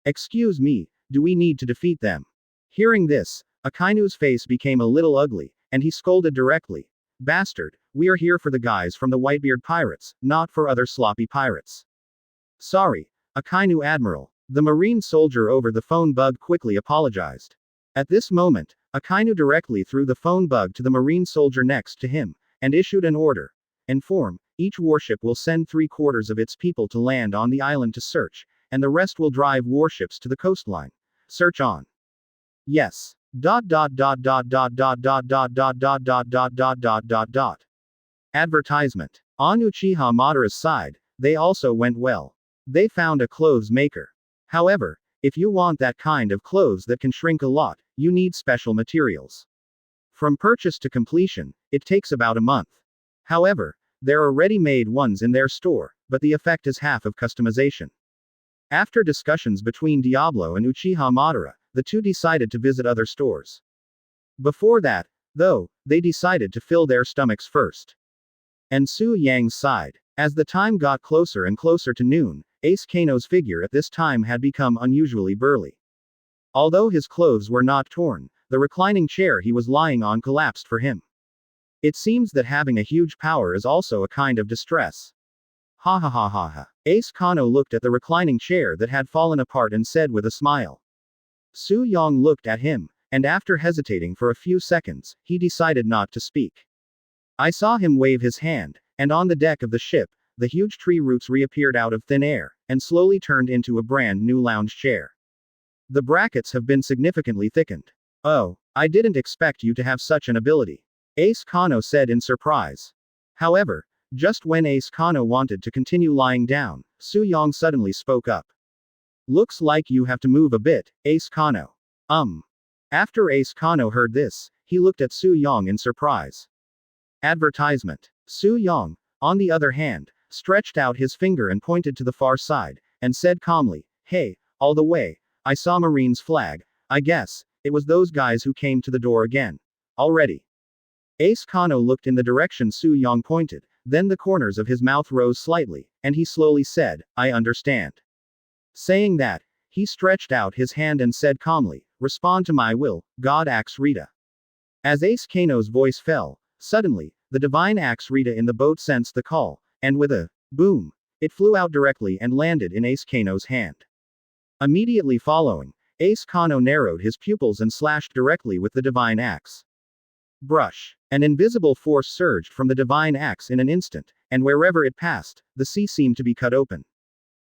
Speaker 1: Excuse me, do we need to defeat them? Hearing this, Akainu's face became a little ugly, and he scolded directly. Bastard, we are here for the guys from the Whitebeard pirates, not for other sloppy pirates. Sorry, Akainu Admiral. The marine soldier over the phone bug quickly apologized. At this moment, Akainu directly threw the phone bug to the marine soldier next to him, and issued an order. Inform, each warship will send 3/4 of its people to land on the island to search, and the rest will drive warships to the coastline. Search on. Yes. Advertisement. On Uchiha Madara's side, they also went well. They found a clothes maker. However, if you want that kind of clothes that can shrink a lot, you need special materials. From purchase to completion, it takes about a month. However, there are ready-made ones in their store, but the effect is half of customization. After discussions between Diablo and Uchiha Madara, the two decided to visit other stores. Before that, though, they decided to fill their stomachs first. And Su Yang's side. As the time got closer and closer to noon, Escanor's figure at this time had become unusually burly. Although his clothes were not torn, the reclining chair he was lying on collapsed for him. It seems that having a huge power is also a kind of distress. Ha ha ha ha ha. Escanor looked at the reclining chair that had fallen apart and said with a smile. Su Yang looked at him, and after hesitating for a few seconds, he decided not to speak. I saw him wave his hand, and on the deck of the ship, the huge tree roots reappeared out of thin air, and slowly turned into a brand new lounge chair. The brackets have been significantly thickened. Oh, I didn't expect you to have such an ability. Escanor said in surprise. However, just when Escanor wanted to continue lying down, Su Yang suddenly spoke up. Looks like you have to move a bit, Escanor. After Escanor heard this, he looked at Su Yang in surprise. Advertisement. Su Yang, on the other hand, stretched out his finger and pointed to the far side, and said calmly, Hey, all the way, I saw Marine's flag, I guess, it was those guys who came to the door again. Already. Escanor looked in the direction Su Yang pointed, then the corners of his mouth rose slightly, and he slowly said, I understand. Saying that, he stretched out his hand and said calmly, Respond to my will, God Axe Rita. As Escanor's voice fell, suddenly, the divine Axe Rita in the boat sensed the call, and with a boom, it flew out directly and landed in Escanor's hand. Immediately following, Escanor narrowed his pupils and slashed directly with the divine axe. Brush. An invisible force surged from the divine axe in an instant, and wherever it passed, the sea seemed to be cut open.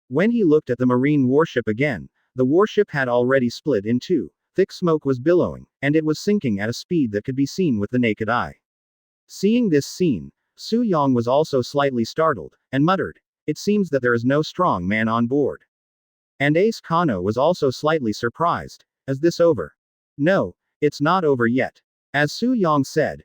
Speaker 1: When he looked at the marine warship again, the warship had already split in two, thick smoke was billowing, and it was sinking at a speed that could be seen with the naked eye. Seeing this scene, Su Yang was also slightly startled, and muttered, It seems that there is no strong man on board. And Escanor was also slightly surprised. Is this over? No, it's not over yet. As Su Yang said,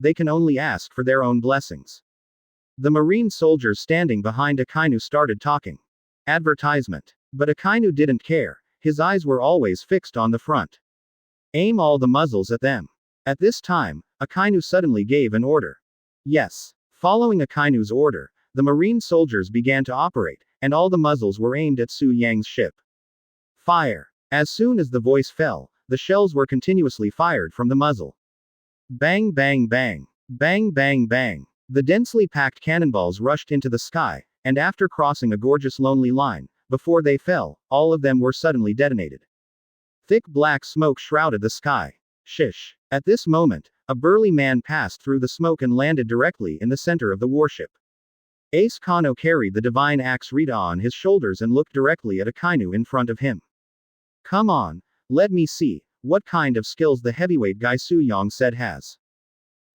Speaker 1: they can only ask for their own blessings. The marine soldiers standing behind Akainu started talking. Advertisement. But Akainu didn't care, his eyes were always fixed on the front. Aim all the muzzles at them. At this time, Akainu suddenly gave an order. Yes. Following Akainu's order, the marine soldiers began to operate, and all the muzzles were aimed at Su Yang's ship. Fire. As soon as the voice fell, the shells were continuously fired from the muzzle. Bang bang bang. Bang bang bang. The densely packed cannonballs rushed into the sky, and after crossing a gorgeous lonely line, before they fell, all of them were suddenly detonated. Thick black smoke shrouded the sky. Shish. At this moment, a burly man passed through the smoke and landed directly in the center of the warship. Escanor carried the divine axe Rita on his shoulders and looked directly at Akainu in front of him. Come on, let me see what kind of skills the heavyweight guy Suong said has.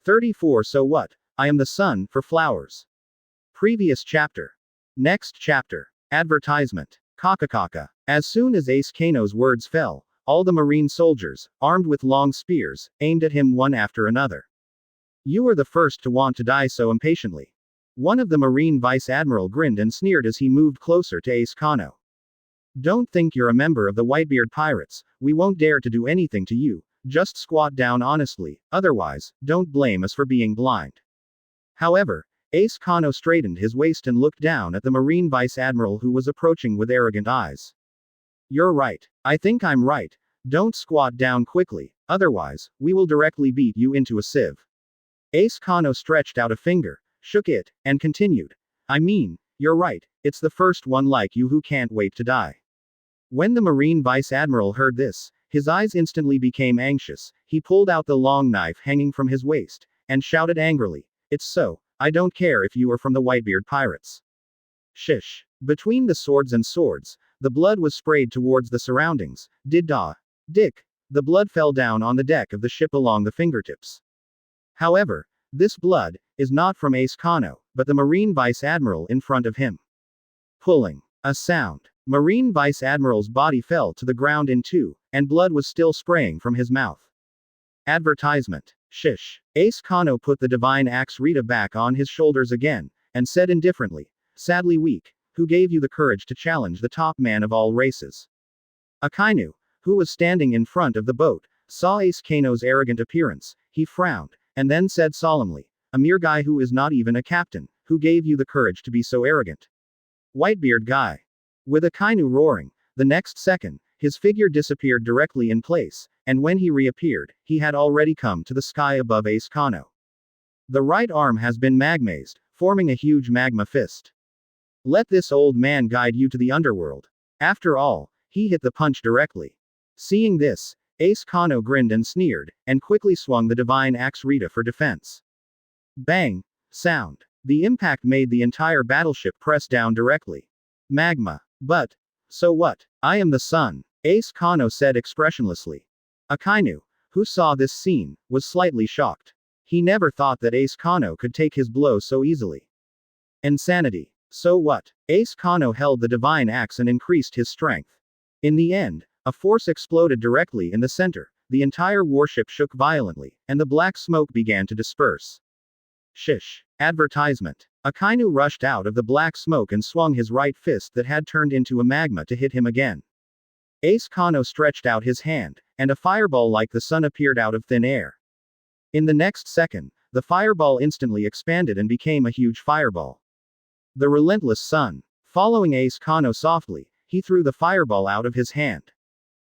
Speaker 1: 34. So what? I am the sun for flowers. Previous chapter. Next chapter. Advertisement. Kakakaka. As soon as Escano's words fell, all the marine soldiers, armed with long spears, aimed at him one after another. You are the first to want to die so impatiently. One of the marine vice admiral grinned and sneered as he moved closer to Escanor. Don't think you're a member of the Whitebeard pirates, we won't dare to do anything to you, just squat down honestly, otherwise, don't blame us for being blind. However, Escanor straightened his waist and looked down at the marine vice admiral who was approaching with arrogant eyes. You're right. I think I'm right. Don't squat down quickly, otherwise, we will directly beat you into a sieve. Escanor stretched out a finger, shook it, and continued. I mean, you're right, it's the first one like you who can't wait to die. When the marine vice admiral heard this, his eyes instantly became anxious, he pulled out the long knife hanging from his waist, and shouted angrily, it's so, I don't care if you are from the Whitebeard pirates. Shish. Between the swords and swords, the blood was sprayed towards the surroundings. Dick. The blood fell down on the deck of the ship along the fingertips. However, this blood is not from Escanor, but the marine vice admiral in front of him. Pulling. A sound. Marine vice admiral's body fell to the ground in two, and blood was still spraying from his mouth. Advertisement. Shish. Escanor put the divine axe Rita back on his shoulders again, and said indifferently, sadly weak, who gave you the courage to challenge the top man of all races? Akainu, who was standing in front of the boat, saw Escanor's arrogant appearance, he frowned, and then said solemnly, a mere guy who is not even a captain, who gave you the courage to be so arrogant? Whitebeard guy. With Akainu roaring, the next second, his figure disappeared directly in place, and when he reappeared, he had already come to the sky above Escanor. The right arm has been magmazed, forming a huge magma fist. Let this old man guide you to the underworld. After all, he hit the punch directly. Seeing this, Escanor grinned and sneered, and quickly swung the divine axe Rita for defense. Bang! Sound. The impact made the entire battleship press down directly. Magma. But, so what? I am the sun, Escanor said expressionlessly. Akainu, who saw this scene, was slightly shocked. He never thought that Escanor could take his blow so easily. Insanity. So what? Escanor held the divine axe and increased his strength. In the end, a force exploded directly in the center, the entire warship shook violently, and the black smoke began to disperse. Shish. Advertisement. Akainu rushed out of the black smoke and swung his right fist that had turned into a magma to hit him again. Escanor stretched out his hand, and a fireball like the sun appeared out of thin air. In the next second, the fireball instantly expanded and became a huge fireball. The relentless sun. Following Escanor softly, he threw the fireball out of his hand.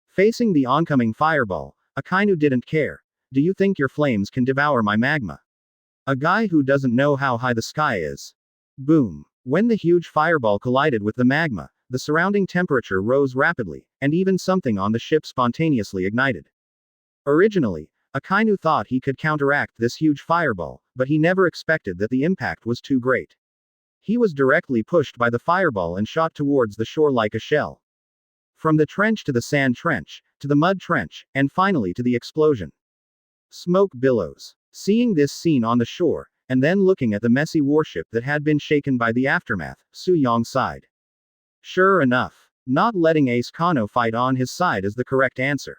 Speaker 1: Facing the oncoming fireball, Akainu didn't care. Do you think your flames can devour my magma? A guy who doesn't know how high the sky is. Boom. When the huge fireball collided with the magma, the surrounding temperature rose rapidly, and even something on the ship spontaneously ignited. Originally, Akainu thought he could counteract this huge fireball, but he never expected that the impact was too great. He was directly pushed by the fireball and shot towards the shore like a shell. From the trench to the sand trench, to the mud trench, and finally to the explosion. Smoke billows. Seeing this scene on the shore, and then looking at the messy warship that had been shaken by the aftermath, Suong sighed. Sure enough, not letting Escanor fight on his side is the correct answer.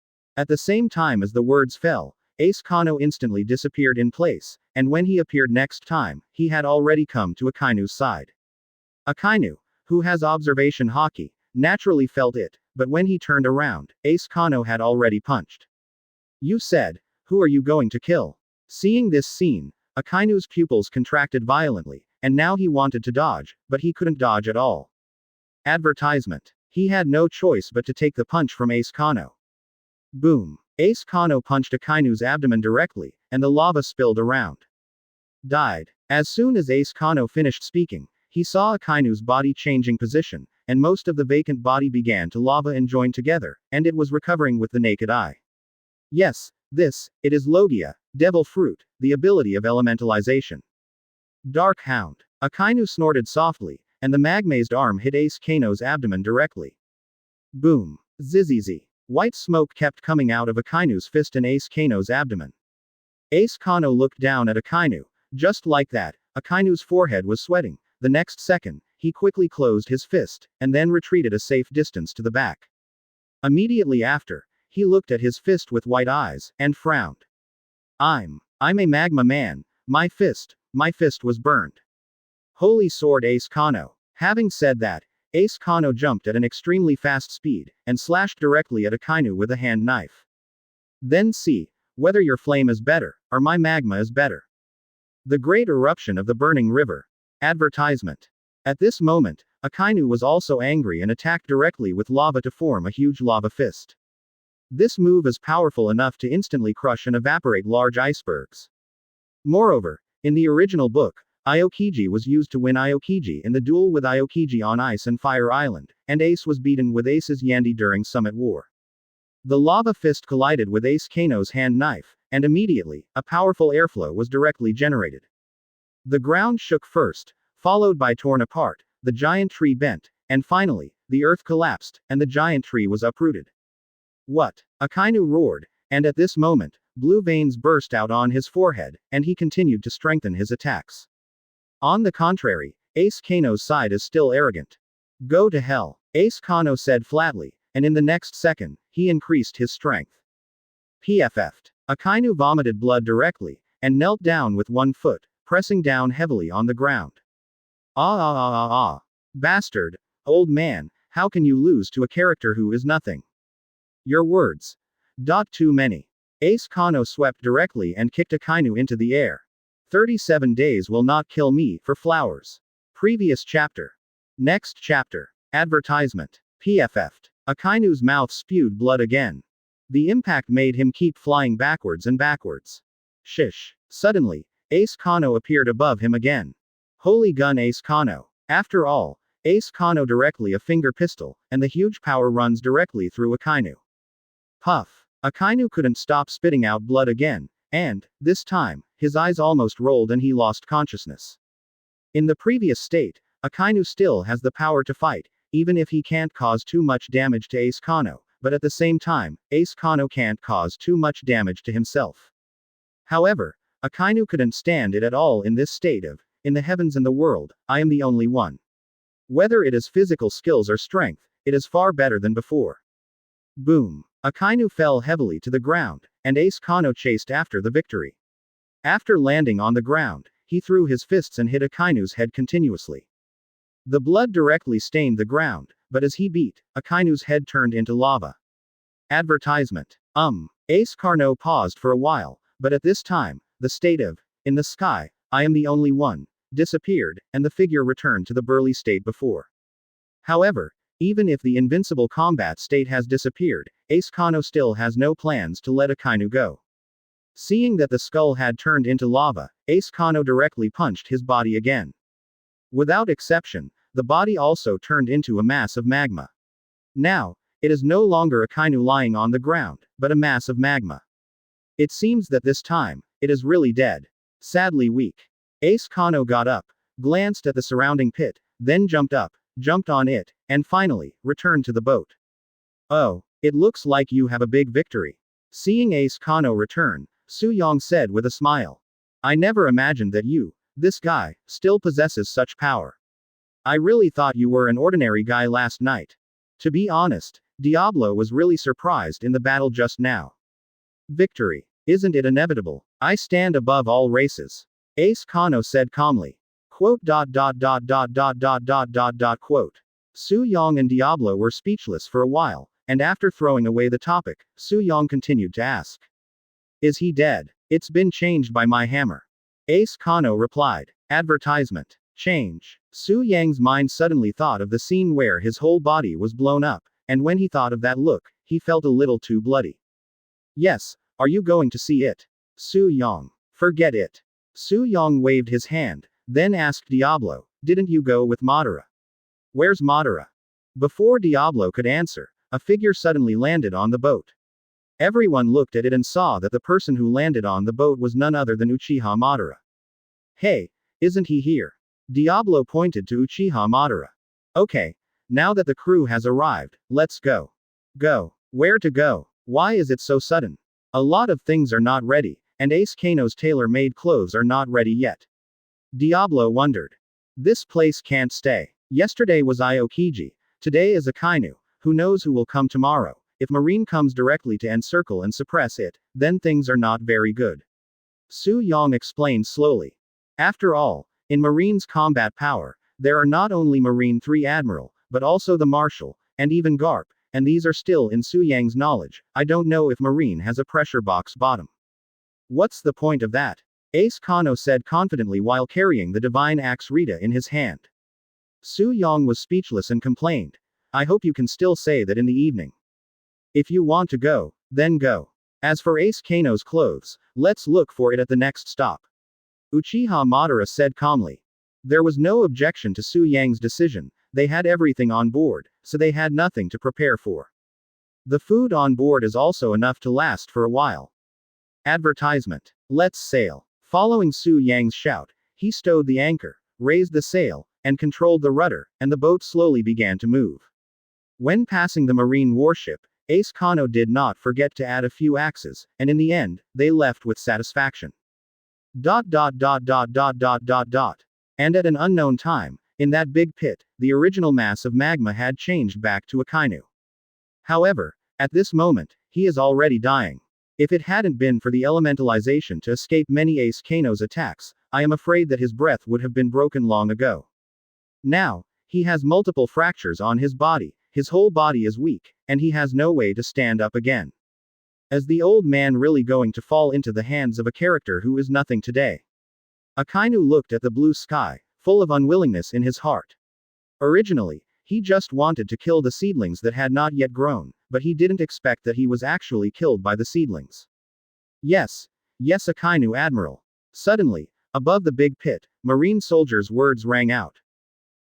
Speaker 1: At the same time as the words fell, Ace Kano instantly disappeared in place, and when he appeared next time, he had already come to Akainu's side. Akainu, who has observation haki, naturally felt it, but when he turned around, Ace Kano had already punched. You said, who are you going to kill? Seeing this scene, Akainu's pupils contracted violently, and now he wanted to dodge, but he couldn't dodge at all. Advertisement. He had no choice but to take the punch from Ace Kano. Boom. Ace Kano punched Akainu's abdomen directly, and the lava spilled around. Died. As soon as Ace Kano finished speaking, he saw Akainu's body changing position, and most of the vacant body began to lava and join together, and it was recovering with the naked eye. Yes, it is Logia, devil fruit, the ability of elementalization. Dark Hound. Akainu snorted softly, and the magmazed arm hit Ace Kano's abdomen directly. Boom. Zzzz. White smoke kept coming out of Akainu's fist and Ace Kano's abdomen. Ace Kano looked down at Akainu. Just like that, Akainu's forehead was sweating. The next second, he quickly closed his fist, and then retreated a safe distance to the back. Immediately after, he looked at his fist with white eyes, and frowned. I'm a magma man, my fist was burned. Holy sword Ace Kano. Having said that, Ace Kano jumped at an extremely fast speed, and slashed directly at Akainu with a hand knife. Then see, whether your flame is better, or my magma is better. The Great Eruption of the Burning River. Advertisement. At this moment, Akainu was also angry and attacked directly with lava to form a huge lava fist. This move is powerful enough to instantly crush and evaporate large icebergs. Moreover, in the original book, Aokiji was used to win Aokiji in the duel with Aokiji on Ice and Fire Island, and Ace was beaten with Ace's Yandi during Summit War. The lava fist collided with Ace Kano's hand knife, and immediately, a powerful airflow was directly generated. The ground shook first, followed by torn apart, the giant tree bent, and finally, the earth collapsed, and the giant tree was uprooted. What? Akainu roared, and at this moment, blue veins burst out on his forehead, and he continued to strengthen his attacks. On the contrary, Ace Kano's side is still arrogant. Go to hell, Ace Kano said flatly, and in the next second, he increased his strength. PFF'd. Akainu vomited blood directly, and knelt down with one foot, pressing down heavily on the ground. Bastard, old man, how can you lose to a character who is nothing? Your words. Too many. Ace Kano swept directly and kicked Akainu into the air. 37 days will not kill me for flowers. Previous chapter. Next chapter. Advertisement. PFF'd. Akainu's mouth spewed blood again. The impact made him keep flying backwards and backwards. Shish. Suddenly, Ace Kano appeared above him again. Holy gun Ace Kano. After all, Ace Kano directly a finger pistol, and the huge power runs directly through Akainu. Puff. Akainu couldn't stop spitting out blood again, and, this time, his eyes almost rolled and he lost consciousness. In the previous state, Akainu still has the power to fight, even if he can't cause too much damage to Ace Kano, but at the same time, Ace Kano can't cause too much damage to himself. However, Akainu couldn't stand it at all in this state of, in the heavens and the world, I am the only one. Whether it is physical skills or strength, it is far better than before. Boom. Akainu fell heavily to the ground, and Ace Kano chased after the victory. After landing on the ground, he threw his fists and hit Akainu's head continuously. The blood directly stained the ground, but as he beat, Akainu's head turned into lava. Advertisement. Ace Kano paused for a while, but at this time, the state of, in the sky, I am the only one, disappeared, and the figure returned to the burly state before. However, even if the invincible combat state has disappeared, Ace Kano still has no plans to let Akainu go. Seeing that the skull had turned into lava, Ace Kano directly punched his body again. Without exception, the body also turned into a mass of magma. Now, it is no longer Akainu lying on the ground, but a mass of magma. It seems that this time, it is really dead. Sadly weak. Ace Kano got up, glanced at the surrounding pit, then jumped up, jumped on it, and finally, returned to the boat. Oh, it looks like you have a big victory. Seeing Ace Kano return, Suong said with a smile. I never imagined that you, this guy, still possesses such power. I really thought you were an ordinary guy last night. To be honest, Diablo was really surprised in the battle just now. Victory. Isn't it inevitable? I stand above all races. Escanor said calmly. Quote. Suong and Diablo were speechless for a while, and after throwing away the topic, Suong continued to ask. Is he dead? It's been changed by my hammer. Escanor replied. Advertisement. Change. Su Yang's mind suddenly thought of the scene where his whole body was blown up, and when he thought of that look, he felt a little too bloody. Yes, are you going to see it? Su Yang. Forget it. Su Yang waved his hand, then asked Diablo, didn't you go with Madara? Where's Madara? Before Diablo could answer, a figure suddenly landed on the boat. Everyone looked at it and saw that the person who landed on the boat was none other than Uchiha Madara. Hey, isn't he here? Diablo pointed to Uchiha Madara. Okay, now that the crew has arrived, let's go. Go. Where to go? Why is it so sudden? A lot of things are not ready, and Escano's tailor-made clothes are not ready yet. Diablo wondered. This place can't stay. Yesterday was Aokiji, today is Akainu, who knows who will come tomorrow. If Marine comes directly to encircle and suppress it, then things are not very good. Su Yang explained slowly. After all, in Marine's combat power, there are not only Marine 3 Admiral, but also the Marshal, and even Garp, and these are still in Su Yang's knowledge. I don't know if Marine has a pressure box bottom. What's the point of that? Escanor said confidently while carrying the divine axe Rita in his hand. Su Yang was speechless and complained. I hope you can still say that in the evening. If you want to go, then go. As for Escano's clothes, let's look for it at the next stop. Uchiha Madara said calmly. There was no objection to Su Yang's decision, they had everything on board, so they had nothing to prepare for. The food on board is also enough to last for a while. Advertisement. Let's sail. Following Su Yang's shout, he stowed the anchor, raised the sail, and controlled the rudder, and the boat slowly began to move. When passing the marine warship, Escanor did not forget to add a few axes, and in the end, they left with satisfaction. And at an unknown time, in that big pit, the original mass of magma had changed back to Akainu. However, at this moment, he is already dying. If it hadn't been for the elementalization to escape many Escano's attacks, I am afraid that his breath would have been broken long ago. Now, he has multiple fractures on his body, his whole body is weak, and he has no way to stand up again. Is the old man really going to fall into the hands of a character who is nothing today? Akainu looked at the blue sky, full of unwillingness in his heart. Originally, he just wanted to kill the seedlings that had not yet grown, but he didn't expect that he was actually killed by the seedlings. Yes, Akainu Admiral. Suddenly, above the big pit, Marine soldiers' words rang out.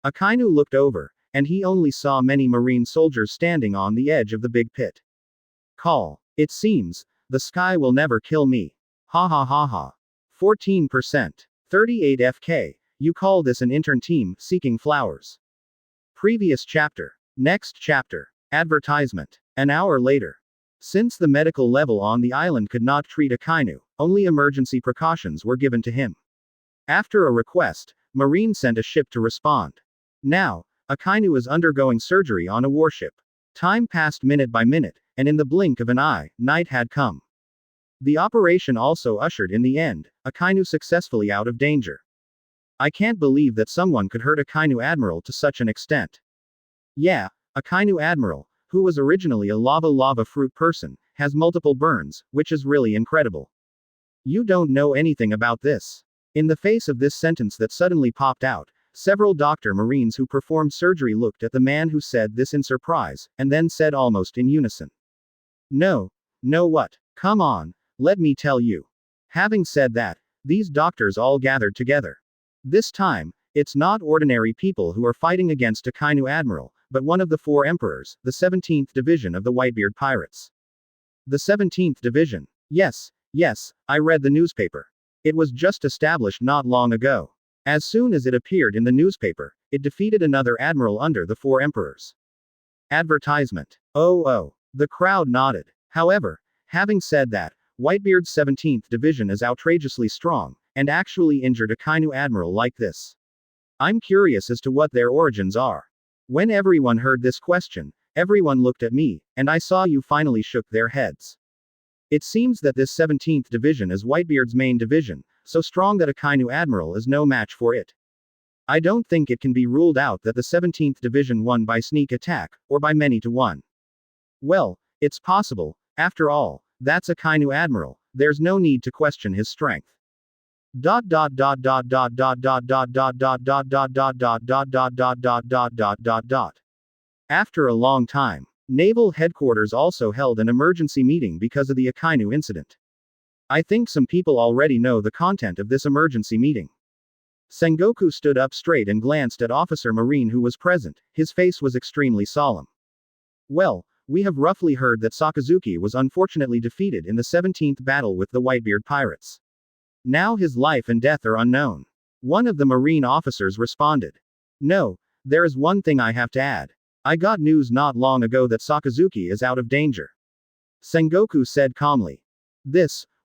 Speaker 1: Akainu looked over, and he only saw many Marine soldiers standing on the edge of the big pit. Call. It seems, the sky will never kill me. Ha ha ha ha. 14%. 38 FK. You call this an intern team seeking flowers. Previous chapter. Next chapter. Advertisement. An hour later. Since the medical level on the island could not treat Akainu, only emergency precautions were given to him. After a request, Marine sent a ship to respond. Now, Akainu is undergoing surgery on a warship. Time passed minute by minute, and in the blink of an eye, night had come. The operation also ushered in the end, Akainu successfully out of danger. I can't believe that someone could hurt Akainu Admiral to such an extent. Yeah, Akainu Admiral, who was originally a lava fruit person, has multiple burns, which is really incredible. You don't know anything about this. In the face of this sentence that suddenly popped out, several Dr. Marines who performed surgery looked at the man who said this in surprise, and then said almost in unison. No what? Come on, let me tell you. Having said that, these doctors all gathered together. This time, it's not ordinary people who are fighting against Akainu Admiral, but one of the 4 emperors, the 17th Division of the Whitebeard Pirates. The 17th Division. Yes, I read the newspaper. It was just established not long ago. As soon as it appeared in the newspaper, it defeated another admiral under the 4 emperors. Advertisement. Oh. The crowd nodded. However, having said that, Whitebeard's 17th Division is outrageously strong, and actually injured Akainu Admiral like this. I'm curious as to what their origins are. When everyone heard this question, Everyone looked at me, and I saw you finally shook their heads. It seems that this 17th division is Whitebeard's main division, so strong that Akainu Admiral is no match for it. I don't think it can be ruled out that the 17th division won by sneak attack, or by many to one. Well, it's possible, after all, that's Akainu Admiral, there's no need to question his strength. After a long time, Naval Headquarters also held an emergency meeting because of the Akainu incident. I think some people already know the content of this emergency meeting. Sengoku stood up straight and glanced at Officer Marine who was present, his face was extremely solemn. Well, we have roughly heard that Sakazuki was unfortunately defeated in the 17th battle with the Whitebeard pirates. Now his life and death are unknown. One of the Marine officers responded. No, there is one thing I have to add. I got news not long ago that Sakazuki is out of danger. Sengoku said calmly.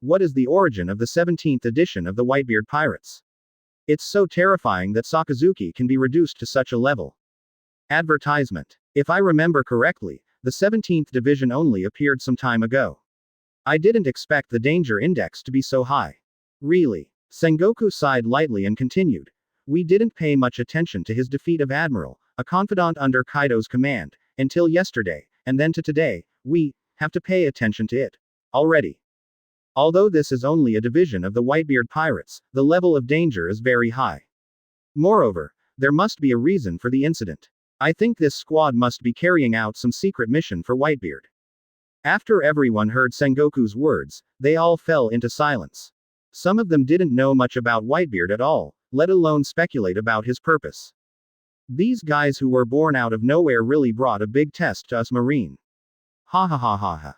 Speaker 1: What is the origin of the 17th edition of the Whitebeard pirates? It's so terrifying that Sakazuki can be reduced to such a level. Advertisement. If I remember correctly, the 17th division only appeared some time ago. I didn't expect the danger index to be so high. Really? Sengoku sighed lightly and continued. We didn't pay much attention to his defeat of Admiral, a confidant under Kaido's command, until yesterday, and then to today, we have to pay attention to it. Already. Although this is only a division of the Whitebeard pirates, the level of danger is very high. Moreover, there must be a reason for the incident. I think this squad must be carrying out some secret mission for Whitebeard. After everyone heard Sengoku's words, they all fell into silence. Some of them didn't know much about Whitebeard at all, let alone speculate about his purpose. These guys who were born out of nowhere really brought a big test to us Marine. Ha ha ha ha ha.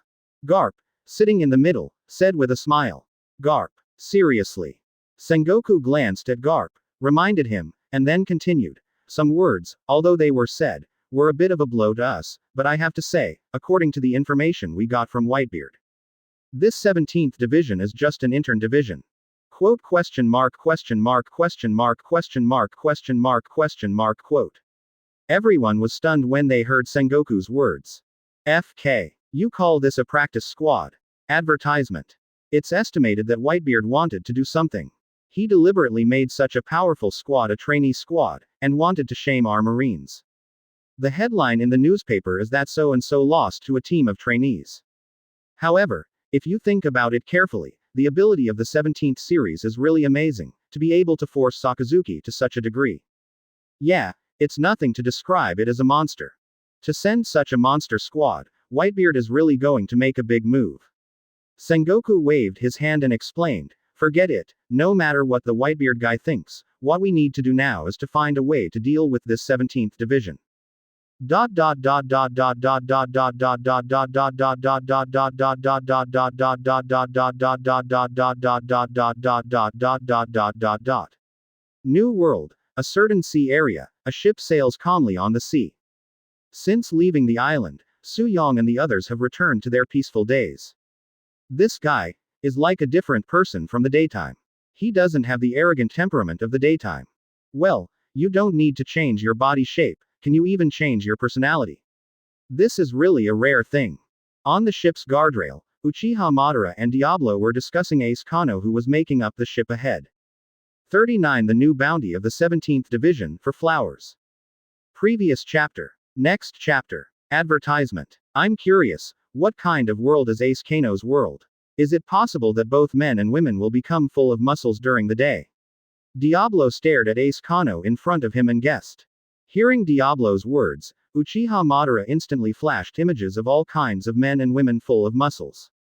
Speaker 1: Garp, sitting in the middle, said with a smile. Garp, seriously. Sengoku glanced at Garp, reminded him, and then continued. Some words, although they were said, were a bit of a blow to us, but I have to say, according to the information we got from Whitebeard, this 17th division is just an intern division. Quote question mark question mark question mark question mark question mark question mark quote. Everyone was stunned when they heard Sengoku's words. FK. You call this a practice squad? Advertisement. It's estimated that Whitebeard wanted to do something. He deliberately made such a powerful squad a trainee squad, and wanted to shame our Marines. The headline in the newspaper is that so-and-so lost to a team of trainees. However, if you think about it carefully, the ability of the 17th series is really amazing, to be able to force Sakazuki to such a degree. Yeah, it's nothing to describe it as a monster. To send such a monster squad, Whitebeard is really going to make a big move. Sengoku waved his hand and explained, forget it, no matter what the Whitebeard guy thinks, what we need to do now is to find a way to deal with this 17th division. New world, a certain sea area, a ship sails calmly on the sea. Since leaving the island, Suong and the others have returned to their peaceful days. This guy is like a different person from the daytime. He doesn't have the arrogant temperament of the daytime. Well, you don't need to change your body shape, can you even change your personality? This is really a rare thing. On the ship's guardrail, Uchiha Madara and Diablo were discussing Escanor who was making up the ship ahead. 39 The new bounty of the 17th division for flowers. Previous chapter. Next chapter. Advertisement. I'm curious, what kind of world is Escanor's world? Is it possible that both men and women will become full of muscles during the day? Diablo stared at Escanor in front of him and guessed. Hearing Diablo's words, Uchiha Madara instantly flashed images of all kinds of men and women full of muscles.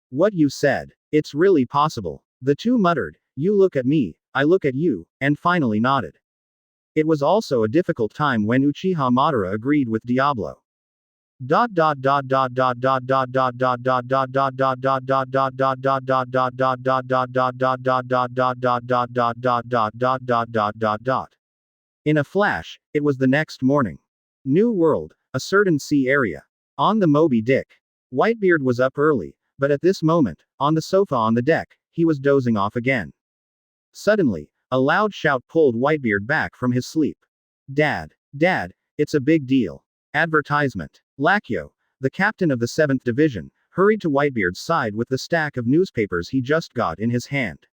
Speaker 1: What you said. It's really possible. The two muttered, you look at me, I look at you, and finally nodded. It was also a difficult time when Uchiha Madara agreed with Diablo. In a flash, it was the next morning. New world, a certain sea area. On the Moby Dick. Whitebeard was up early, but at this moment, on the sofa on the deck, he was dozing off again. Suddenly, a loud shout pulled Whitebeard back from his sleep. Dad, it's a big deal. Advertisement. Lakyo, the captain of the 7th Division, hurried to Whitebeard's side with the stack of newspapers he just got in his hand.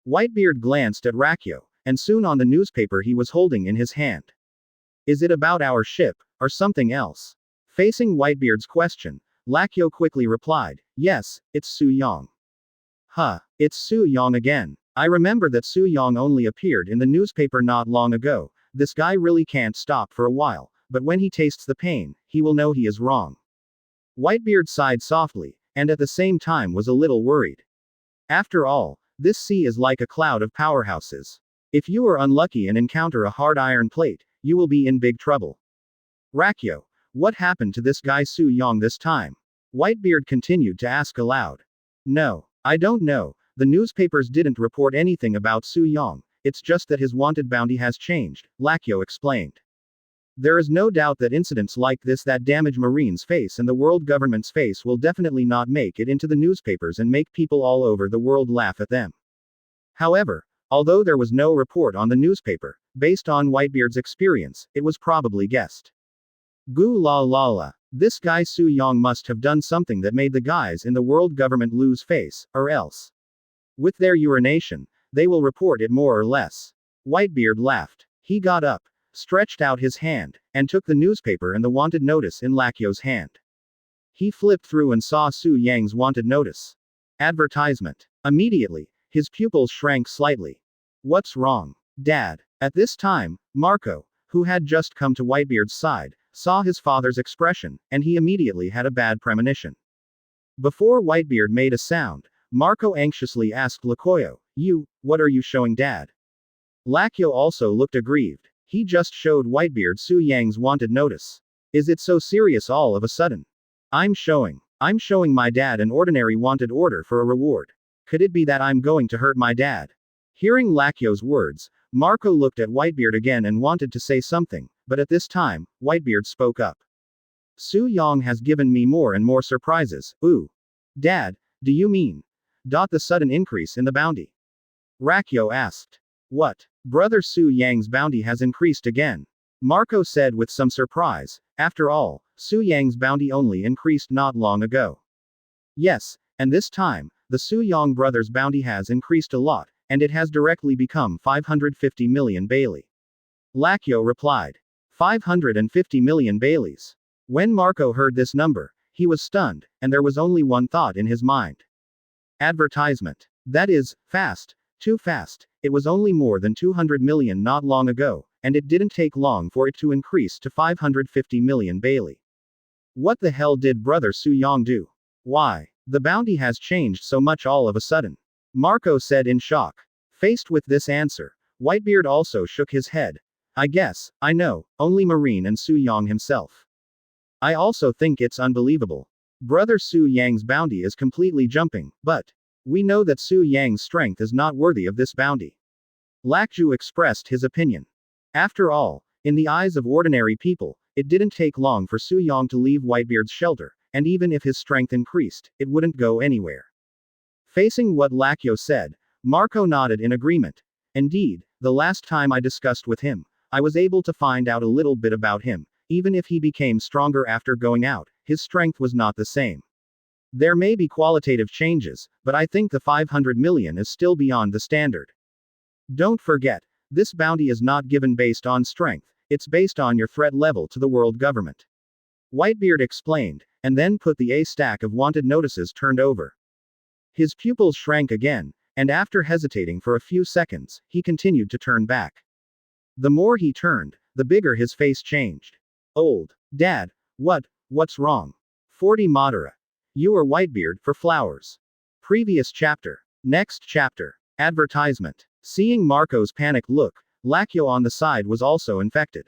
Speaker 1: Whitebeard glanced at Lakyo, and soon on the newspaper he was holding in his hand. Is it about our ship, or something else? Facing Whitebeard's question, Lakyo quickly replied, yes, it's Suong. Huh, it's Suong again. I remember that Suong only appeared in the newspaper not long ago. This guy really can't stop for a while, but when he tastes the pain, he will know he is wrong. Whitebeard sighed softly, and at the same time was a little worried. After all, this sea is like a cloud of powerhouses. If you are unlucky and encounter a hard iron plate, you will be in big trouble. Lakyo, what happened to this guy Suong this time? Whitebeard continued to ask aloud. No, I don't know. The newspapers didn't report anything about Suong. It's just that his wanted bounty has changed, Lakyo explained. There is no doubt that incidents like this that damage Marine's face and the world government's face will definitely not make it into the newspapers and make people all over the world laugh at them. However, although there was no report on the newspaper, based on Whitebeard's experience, it was probably guessed. Gu la la la. This guy Suong must have done something that made the guys in the world government lose face, or else. With their urination, they will report it more or less. Whitebeard laughed. He got up, stretched out his hand, and took the newspaper and the wanted notice in Lakyo's hand. He flipped through and saw Suong's wanted notice. Advertisement. Immediately, his pupils shrank slightly. What's wrong, Dad? At this time, Marco, who had just come to Whitebeard's side, saw his father's expression, and he immediately had a bad premonition. Before Whitebeard made a sound, Marco anxiously asked Lakyo, what are you showing Dad? Lakyo also looked aggrieved. He just showed Whitebeard Suong's wanted notice. Is it so serious all of a sudden? I'm showing my dad an ordinary wanted order for a reward. Could it be that I'm going to hurt my dad? Hearing Lakyo's words, Marco looked at Whitebeard again and wanted to say something, but at this time, Whitebeard spoke up. Suong has given me more and more surprises. Ooh. Dad, do you mean? The sudden increase in the bounty. Lakyo asked. What? Brother Suong's bounty has increased again. Marco said with some surprise. After all, Suong's bounty only increased not long ago. Yes, and this time, the Suong brothers' bounty has increased a lot, and it has directly become 550 million Bailey. Lakyo replied. 550 million Baileys. When Marco heard this number, he was stunned, and there was only one thought in his mind. Advertisement. That is, fast. Too fast. It was only more than 200 million not long ago, and it didn't take long for it to increase to 550 million Bailey. What the hell did Brother Suong do? Why? The bounty has changed so much all of a sudden. Marco said in shock. Faced with this answer, Whitebeard also shook his head. I guess, I know, only Marine and Suong himself. I also think it's unbelievable. Brother Suong's bounty is completely jumping, but we know that Suong's strength is not worthy of this bounty. Lakyo expressed his opinion. After all, in the eyes of ordinary people, it didn't take long for Suong to leave Whitebeard's shelter, and even if his strength increased, it wouldn't go anywhere. Facing what Lakyo said, Marco nodded in agreement. Indeed, the last time I discussed with him, I was able to find out a little bit about him. Even if he became stronger after going out, his strength was not the same. There may be qualitative changes, but I think the 500 million is still beyond the standard. Don't forget, this bounty is not given based on strength, it's based on your threat level to the world government. Whitebeard explained, and then put the A stack of wanted notices turned over. His pupils shrank again, and after hesitating for a few seconds, he continued to turn back. The more he turned, the bigger his face changed. Old Dad, what's wrong? 40 Madara. You are Whitebeard for flowers. Previous chapter. Next chapter. Advertisement. Seeing Marco's panicked look, Lakyo on the side was also infected.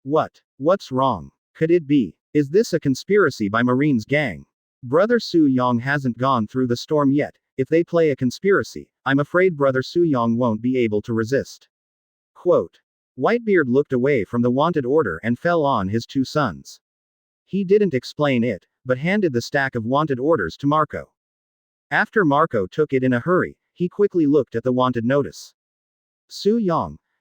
Speaker 1: What's wrong? Could it be? Is this a conspiracy by Marine's gang? Brother Suong hasn't gone through the storm yet. If they play a conspiracy, I'm afraid Brother Suong won't be able to resist. Quote. Whitebeard looked away from the wanted order and fell on his two sons. He didn't explain it, but handed the stack of wanted orders to Marco. After Marco took it in a hurry, he quickly looked at the wanted notice. Suong,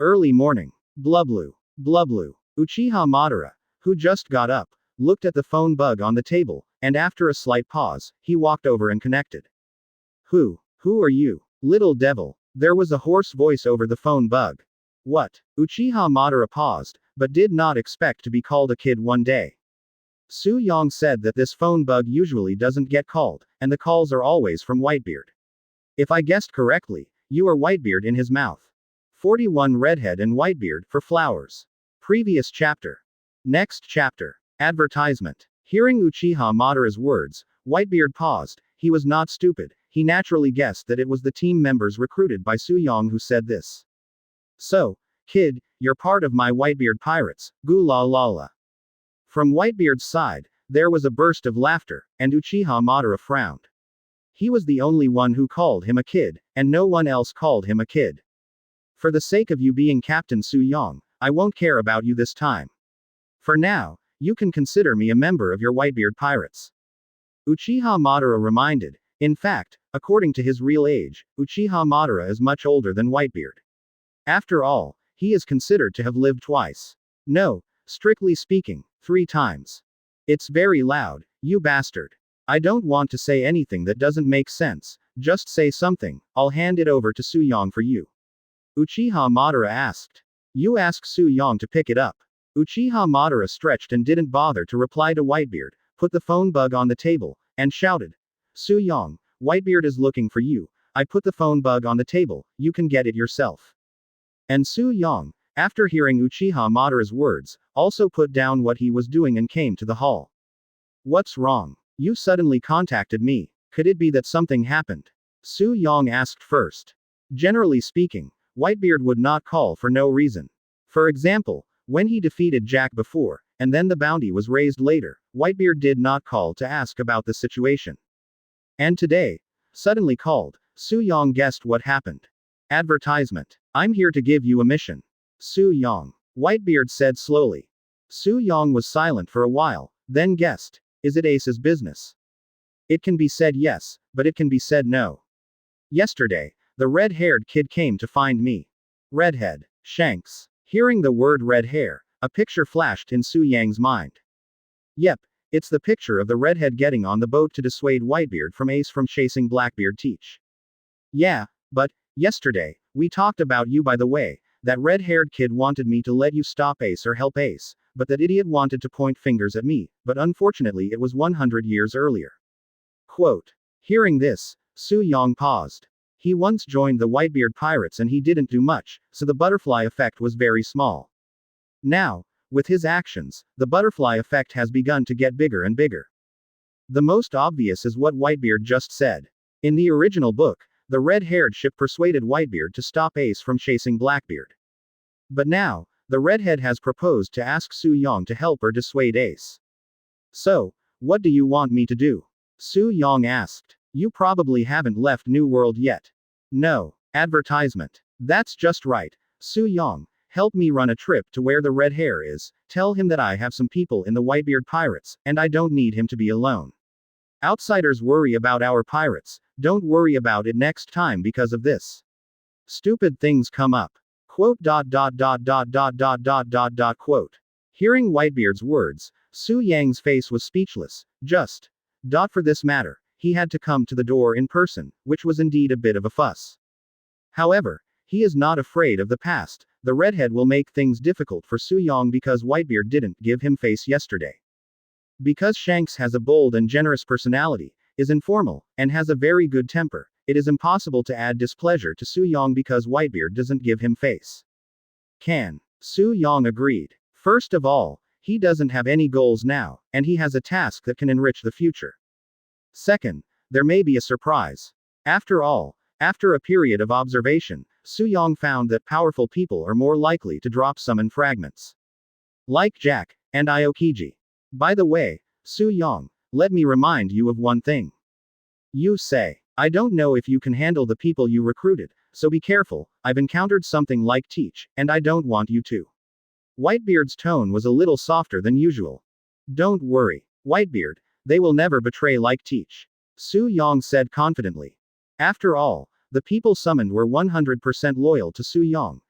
Speaker 1: Early morning. Blublu. Blublu. Uchiha Madara, who just got up, looked at the phone bug on the table, and after a slight pause, he walked over and connected. Who are you? Little devil. There was a hoarse voice over the phone bug. What? Uchiha Madara paused, but did not expect to be called a kid one day. Suong said that this phone bug usually doesn't get called, and the calls are always from Whitebeard. If I guessed correctly, you are Whitebeard in his mouth. 41 Redhead and Whitebeard for flowers. Previous chapter. Next chapter. Advertisement. Hearing Uchiha Madara's words, Whitebeard paused. He was not stupid. He naturally guessed that it was the team members recruited by Suong who said this. So, kid, you're part of my Whitebeard pirates, goo la la la. From Whitebeard's side, there was a burst of laughter, and Uchiha Madara frowned. He was the only one who called him a kid, and no one else called him a kid. For the sake of you being Captain Suong, I won't care about you this time. For now, you can consider me a member of your Whitebeard pirates. Uchiha Madara reminded. In fact, according to his real age, Uchiha Madara is much older than Whitebeard. After all, he is considered to have lived twice. No, strictly speaking, 3 times. It's very loud, you bastard. I don't want to say anything that doesn't make sense, just say something, I'll hand it over to Suong for you. Uchiha Madara asked. You ask Suong to pick it up. Uchiha Madara stretched and didn't bother to reply to Whitebeard, put the phone bug on the table, and shouted. Suong, Whitebeard is looking for you. I put the phone bug on the table, you can get it yourself. And Suong, after hearing Uchiha Madara's words, also put down what he was doing and came to the hall. What's wrong? You suddenly contacted me. Could it be that something happened? Suong asked first. Generally speaking, Whitebeard would not call for no reason. For example, when he defeated Jack before, and then the bounty was raised later, Whitebeard did not call to ask about the situation. And today, suddenly called, Suong guessed what happened. Advertisement. I'm here to give you a mission. Suong. Whitebeard said slowly. Suong was silent for a while, then guessed. Is it Ace's business? It can be said yes, but it can be said no. Yesterday, the red-haired kid came to find me. Redhead. Shanks. Hearing the word red hair, a picture flashed in Suong's mind. Yep, it's the picture of the redhead getting on the boat to dissuade Whitebeard from Ace from chasing Blackbeard Teach. Yeah, but, yesterday, we talked about you by the way, that red-haired kid wanted me to let you stop Ace or help Ace, but that idiot wanted to point fingers at me, but unfortunately it was 100 years earlier. Quote. Hearing this, Suong paused. He once joined the Whitebeard pirates and he didn't do much, so the butterfly effect was very small. Now, with his actions, the butterfly effect has begun to get bigger and bigger. The most obvious is what Whitebeard just said. In the original book, the red-haired ship persuaded Whitebeard to stop Ace from chasing Blackbeard. But now, the redhead has proposed to ask Suong to help her dissuade Ace. So, what do you want me to do? Suong asked. You probably haven't left New World yet. No. Advertisement. That's just right. Suong, help me run a trip to where the red hair is, tell him that I have some people in the Whitebeard pirates, and I don't need him to be alone. Outsiders worry about our pirates, don't worry about it next time because of this. Stupid things come up. Quote. Quote. Hearing Whitebeard's words, Suong's face was speechless, just. For this matter, he had to come to the door in person, which was indeed a bit of a fuss. However, he is not afraid of the past. The redhead will make things difficult for Suong because Whitebeard didn't give him face yesterday. Because Shanks has a bold and generous personality, is informal, and has a very good temper, it is impossible to add displeasure to Suong because Whitebeard doesn't give him face. Can. Suong agreed. First of all, he doesn't have any goals now, and he has a task that can enrich the future. Second, there may be a surprise. After all, after a period of observation, Suong found that powerful people are more likely to drop summon fragments. Like Jack, and Aokiji. By the way, Suong, let me remind you of one thing. You say, I don't know if you can handle the people you recruited, so be careful, I've encountered something like Teach, and I don't want you to. Whitebeard's tone was a little softer than usual. Don't worry, Whitebeard, they will never betray like Teach. Suong said confidently. After all, the people summoned were 100% loyal to Suong,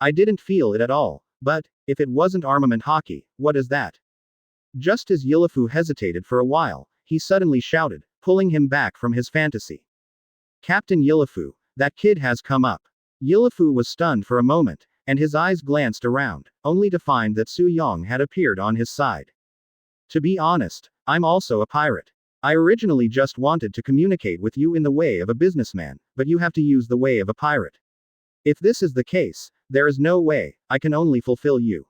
Speaker 1: I didn't feel it at all, but, if it wasn't armament hockey, what is that? Just as Yilifu hesitated for a while, he suddenly shouted, pulling him back from his fantasy. Captain Yilifu, that kid has come up. Yilifu was stunned for a moment, and his eyes glanced around, only to find that Suong had appeared on his side. To be honest, I'm also a pirate. I originally just wanted to communicate with you in the way of a businessman, but you have to use the way of a pirate. If this is the case, there is no way, I can only fulfill you.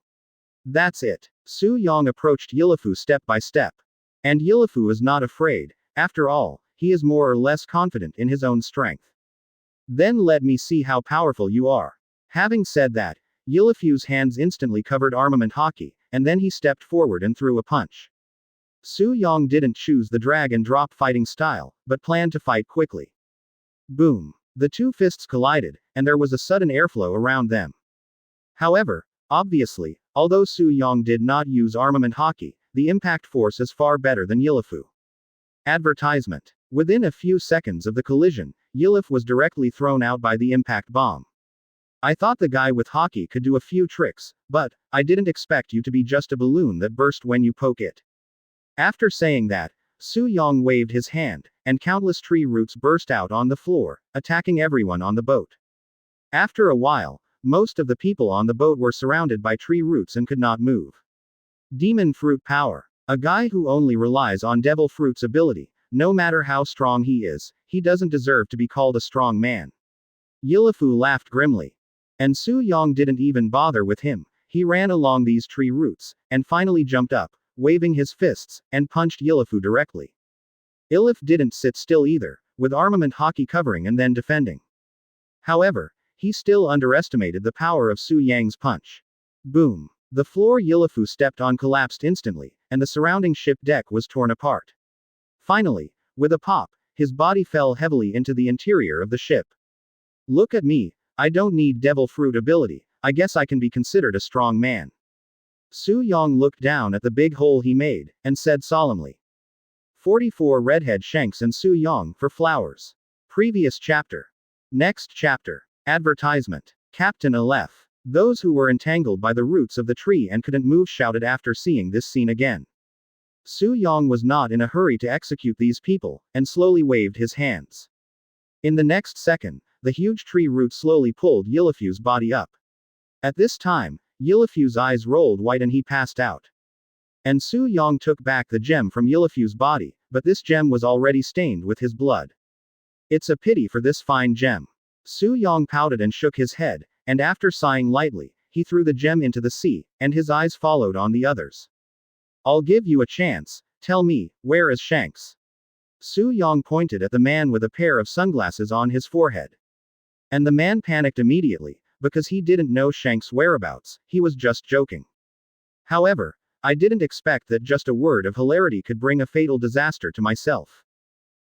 Speaker 1: That's it. Suong approached Yilifu step by step. And Yilifu is not afraid, after all, he is more or less confident in his own strength. Then let me see how powerful you are. Having said that, Yilifu's hands instantly covered armament hockey, and then he stepped forward and threw a punch. Suong didn't choose the drag and drop fighting style, but planned to fight quickly. Boom. The two fists collided, and there was a sudden airflow around them. However, obviously, although Suong did not use armament hockey, the impact force is far better than Yilifu. Advertisement. Within a few seconds of the collision, Yilif was directly thrown out by the impact bomb. I thought the guy with hockey could do a few tricks, but I didn't expect you to be just a balloon that burst when you poke it. After saying that, Suong waved his hand, and countless tree roots burst out on the floor, attacking everyone on the boat. After a while, most of the people on the boat were surrounded by tree roots and could not move. Demon fruit power. A guy who only relies on devil fruit's ability, no matter how strong he doesn't deserve to be called a strong man. Yilifu laughed grimly. And Suong didn't even bother with him, he ran along these tree roots, and finally jumped up, waving his fists, and punched Yilifu directly. Yilif didn't sit still either, with armament hockey covering and then defending. However, he still underestimated the power of Su Yang's punch. Boom. The floor Yilifu stepped on collapsed instantly, and the surrounding ship deck was torn apart. Finally, with a pop, his body fell heavily into the interior of the ship. Look at me, I don't need devil fruit ability, I guess I can be considered a strong man. Suong looked down at the big hole he made, and said solemnly. 44 Redhead Shanks and Suong for flowers. Previous chapter. Next chapter. Advertisement. Captain Aleph. Those who were entangled by the roots of the tree and couldn't move shouted after seeing this scene again. Suong was not in a hurry to execute these people, and slowly waved his hands. In the next second, the huge tree root slowly pulled Yilifu's body up. At this time, Yilifu's eyes rolled white and he passed out. And Suong took back the gem from Yilifu's body, but this gem was already stained with his blood. It's a pity for this fine gem. Suong pouted and shook his head, and after sighing lightly, he threw the gem into the sea, and his eyes followed on the others. I'll give you a chance, tell me, where is Shanks? Suong pointed at the man with a pair of sunglasses on his forehead. And the man panicked immediately, because he didn't know Shanks' whereabouts, he was just joking. However, I didn't expect that just a word of hilarity could bring a fatal disaster to myself.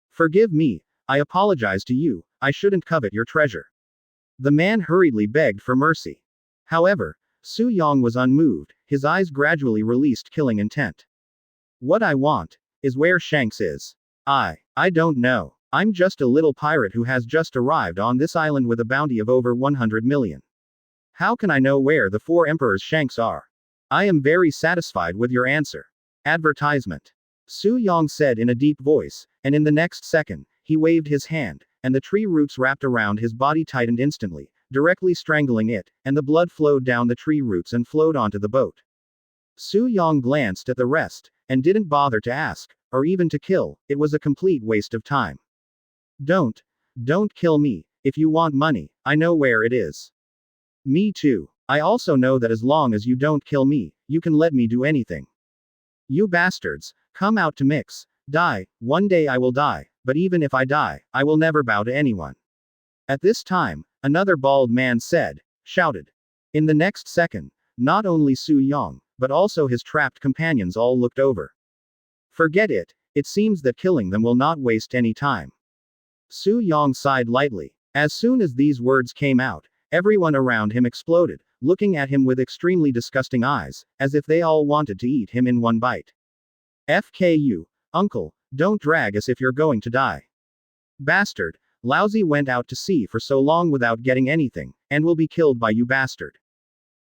Speaker 1: Forgive me, I apologize to you, I shouldn't covet your treasure. The man hurriedly begged for mercy. However, Suong was unmoved, his eyes gradually released killing intent. What I want is where Shanks is. I don't know. I'm just a little pirate who has just arrived on this island with a bounty of over 100 million. How can I know where the 4 emperors Shanks are? I am very satisfied with your answer. Advertisement. Suong said in a deep voice, and in the next second, he waved his hand, and the tree roots wrapped around his body tightened instantly, directly strangling it, and the blood flowed down the tree roots and flowed onto the boat. Suong glanced at the rest, and didn't bother to ask, or even to kill, it was a complete waste of time. Don't kill me, if you want money, I know where it is. Me too. I also know that as long as you don't kill me, you can let me do anything. You bastards, come out to mix, die, one day I will die, but even if I die, I will never bow to anyone. At this time, another bald man shouted. In the next second, not only Suong, but also his trapped companions all looked over. Forget it, it seems that killing them will not waste any time. Suong sighed lightly. As soon as these words came out, everyone around him exploded, looking at him with extremely disgusting eyes, as if they all wanted to eat him in one bite. FKU, uncle, don't drag us if you're going to die. Bastard, Lousy went out to sea for so long without getting anything, and will be killed by you bastard.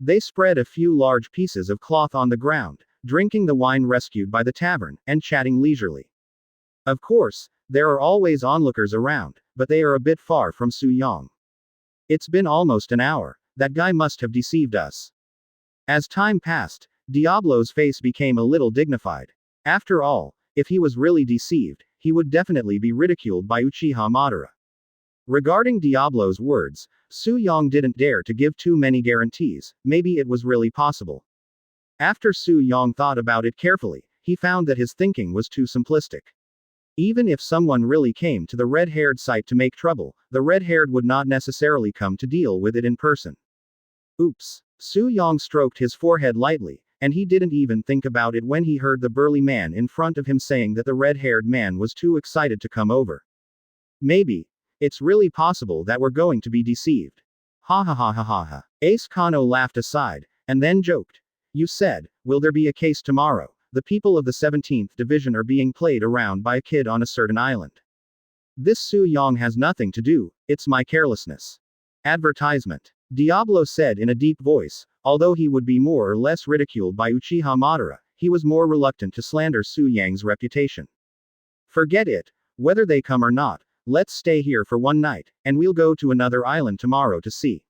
Speaker 1: They spread a few large pieces of cloth on the ground, drinking the wine rescued by the tavern, and chatting leisurely. Of course, there are always onlookers around, but they are a bit far from Suong. It's been almost an hour. That guy must have deceived us. As time passed, Diablo's face became a little dignified. After all, if he was really deceived, he would definitely be ridiculed by Uchiha Madara. Regarding Diablo's words, Suong didn't dare to give too many guarantees. Maybe it was really possible. After Suong thought about it carefully, he found that his thinking was too simplistic. Even if someone really came to the red-haired site to make trouble, the red-haired would not necessarily come to deal with it in person. Oops. Suong stroked his forehead lightly, and he didn't even think about it when he heard the burly man in front of him saying that the red-haired man was too excited to come over. Maybe. It's really possible that we're going to be deceived. Ha ha ha ha ha ha. Escanor laughed aside, and then joked. You said, will there be a case tomorrow? The people of the 17th Division are being played around by a kid on a certain island. This Suong has nothing to do, it's my carelessness. Advertisement. Diablo said in a deep voice, although he would be more or less ridiculed by Uchiha Madara, he was more reluctant to slander Suong's reputation. Forget it, whether they come or not, let's stay here for one night, and we'll go to another island tomorrow to see.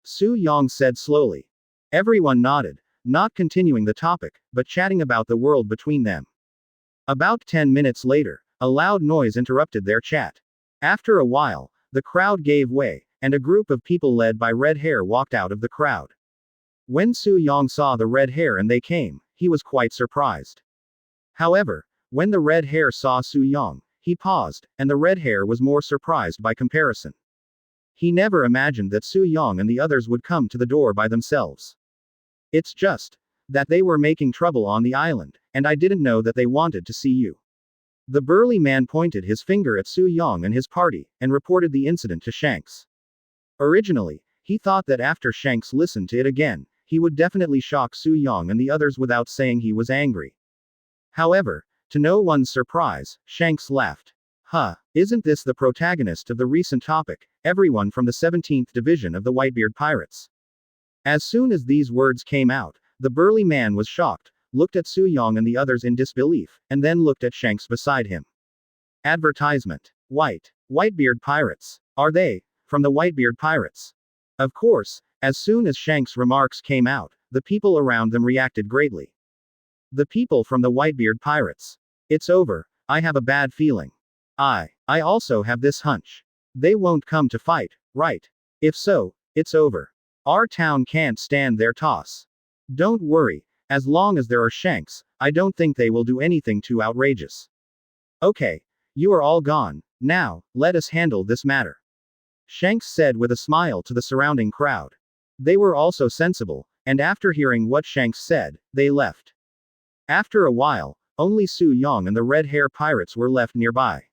Speaker 1: Suong said slowly. Everyone nodded, not continuing the topic, but chatting about the world between them. About 10 minutes later, a loud noise interrupted their chat. After a while, the crowd gave way, and a group of people led by red hair walked out of the crowd. When Suong saw the red hair and they came, he was quite surprised. However, when the red hair saw Suong, he paused, and the red hair was more surprised by comparison. He never imagined that Suong and the others would come to the door by themselves. It's just that they were making trouble on the island, and I didn't know that they wanted to see you. The burly man pointed his finger at Suong and his party, and reported the incident to Shanks. Originally, he thought that after Shanks listened to it again, he would definitely shock Suong and the others without saying he was angry. However, to no one's surprise, Shanks laughed. Huh, isn't this the protagonist of the recent topic, everyone from the 17th Division of the Whitebeard Pirates? As soon as these words came out, the burly man was shocked, looked at Suong and the others in disbelief, and then looked at Shanks beside him. Advertisement. Whitebeard Pirates. Are they from the Whitebeard Pirates? Of course, as soon as Shanks' remarks came out, the people around them reacted greatly. The people from the Whitebeard Pirates. It's over, I have a bad feeling. I also have this hunch. They won't come to fight, right? If so, it's over. Our town can't stand their toss. Don't worry, as long as there are Shanks, I don't think they will do anything too outrageous. Okay, you are all gone, now, let us handle this matter. Shanks said with a smile to the surrounding crowd. They were also sensible, and after hearing what Shanks said, they left. After a while, only Suong and the red hair pirates were left nearby.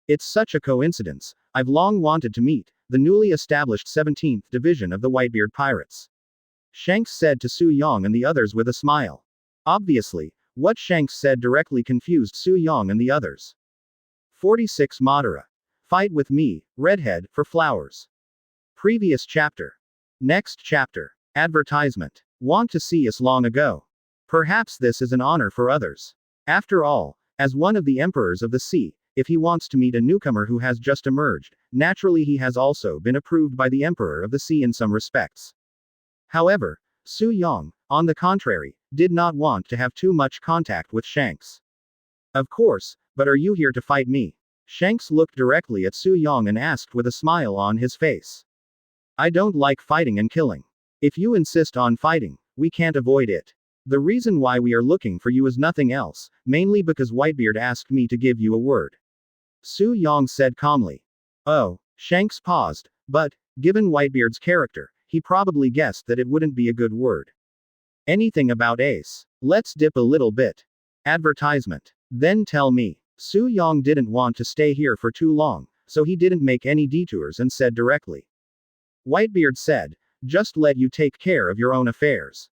Speaker 1: It's such a coincidence, I've long wanted to meet the newly established 17th Division of the Whitebeard Pirates. Shanks said to Suong and the others with a smile. Obviously, what Shanks said directly confused Suong and the others. 46 Madara. Fight with me, redhead, for flowers. Previous chapter. Next chapter. Advertisement. Want to see us long ago? Perhaps this is an honor for others. After all, as one of the emperors of the sea, if he wants to meet a newcomer who has just emerged, naturally he has also been approved by the emperor of the sea in some respects. However, Suong, on the contrary, did not want to have too much contact with Shanks. Of course, but are you here to fight me? Shanks looked directly at Suong and asked with a smile on his face. I don't like fighting and killing. If you insist on fighting, we can't avoid it. The reason why we are looking for you is nothing else, mainly because Whitebeard asked me to give you a word. Suong said calmly. Oh, Shanks paused, but, given Whitebeard's character, he probably guessed that it wouldn't be a good word. Anything about Ace. Let's dip a little bit. Advertisement. Then tell me. Suong didn't want to stay here for too long, so he didn't make any detours and said directly. Whitebeard said, just let you take care of your own affairs.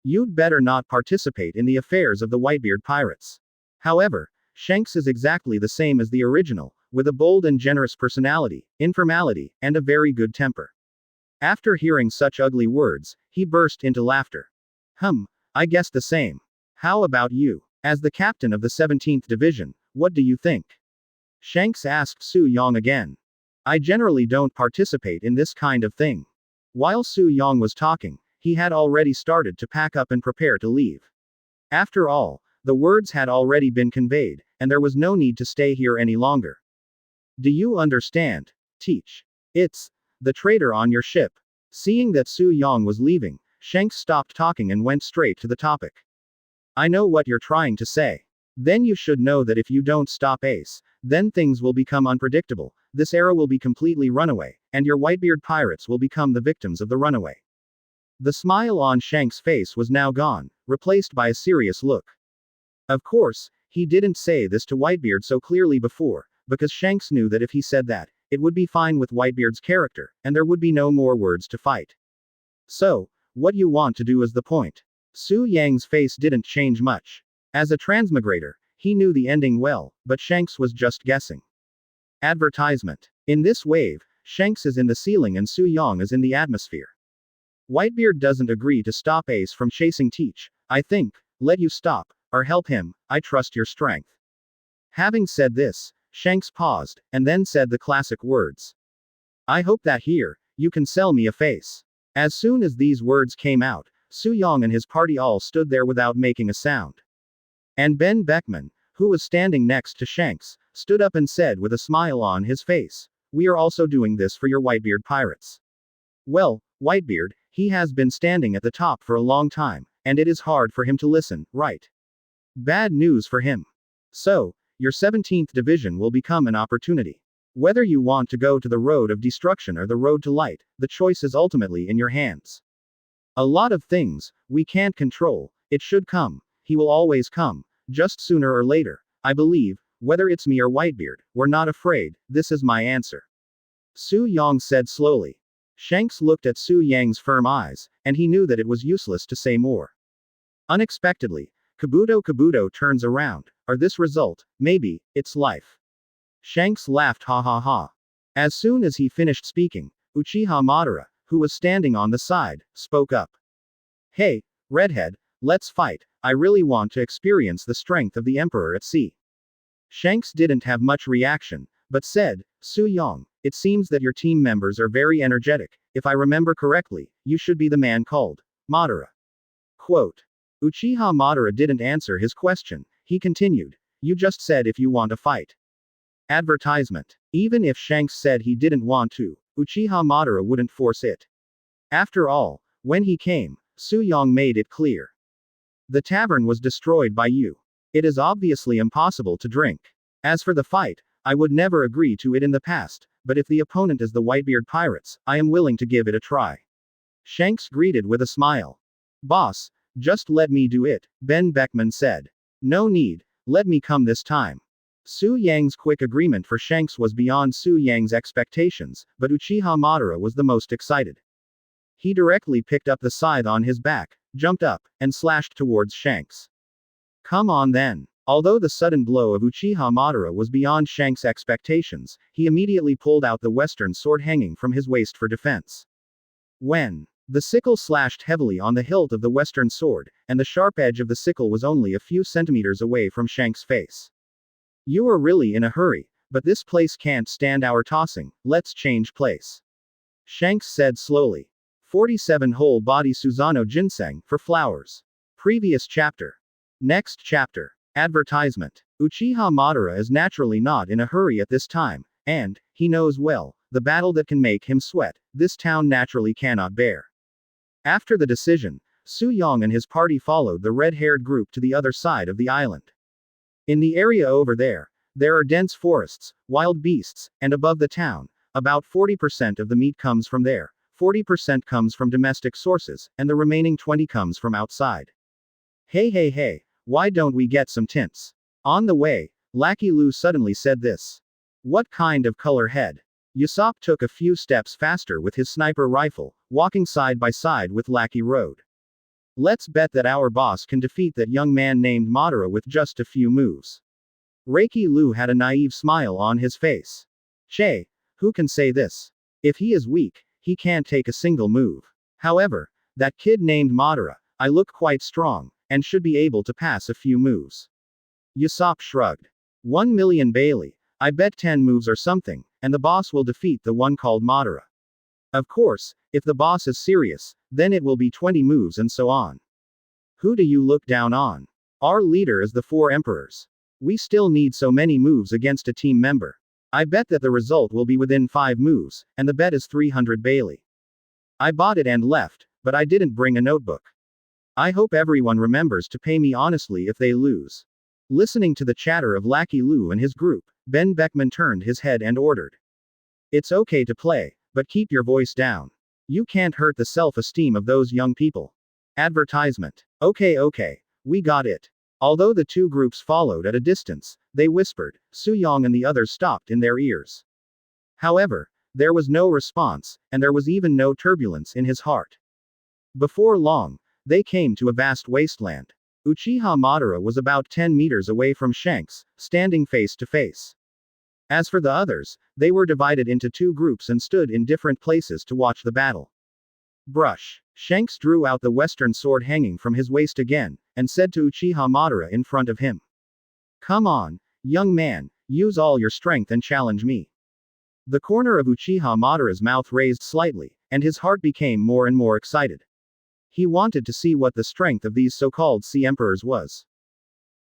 Speaker 1: You'd better not participate in the affairs of the Whitebeard Pirates. However, Shanks is exactly the same as the original, with a bold and generous personality, informality, and a very good temper. After hearing such ugly words, he burst into laughter. I guess the same. How about you? As the captain of the 17th Division, what do you think? Shanks asked Suong again. I generally don't participate in this kind of thing. While Suong was talking, he had already started to pack up and prepare to leave. After all, the words had already been conveyed, and there was no need to stay here any longer. Do you understand? Teach. It's the traitor on your ship. Seeing that Suong was leaving, Shanks stopped talking and went straight to the topic. I know what you're trying to say. Then you should know that if you don't stop Ace, then things will become unpredictable, this era will be completely runaway, and your Whitebeard pirates will become the victims of the runaway. The smile on Shanks' face was now gone, replaced by a serious look. Of course, he didn't say this to Whitebeard so clearly before, because Shanks knew that if he said that, it would be fine with Whitebeard's character, and there would be no more words to fight. So, what you want to do is the point. Su Yang's face didn't change much. As a transmigrator, he knew the ending well, but Shanks was just guessing. Advertisement. In this wave, Shanks is in the ceiling and Su Yang is in the atmosphere. Whitebeard doesn't agree to stop Ace from chasing Teach. I think, let you stop, or help him, I trust your strength. Having said this, Shanks paused, and then said the classic words. I hope that here, you can sell me a face. As soon as these words came out, Su Yang and his party all stood there without making a sound. And Ben Beckman, who was standing next to Shanks, stood up and said with a smile on his face, we are also doing this for your Whitebeard pirates. Well, Whitebeard, he has been standing at the top for a long time, and it is hard for him to listen, right? Bad news for him. So, your 17th Division will become an opportunity. Whether you want to go to the road of destruction or the road to light, the choice is ultimately in your hands. A lot of things, we can't control, it should come, he will always come, just sooner or later, I believe, whether it's me or Whitebeard, we're not afraid, this is my answer. Su Yang said slowly. Shanks looked at Su Yang's firm eyes, and he knew that it was useless to say more. Unexpectedly, Kabuto turns around, or this result, maybe, it's life. Shanks laughed ha ha ha. As soon as he finished speaking, Uchiha Madara, who was standing on the side, spoke up. Hey, redhead, let's fight, I really want to experience the strength of the Emperor at sea. Shanks didn't have much reaction, but said, Su Yang, it seems that your team members are very energetic, if I remember correctly, you should be the man called Madara. Quote. Uchiha Madara didn't answer his question, he continued, you just said if you want to fight. Advertisement. Even if Shanks said he didn't want to, Uchiha Madara wouldn't force it. After all, when he came, Su Yang made it clear. The tavern was destroyed by you. It is obviously impossible to drink. As for the fight, I would never agree to it in the past, but if the opponent is the Whitebeard pirates, I am willing to give it a try. Shanks greeted with a smile. Boss, just let me do it, Ben Beckman said. No need, let me come this time. Su Yang's quick agreement for Shanks was beyond Su Yang's expectations, but Uchiha Madara was the most excited. He directly picked up the scythe on his back, jumped up, and slashed towards Shanks. Come on then. Although the sudden blow of Uchiha Madara was beyond Shanks' expectations, he immediately pulled out the western sword hanging from his waist for defense. When the sickle slashed heavily on the hilt of the western sword, and the sharp edge of the sickle was only a few centimeters away from Shanks' face. You are really in a hurry, but this place can't stand our tossing, let's change place. Shanks said slowly. 47 whole body Susano ginseng for flowers. Previous chapter. Next chapter. Advertisement. Uchiha Madara is naturally not in a hurry at this time, and, he knows well, the battle that can make him sweat, this town naturally cannot bear. After the decision, Su Yang and his party followed the red-haired group to the other side of the island. In the area over there are dense forests, wild beasts, and above the town, about 40% of the meat comes from there, 40% comes from domestic sources, and the remaining 20 comes from outside. Hey, why don't we get some tints? On the way, Lackey Lu suddenly said this. What kind of color head? Usopp took a few steps faster with his sniper rifle, walking side by side with Lackey Road. Let's bet that our boss can defeat that young man named Madara with just a few moves. Reiki Lu had a naive smile on his face. Che, who can say this? If he is weak, he can't take a single move. However, that kid named Madara, I look quite strong, and should be able to pass a few moves. Usopp shrugged. 1,000,000 Bailey, I bet 10 moves or something, and the boss will defeat the one called Madara. Of course, if the boss is serious, then it will be 20 moves and so on. Who do you look down on? Our leader is the 4 emperors. We still need so many moves against a team member. I bet that the result will be within 5 moves, and the bet is 300 Bailey. I bought it and left, but I didn't bring a notebook. I hope everyone remembers to pay me honestly if they lose. Listening to the chatter of Lackey Lu and his group, Ben Beckman turned his head and ordered. It's okay to play, but keep your voice down. You can't hurt the self-esteem of those young people. Advertisement. Okay, we got it. Although the two groups followed at a distance, they whispered, Suong and the others stopped in their ears. However, there was no response, and there was even no turbulence in his heart. Before long, they came to a vast wasteland. Uchiha Madara was about 10 meters away from Shanks, standing face to face. As for the others, they were divided into 2 groups and stood in different places to watch the battle. Brush. Shanks drew out the western sword hanging from his waist again, and said to Uchiha Madara in front of him. Come on, young man, use all your strength and challenge me. The corner of Uchiha Madara's mouth raised slightly, and his heart became more and more excited. He wanted to see what the strength of these so-called Sea Emperors was.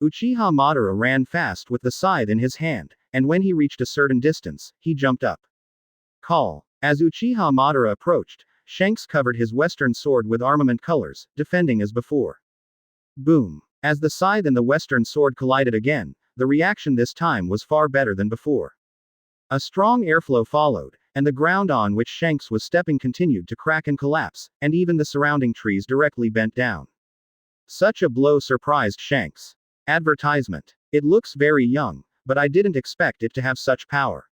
Speaker 1: Uchiha Madara ran fast with the scythe in his hand, and when he reached a certain distance, he jumped up. Call. As Uchiha Madara approached, Shanks covered his western sword with armament colors, defending as before. Boom. As the scythe and the western sword collided again, the reaction this time was far better than before. A strong airflow followed, and the ground on which Shanks was stepping continued to crack and collapse, and even the surrounding trees directly bent down. Such a blow surprised Shanks. Advertisement. It looks very young, but I didn't expect it to have such power.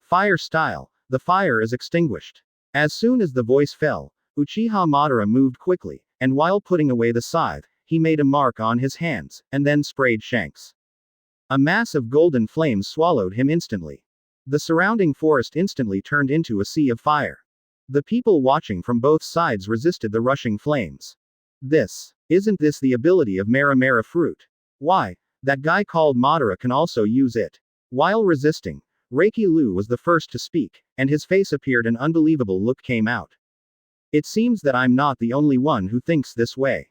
Speaker 1: Fire style. The fire is extinguished. As soon as the voice fell, Uchiha Madara moved quickly, and while putting away the scythe, he made a mark on his hands, and then sprayed Shanks. A mass of golden flames swallowed him instantly. The surrounding forest instantly turned into a sea of fire. The people watching from both sides resisted the rushing flames. Isn't this the ability of Mera Mera fruit? Why, that guy called Madara can also use it. While resisting, Reiki Lu was the first to speak, and his face appeared, an unbelievable look came out. It seems that I'm not the only one who thinks this way.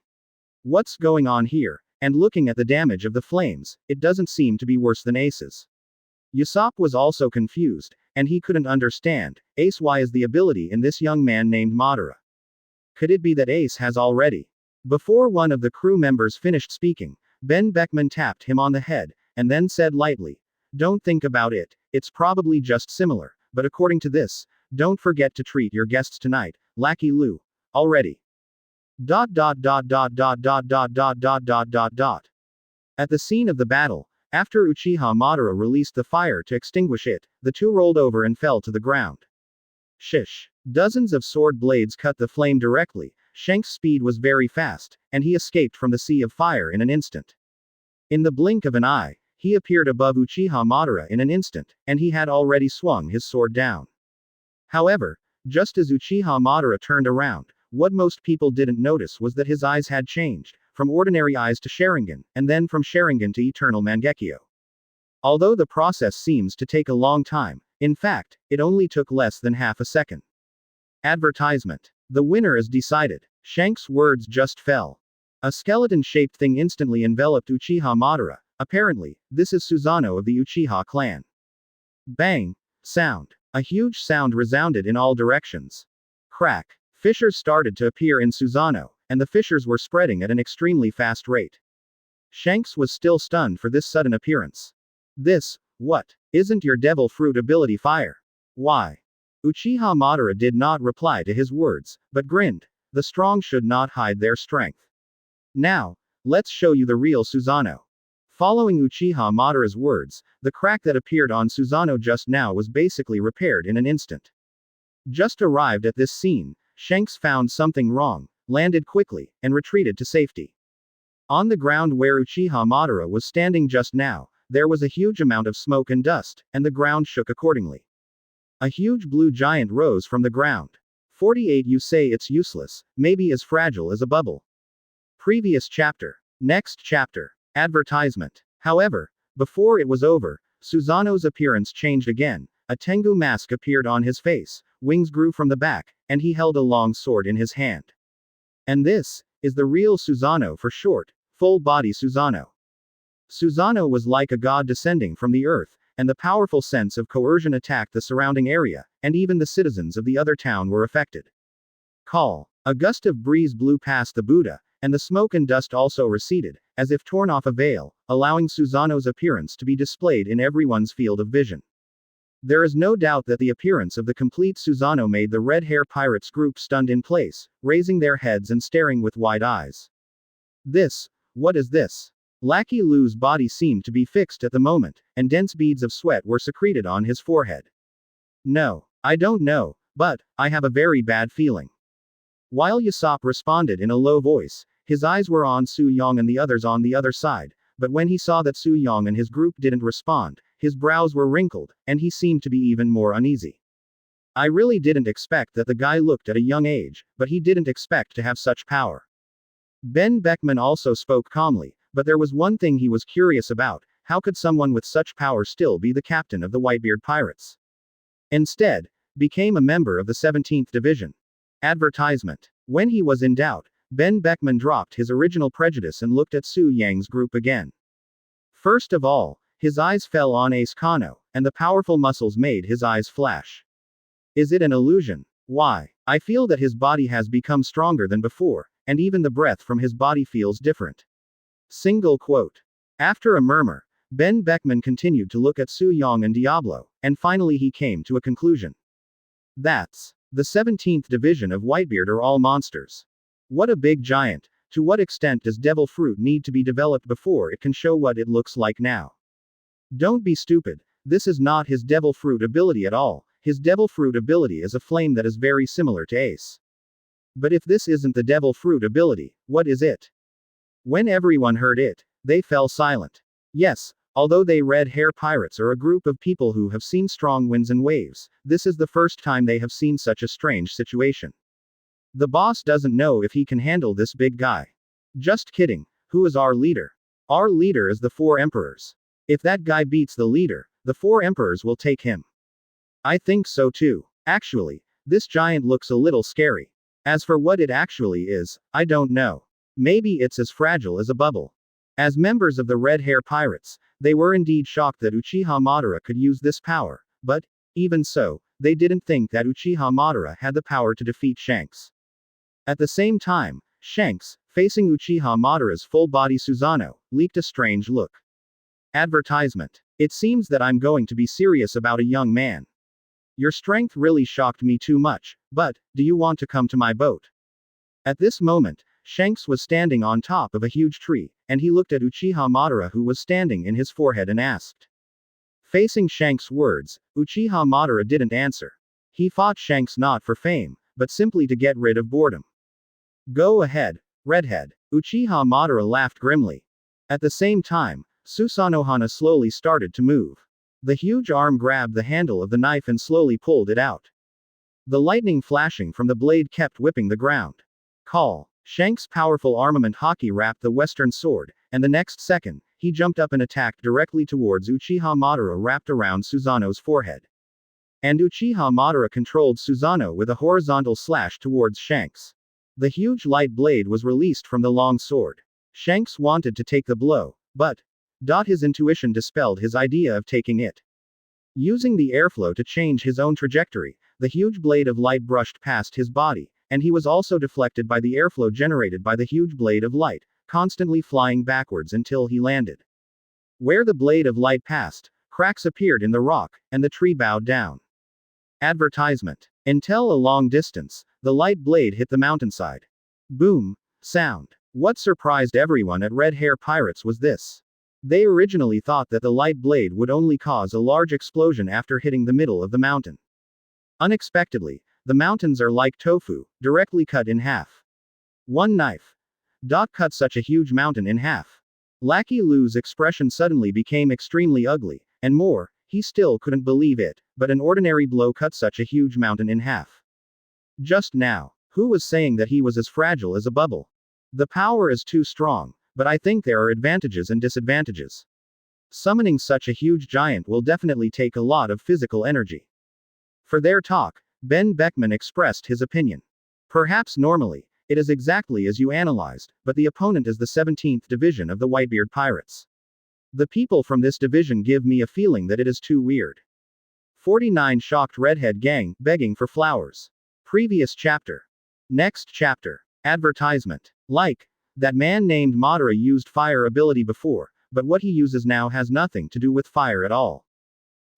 Speaker 1: What's going on here? And looking at the damage of the flames, it doesn't seem to be worse than Ace's. Usopp was also confused, and he couldn't understand, Ace, why is the ability in this young man named Madara? Could it be that Ace has already? Before one of the crew members finished speaking, Ben Beckman tapped him on the head, and then said lightly, Don't think about it, it's probably just similar, but according to this, don't forget to treat your guests tonight, Lackey Lu. Already. At the scene of the battle, after Uchiha Madara released the fire to extinguish it, the two rolled over and fell to the ground. Shish. Dozens of sword blades cut the flame directly. Shanks' speed was very fast, and he escaped from the sea of fire in an instant. In the blink of an eye, he appeared above Uchiha Madara in an instant, and he had already swung his sword down. However, just as Uchiha Madara turned around, what most people didn't notice was that his eyes had changed, from ordinary eyes to Sharingan, and then from Sharingan to Eternal Mangekyo. Although the process seems to take a long time, in fact, it only took less than half a second. Advertisement. The winner is decided. Shanks' words just fell. A skeleton-shaped thing instantly enveloped Uchiha Madara. Apparently, this is Susanoo of the Uchiha clan. Bang! Sound. A huge sound resounded in all directions. Crack. Fissures started to appear in Susanoo, and the fissures were spreading at an extremely fast rate. Shanks was still stunned for this sudden appearance. What? Isn't your devil fruit ability fire? Why? Uchiha Madara did not reply to his words, but grinned. The strong should not hide their strength. Now, let's show you the real Susanoo. Following Uchiha Madara's words, the crack that appeared on Susanoo just now was basically repaired in an instant. Just arrived at this scene, Shanks found something wrong, landed quickly, and retreated to safety. On the ground where Uchiha Madara was standing just now, there was a huge amount of smoke and dust, and the ground shook accordingly. A huge blue giant rose from the ground. 48 You say it's useless, maybe as fragile as a bubble. Previous chapter. Next chapter. Advertisement. However, before it was over, Susanoo's appearance changed again. A Tengu mask appeared on his face, wings grew from the back, and he held a long sword in his hand. And this is the real Susanoo for short, full-body Susanoo. Susanoo was like a god descending from the earth, and the powerful sense of coercion attacked the surrounding area, and even the citizens of the other town were affected. Call. A gust of breeze blew past the Buddha, and the smoke and dust also receded, as if torn off a veil, allowing Susanoo's appearance to be displayed in everyone's field of vision. There is no doubt that the appearance of the complete Susanoo made the Red Hair Pirates group stunned in place, raising their heads and staring with wide eyes. What is this? Lackey Lu's body seemed to be fixed at the moment, and dense beads of sweat were secreted on his forehead. No, I don't know, but I have a very bad feeling. While Usopp responded in a low voice, his eyes were on Suong and the others on the other side, but when he saw that Suong and his group didn't respond, his brows were wrinkled, and he seemed to be even more uneasy. I really didn't expect that the guy looked at a young age, but he didn't expect to have such power. Ben Beckman also spoke calmly, but there was one thing he was curious about: how could someone with such power still be the captain of the Whitebeard Pirates? Instead, became a member of the 17th Division. Advertisement. When he was in doubt, Ben Beckman dropped his original prejudice and looked at Su Yang's group again. First of all, his eyes fell on Escanor, and the powerful muscles made his eyes flash. Is it an illusion? Why? I feel that his body has become stronger than before, and even the breath from his body feels different. Single quote. After a murmur, Ben Beckman continued to look at Suong and Diablo, and finally he came to a conclusion. That's the 17th Division of Whitebeard are all monsters. What a big giant! To what extent does devil fruit need to be developed before it can show what it looks like now? Don't be stupid, this is not his devil fruit ability at all. His devil fruit ability is a flame that is very similar to Ace. But if this isn't the devil fruit ability, what is it? When everyone heard it, they fell silent. Yes, although they Red Hair Pirates are a group of people who have seen strong winds and waves, this is the first time they have seen such a strange situation. The boss doesn't know if he can handle this big guy. Just kidding, who is our leader? Our leader is the 4 emperors. If that guy beats the leader, the 4 emperors will take him. I think so too. Actually, this giant looks a little scary. As for what it actually is, I don't know. Maybe it's as fragile as a bubble. As members of the Red Hair Pirates, they were indeed shocked that Uchiha Madara could use this power, but, even so, they didn't think that Uchiha Madara had the power to defeat Shanks. At the same time, Shanks, facing Uchiha Madara's full-body Susanoo, leaked a strange look. Advertisement. It seems that I'm going to be serious about a young man. Your strength really shocked me too much, but, do you want to come to my boat? At this moment, Shanks was standing on top of a huge tree, and he looked at Uchiha Madara who was standing in his forehead and asked. Facing Shanks' words, Uchiha Madara didn't answer. He fought Shanks not for fame, but simply to get rid of boredom. Go ahead, redhead. Uchiha Madara laughed grimly. At the same time, Susanoo slowly started to move. The huge arm grabbed the handle of the knife and slowly pulled it out. The lightning flashing from the blade kept whipping the ground. Call. Shanks' powerful armament hockey wrapped the western sword, and the next second, he jumped up and attacked directly towards Uchiha Madara wrapped around Susanoo's forehead. And Uchiha Madara controlled Susanoo with a horizontal slash towards Shanks. The huge light blade was released from the long sword. Shanks wanted to take the blow, but his intuition dispelled his idea of taking it. Using the airflow to change his own trajectory, the huge blade of light brushed past his body, and he was also deflected by the airflow generated by the huge blade of light, constantly flying backwards until he landed. Where the blade of light passed, cracks appeared in the rock, and the tree bowed down. Advertisement. Until a long distance, the light blade hit the mountainside. Boom. Sound. What surprised everyone at Red Hair Pirates was this. They originally thought that the light blade would only cause a large explosion after hitting the middle of the mountain. Unexpectedly, the mountains are like tofu, directly cut in half. One knife. Cut such a huge mountain in half. Lackey Lu's expression suddenly became extremely ugly, and more, he still couldn't believe it, but an ordinary blow cut such a huge mountain in half. Just now, who was saying that he was as fragile as a bubble? The power is too strong, but I think there are advantages and disadvantages. Summoning such a huge giant will definitely take a lot of physical energy. For their talk, Ben Beckman expressed his opinion. Perhaps normally, it is exactly as you analyzed, but the opponent is the 17th Division of the Whitebeard Pirates. The people from this division give me a feeling that it is too weird. 49 Shocked Redhead Gang, begging for flowers. Previous chapter. Next chapter. Advertisement. Like, that man named Madara used fire ability before, but what he uses now has nothing to do with fire at all.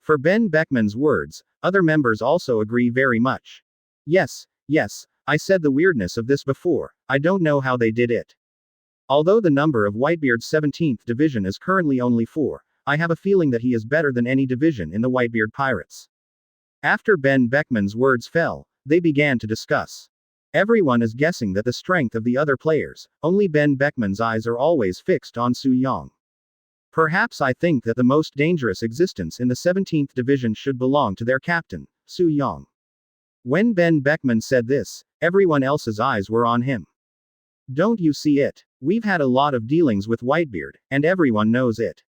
Speaker 1: For Ben Beckman's words, other members also agree very much. Yes, I said the weirdness of this before, I don't know how they did it. Although the number of Whitebeard's 17th division is currently only 4, I have a feeling that he is better than any division in the Whitebeard Pirates. After Ben Beckman's words fell, they began to discuss. Everyone is guessing that the strength of the other players, only Ben Beckman's eyes are always fixed on Suong. Perhaps I think that the most dangerous existence in the 17th division should belong to their captain, Suong. When Ben Beckman said this, everyone else's eyes were on him. Don't you see it? We've had a lot of dealings with Whitebeard, and everyone knows it.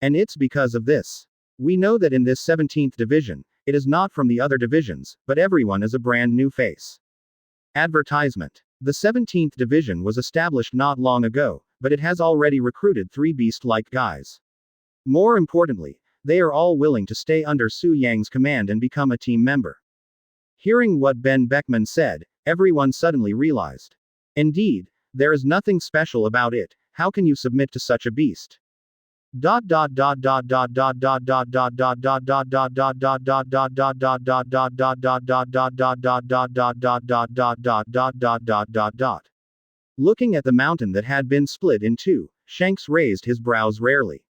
Speaker 1: And it's because of this. We know that in this 17th division, it is not from the other divisions, but everyone is a brand new face. Advertisement. The 17th division was established not long ago, but it has already recruited 3 beast-like guys. More importantly, they are all willing to stay under Su Yang's command and become a team member. Hearing what Ben Beckman said, everyone suddenly realized. Indeed, there is nothing special about it, how can you submit to such a beast? Looking at the mountain that had been split in two, Shanks raised his brows rarely.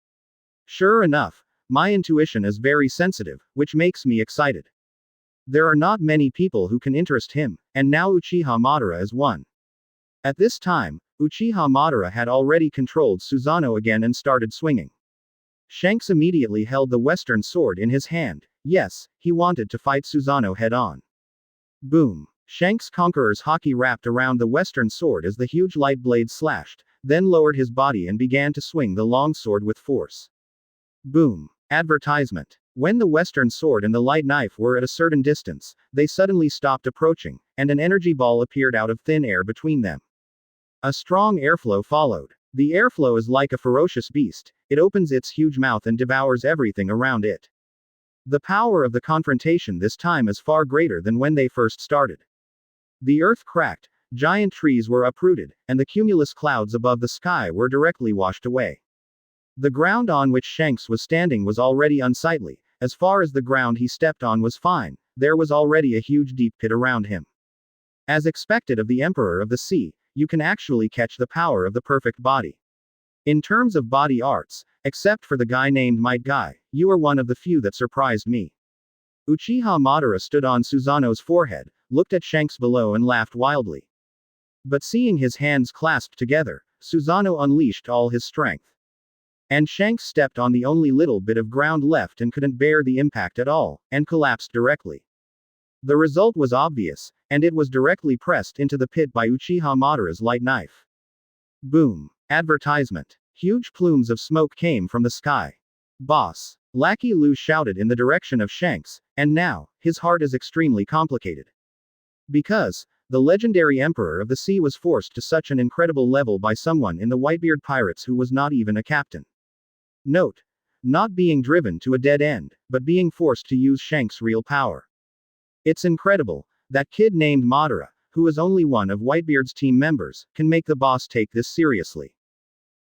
Speaker 1: Sure enough, my intuition is very sensitive, which makes me excited. There are not many people who can interest him, and now Uchiha Madara is one. At this time, Uchiha Madara had already controlled Susanoo again and started swinging. Shanks immediately held the western sword in his hand. Yes, he wanted to fight Susanoo head-on. Boom. Shanks' Conqueror's haki wrapped around the western sword as the huge light blade slashed, then lowered his body and began to swing the long sword with force. Boom. Advertisement. When the western sword and the light knife were at a certain distance, they suddenly stopped approaching, and an energy ball appeared out of thin air between them. A strong airflow followed. The airflow is like a ferocious beast, it opens its huge mouth and devours everything around it. The power of the confrontation this time is far greater than when they first started. The earth cracked, giant trees were uprooted, and the cumulus clouds above the sky were directly washed away. The ground on which Shanks was standing was already unsightly, as far as the ground he stepped on was fine, there was already a huge deep pit around him. As expected of the Emperor of the Sea, you can actually catch the power of the perfect body. In terms of body arts, except for the guy named Might Guy, you are one of the few that surprised me. Uchiha Madara stood on Susanoo's forehead, looked at Shanks below and laughed wildly. But seeing his hands clasped together, Susanoo unleashed all his strength. And Shanks stepped on the only little bit of ground left and couldn't bear the impact at all, and collapsed directly. The result was obvious, and it was directly pressed into the pit by Uchiha Madara's light knife. Boom. Advertisement. Huge plumes of smoke came from the sky. Boss. Lackey Lu shouted in the direction of Shanks, and now, his heart is extremely complicated. Because, the legendary Emperor of the Sea was forced to such an incredible level by someone in the Whitebeard Pirates who was not even a captain. Note. Not being driven to a dead end, but being forced to use Shanks' real power. It's incredible, that kid named Madara, who is only one of Whitebeard's team members, can make the boss take this seriously.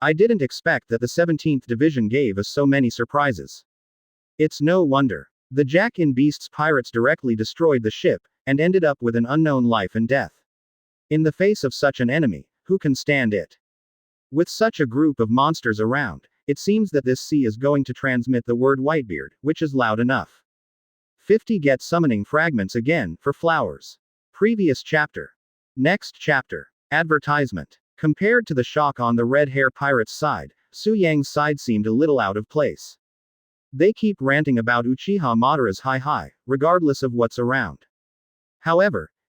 Speaker 1: I didn't expect that the 17th Division gave us so many surprises. It's no wonder. The Jack in Beasts pirates directly destroyed the ship, and ended up with an unknown life and death. In the face of such an enemy, who can stand it? With such a group of monsters around, it seems that this sea is going to transmit the word Whitebeard, which is loud enough. 50 Get summoning fragments again, for flowers. Previous chapter. Next chapter. Advertisement. Compared to the shock on the red hair pirate's side, Su Yang's side seemed a little out of place. They keep ranting about Uchiha Madara's high, regardless of what's around. However,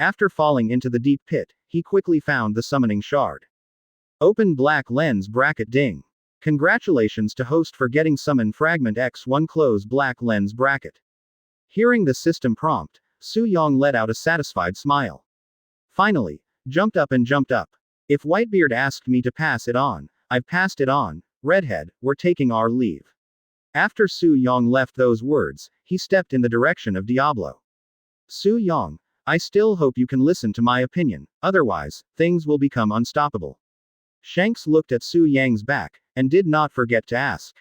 Speaker 1: After falling into the deep pit, he quickly found the summoning shard. Open black lens bracket ding. Congratulations to host for getting summon fragment X1 close black lens bracket. Hearing the system prompt, Suong let out a satisfied smile. Finally, jumped up. If Whitebeard asked me to pass it on, I've passed it on. Redhead, we're taking our leave. After Suong left those words, he stepped in the direction of Diablo. Suong, I still hope you can listen to my opinion, otherwise, things will become unstoppable. Shanks looked at Su Yang's back, and did not forget to ask.